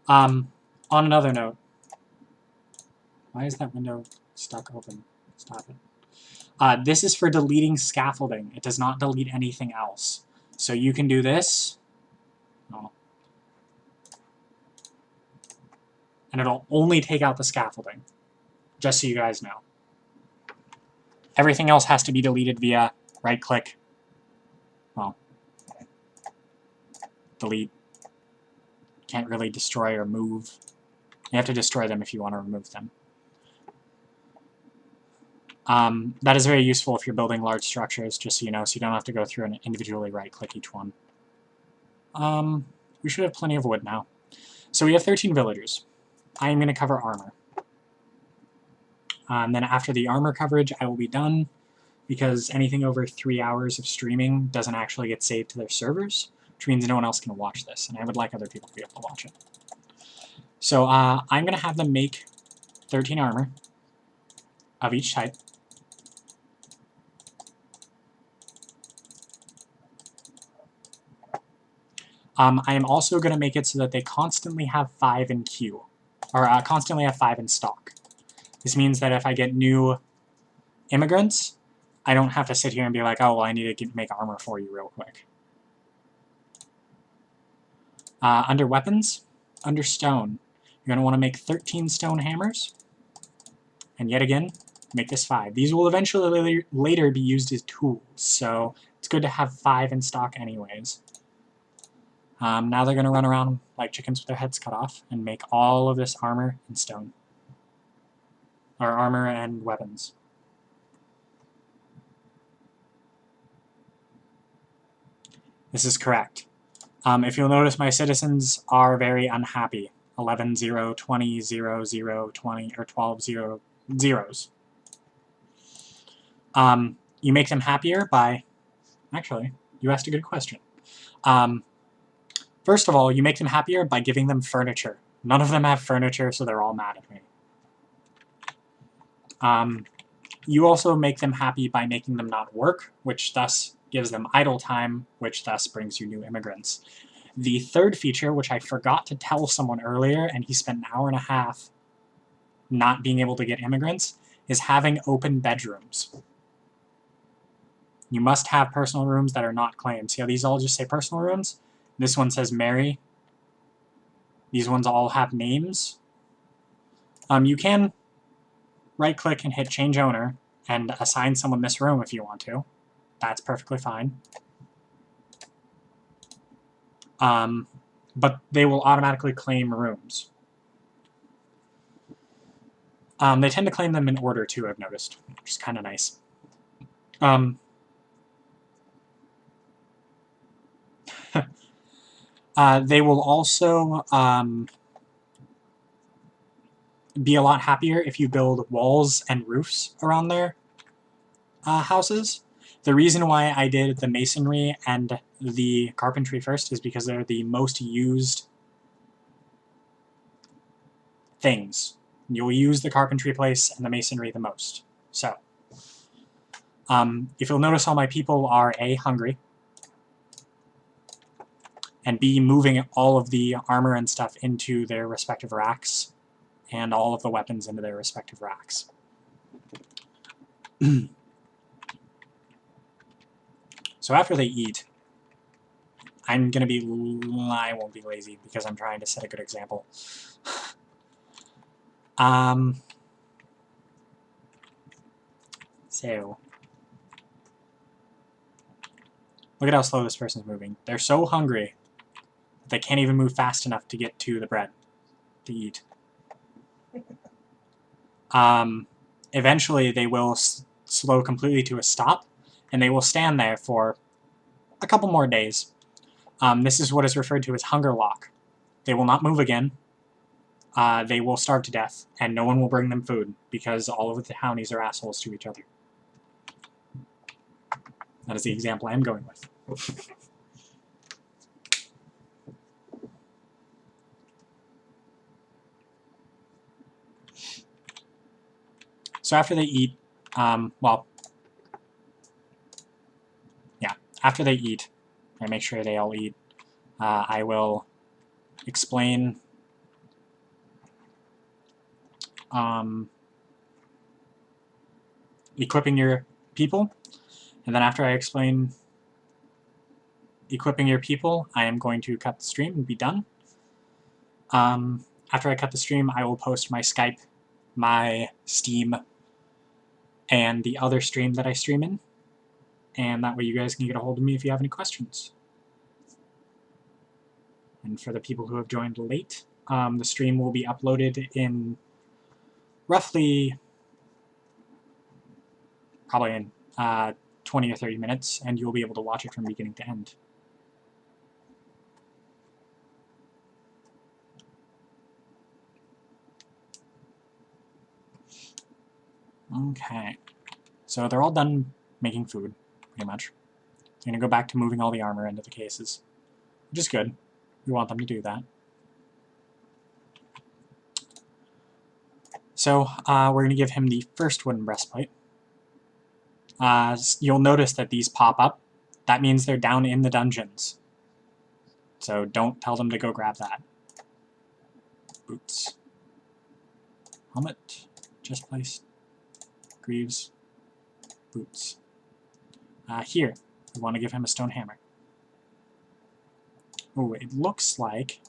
On another note, why is that window stuck open? Stop it. This is for deleting scaffolding. It does not delete anything else. So you can do this. Oh. And it'll only take out the scaffolding. Just so you guys know. Everything else has to be deleted via right-click. Well, delete. Can't really destroy or move. You have to destroy them if you want to remove them. That is very useful if you're building large structures, just so you know, so you don't have to go through and individually right-click each one. We should have plenty of wood now. So we have 13 villagers. I am going to cover armor. Then after the armor coverage, I will be done, because anything over 3 hours of streaming doesn't actually get saved to their servers, which means no one else can watch this, and I would like other people to be able to watch it. So I'm going to have them make 13 armor of each type. I am also going to make it so that they constantly have 5 in queue, or constantly have 5 in stock. This means that if I get new immigrants, I don't have to sit here and be like, oh, well, I need to make armor for you real quick. Under weapons, under stone, you're going to want to make 13 stone hammers, and yet again, make this 5. These will eventually later be used as tools, so it's good to have 5 in stock anyways. Now they're going to run around like chickens with their heads cut off and make all of this armor in stone. Or armor and weapons. This is correct. If you'll notice, my citizens are very unhappy. 11, 0, 20, 0, 0, 20, or 12, 0, zeros. You make them happier by... Actually, you asked a good question. First of all, you make them happier by giving them furniture. None of them have furniture, so they're all mad at me. You also make them happy by making them not work, which thus gives them idle time, which thus brings you new immigrants. The third feature, which I forgot to tell someone earlier, and he spent an hour and a half not being able to get immigrants, is having open bedrooms. You must have personal rooms that are not claimed. See how these all just say personal rooms? This one says Mary. These ones all have names. You can right-click and hit Change Owner and assign someone this room if you want to. That's perfectly fine. But they will automatically claim rooms. They tend to claim them in order, too, I've noticed, which is kind of nice. They will also be a lot happier if you build walls and roofs around their houses. The reason why I did the masonry and the carpentry first is because they're the most used things. You'll use the carpentry place and the masonry the most. So, if you'll notice, all my people are A, hungry, and B, moving all of the armor and stuff into their respective racks, and all of the weapons into their respective racks. So after they eat, I won't be lazy because I'm trying to set a good example. So, look at how slow this person's moving. They're so hungry that they can't even move fast enough to get to the bread to eat. Eventually, they will slow completely to a stop, and they will stand there for a couple more days. This is what is referred to as hunger lock. They will not move again. They will starve to death, and no one will bring them food, because all of the townies are assholes to each other. That is the example I'm going with. So after they eat, after they eat, I make sure they all eat, I will explain equipping your people, and then after I explain equipping your people, I am going to cut the stream and be done. After I cut the stream, I will post my Skype, my Steam, and the other stream that I stream in, and that way you guys can get a hold of me if you have any questions. And for the people who have joined late, the stream will be uploaded in roughly, probably in 20 or 30 minutes, and you'll be able to watch it from beginning to end. Okay, so they're all done making food, pretty much. So I'm going to go back to moving all the armor into the cases, which is good. We want them to do that. So we're going to give him the first wooden breastplate. You'll notice that these pop up. That means they're down in the dungeons. So don't tell them to go grab that. Boots. Helmet. Chest plate. Greaves. Boots. Here, we want to give him a stone hammer. Oh, it looks like...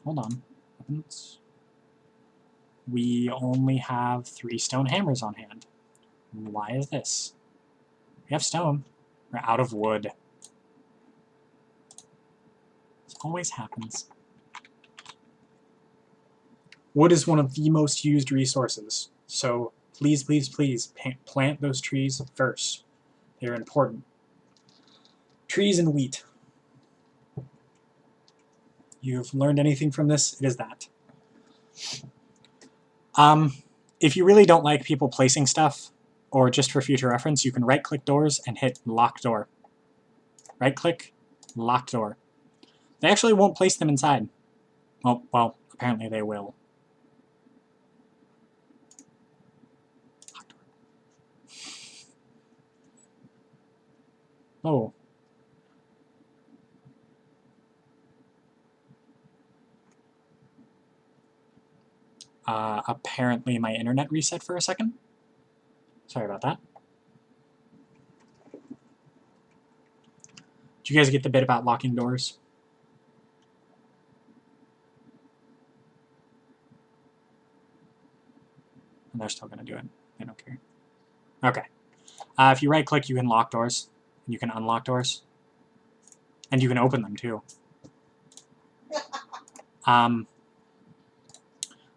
Hold on. Weapons. We only have 3 stone hammers on hand. Why is this? We have stone. We're out of wood. This always happens. Wood is one of the most used resources, so please, please, please plant those trees first. They're important. Trees and wheat. You've learned anything from this, it is that. If you really don't like people placing stuff, or just for future reference, you can right-click doors and hit lock door. Right-click, lock door. They actually won't place them inside. Well, apparently they will. Lock door. Oh. Apparently my internet reset for a second. Sorry about that. Did you guys get the bit about locking doors? And they're still going to do it. They don't care. Okay. If you right-click, you can lock doors. And you can unlock doors. And you can open them, too.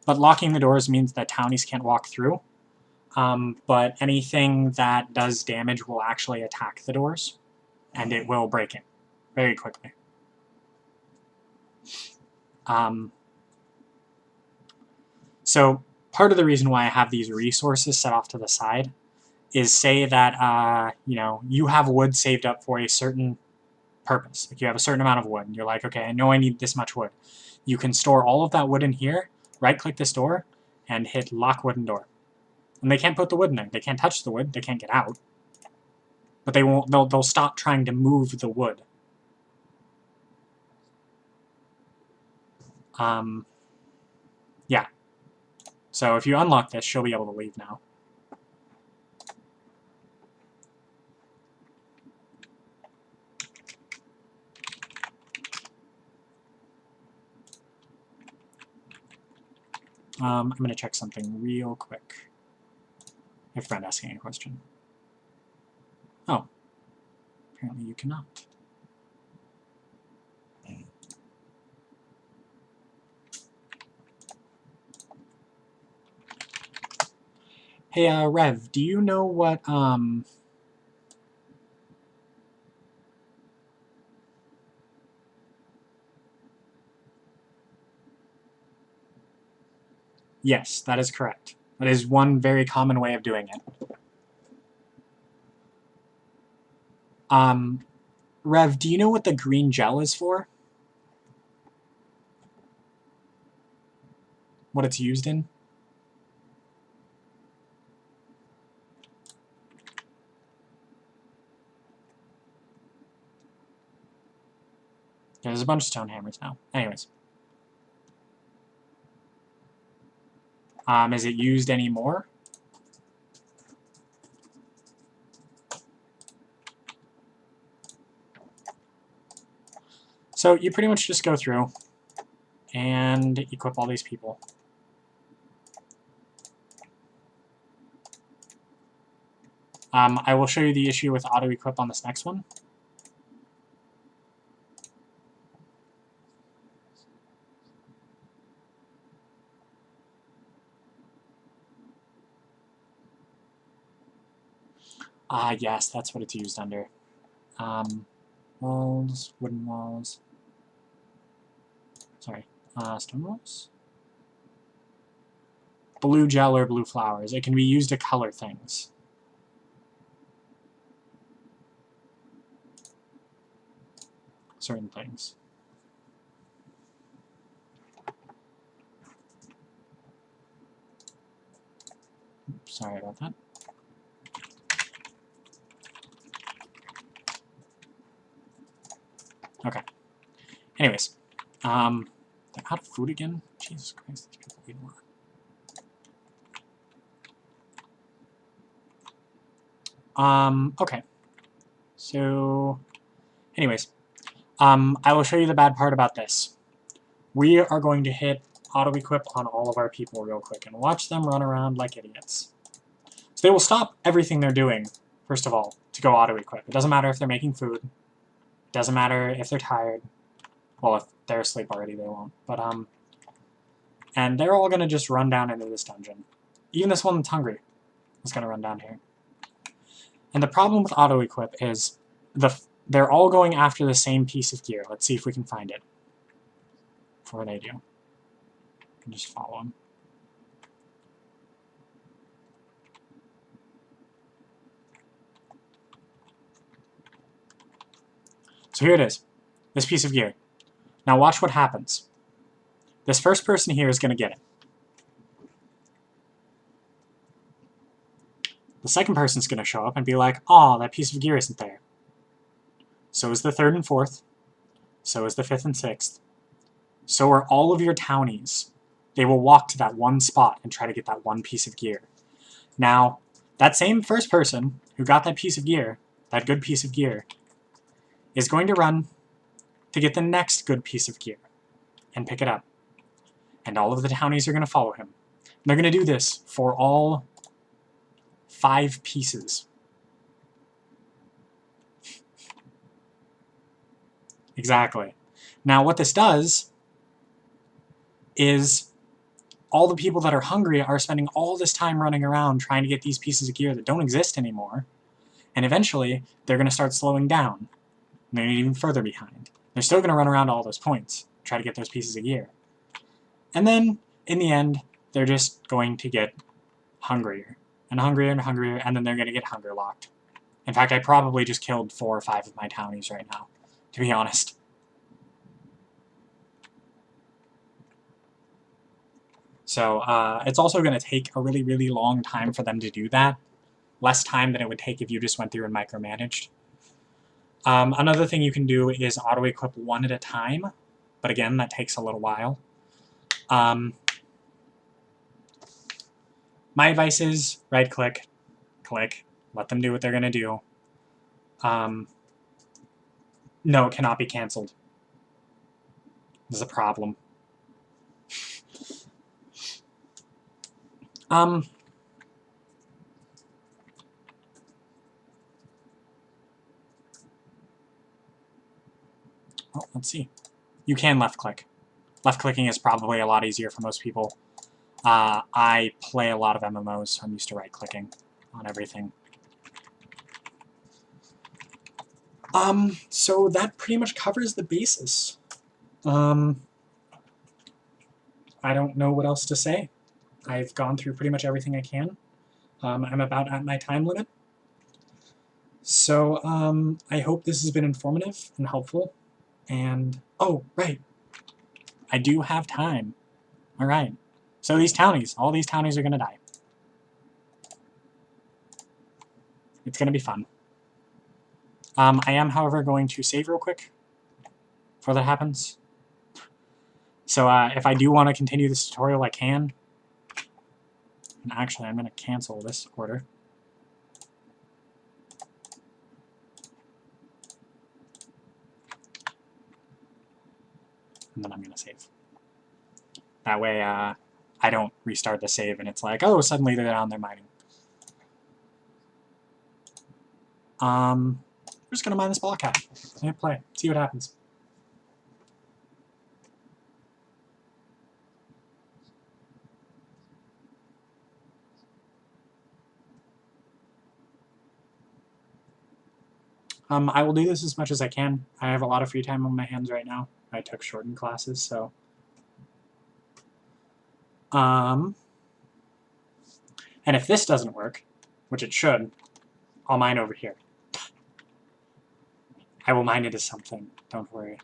But locking the doors means that townies can't walk through. But anything that does damage will actually attack the doors. And it will break it very quickly. So part of the reason why I have these resources set off to the side is say that you have wood saved up for a certain purpose. Like you have a certain amount of wood, and you're like, okay, I know I need this much wood. You can store all of that wood in here, right-click this door, and hit lock wooden door. And they can't put the wood in there. They can't touch the wood. They can't get out. But they won't. They'll stop trying to move the wood. Yeah. So if you unlock this, she'll be able to leave now. I'm going to check something real quick. I have a friend asking a question. Oh. Apparently you cannot. Hey, Rev, do you know what, Yes, that is correct. That is one very common way of doing it. Rev, do you know what the green gel is for? What it's used in? Yeah, there's a bunch of stone hammers now. Anyways. Is it used anymore? So you pretty much just go through and equip all these people. I will show you the issue with auto-equip on this next one. Yes, that's what it's used under. Walls, wooden walls. Sorry, stone walls? Blue gel or blue flowers. It can be used to color things. Certain things. Oops, sorry about that. Okay. Anyways, they're out of food again? Jesus Christ, these people eat a lot. Okay. So, anyways, I will show you the bad part about this. We are going to hit auto-equip on all of our people real quick and watch them run around like idiots. So they will stop everything they're doing, first of all, to go auto-equip. It doesn't matter if they're making food. It doesn't matter if they're tired. Well, if they're asleep already, they won't. But, and they're all going to just run down into this dungeon. Even this one that's hungry is going to run down here. And the problem with auto-equip is they're all going after the same piece of gear. Let's see if we can find it before they do. You can just follow them. So here it is, this piece of gear. Now watch what happens. This first person here is going to get it. The second person's going to show up and be like, "Aw, that piece of gear isn't there." So is the third and fourth. So is the fifth and sixth. So are all of your townies. They will walk to that one spot and try to get that one piece of gear. Now, that same first person who got that piece of gear, that good piece of gear, is going to run to get the next good piece of gear and pick it up. And all of the townies are going to follow him. And they're going to do this for all 5 pieces. Exactly. Now what this does is all the people that are hungry are spending all this time running around trying to get these pieces of gear that don't exist anymore. And eventually, they're going to start slowing down. And they're even further behind. They're still going to run around all those points, try to get those pieces of gear. And then, in the end, they're just going to get hungrier. And hungrier and hungrier, and then they're going to get hunger locked. In fact, I probably just killed 4 or 5 of my townies right now, to be honest. So, it's also going to take a really, really long time for them to do that. Less time than it would take if you just went through and micromanaged. Another thing you can do is auto-equip one at a time, but again, that takes a little while. My advice is right-click, click, let them do what they're going to do. No, it cannot be cancelled. There's a problem. Oh, let's see. You can left-click. Left-clicking is probably a lot easier for most people. I play a lot of MMOs, so I'm used to right-clicking on everything. So that pretty much covers the basis. I don't know what else to say. I've gone through pretty much everything I can. I'm about at my time limit. So I hope this has been informative and helpful. And, oh, right. I do have time. All right. So these townies, all these townies are going to die. It's going to be fun. I am, however, going to save real quick before that happens. So if I do want to continue this tutorial, I can. And actually, I'm going to cancel this order. And then I'm going to save. That way, I don't restart the save and it's like, oh, suddenly they're down there mining. We're just going to mine this block hat. And play. See what happens. I will do this as much as I can. I have a lot of free time on my hands right now. I took shortened classes, so... And if this doesn't work, which it should, I'll mine over here. I will mine it as something, don't worry.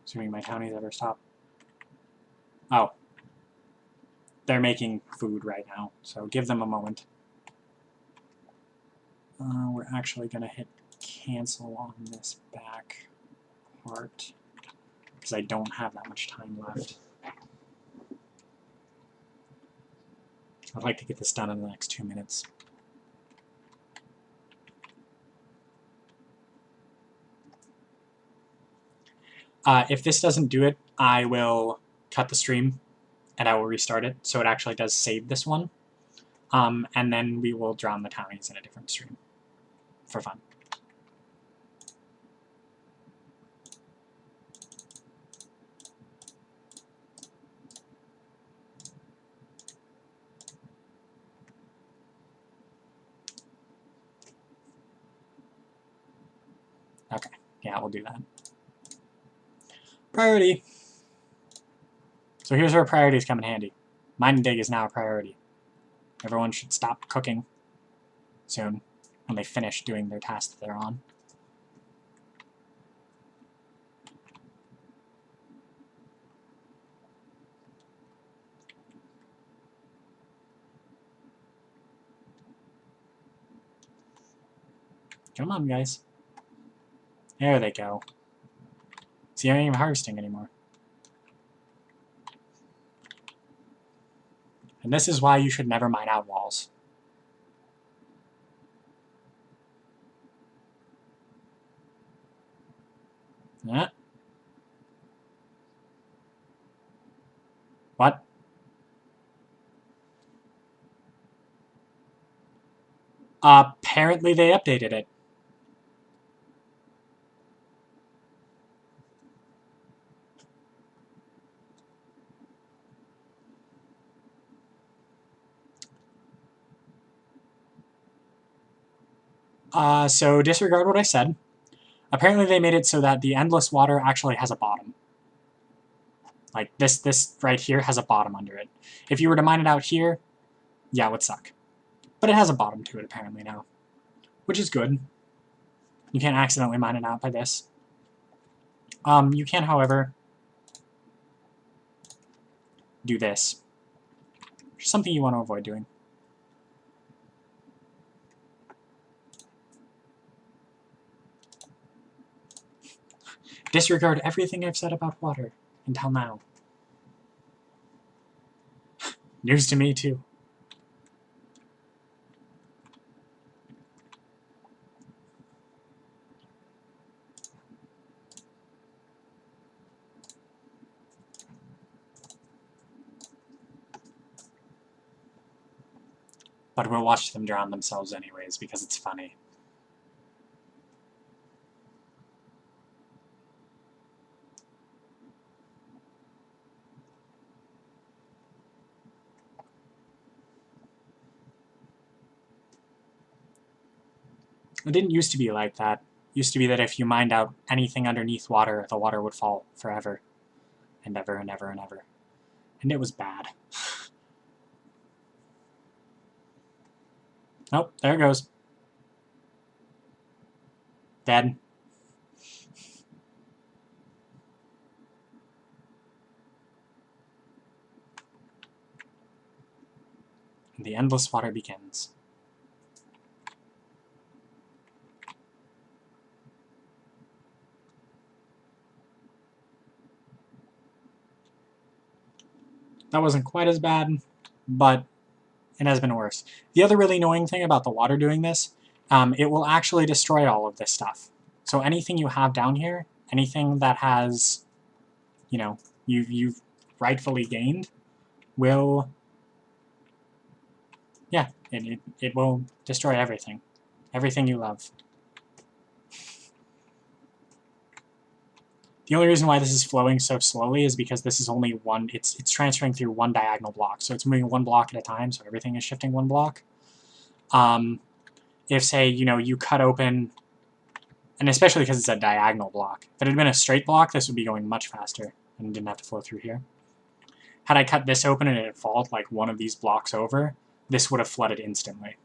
Assuming my townies ever stop. Oh. They're making food right now, so give them a moment. We're actually going to hit cancel on this back part, because I don't have that much time left. I'd like to get this done in the next 2 minutes. If this doesn't do it, I will cut the stream and I will restart it so it actually does save this one. And then we will drown the townies in a different stream for fun. Okay, yeah, we'll do that. Priority. So here's where priorities come in handy. Mine and dig is now a priority. Everyone should stop cooking soon when they finish doing their task that they're on. Come on, guys. There they go. See, I ain't even harvesting anymore. And this is why you should never mine out walls. Yeah. What? Apparently they updated it. So disregard what I said. Apparently they made it so that the endless water actually has a bottom. Like this right here has a bottom under it. If you were to mine it out here, yeah, it would suck. But it has a bottom to it apparently now, which is good. You can't accidentally mine it out by this. You can, however, do this. Which is something you want to avoid doing. Disregard everything I've said about water until now. News to me, too. But we'll watch them drown themselves anyways, because it's funny. It didn't used to be like that. It used to be that if you mined out anything underneath water, the water would fall forever and ever and ever and ever. And it was bad. Oh, there it goes. Dead. And the endless water begins. That wasn't quite as bad, but it has been worse. The other really annoying thing about the water doing this, it will actually destroy all of this stuff. So anything you have down here, anything that has, you know, you've rightfully gained, will, yeah, it will destroy everything. Everything you love. The only reason why this is flowing so slowly is because this is only one, it's transferring through one diagonal block. So it's moving one block at a time, so everything is shifting one block. If, say, you know, you cut open, and especially because it's a diagonal block. If it had been a straight block, this would be going much faster and didn't have to flow through here. Had I cut this open and it had fallen like one of these blocks over, this would have flooded instantly.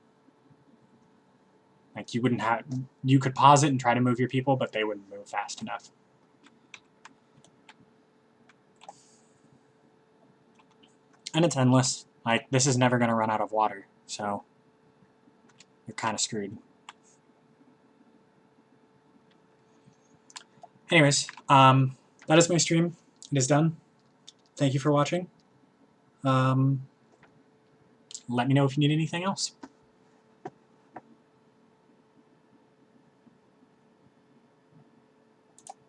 Like you wouldn't have, you could pause it and try to move your people, but they wouldn't move fast enough. And it's endless. Like, this is never going to run out of water, so you're kind of screwed. Anyways, that is my stream. It is done. Thank you for watching. Let me know if you need anything else.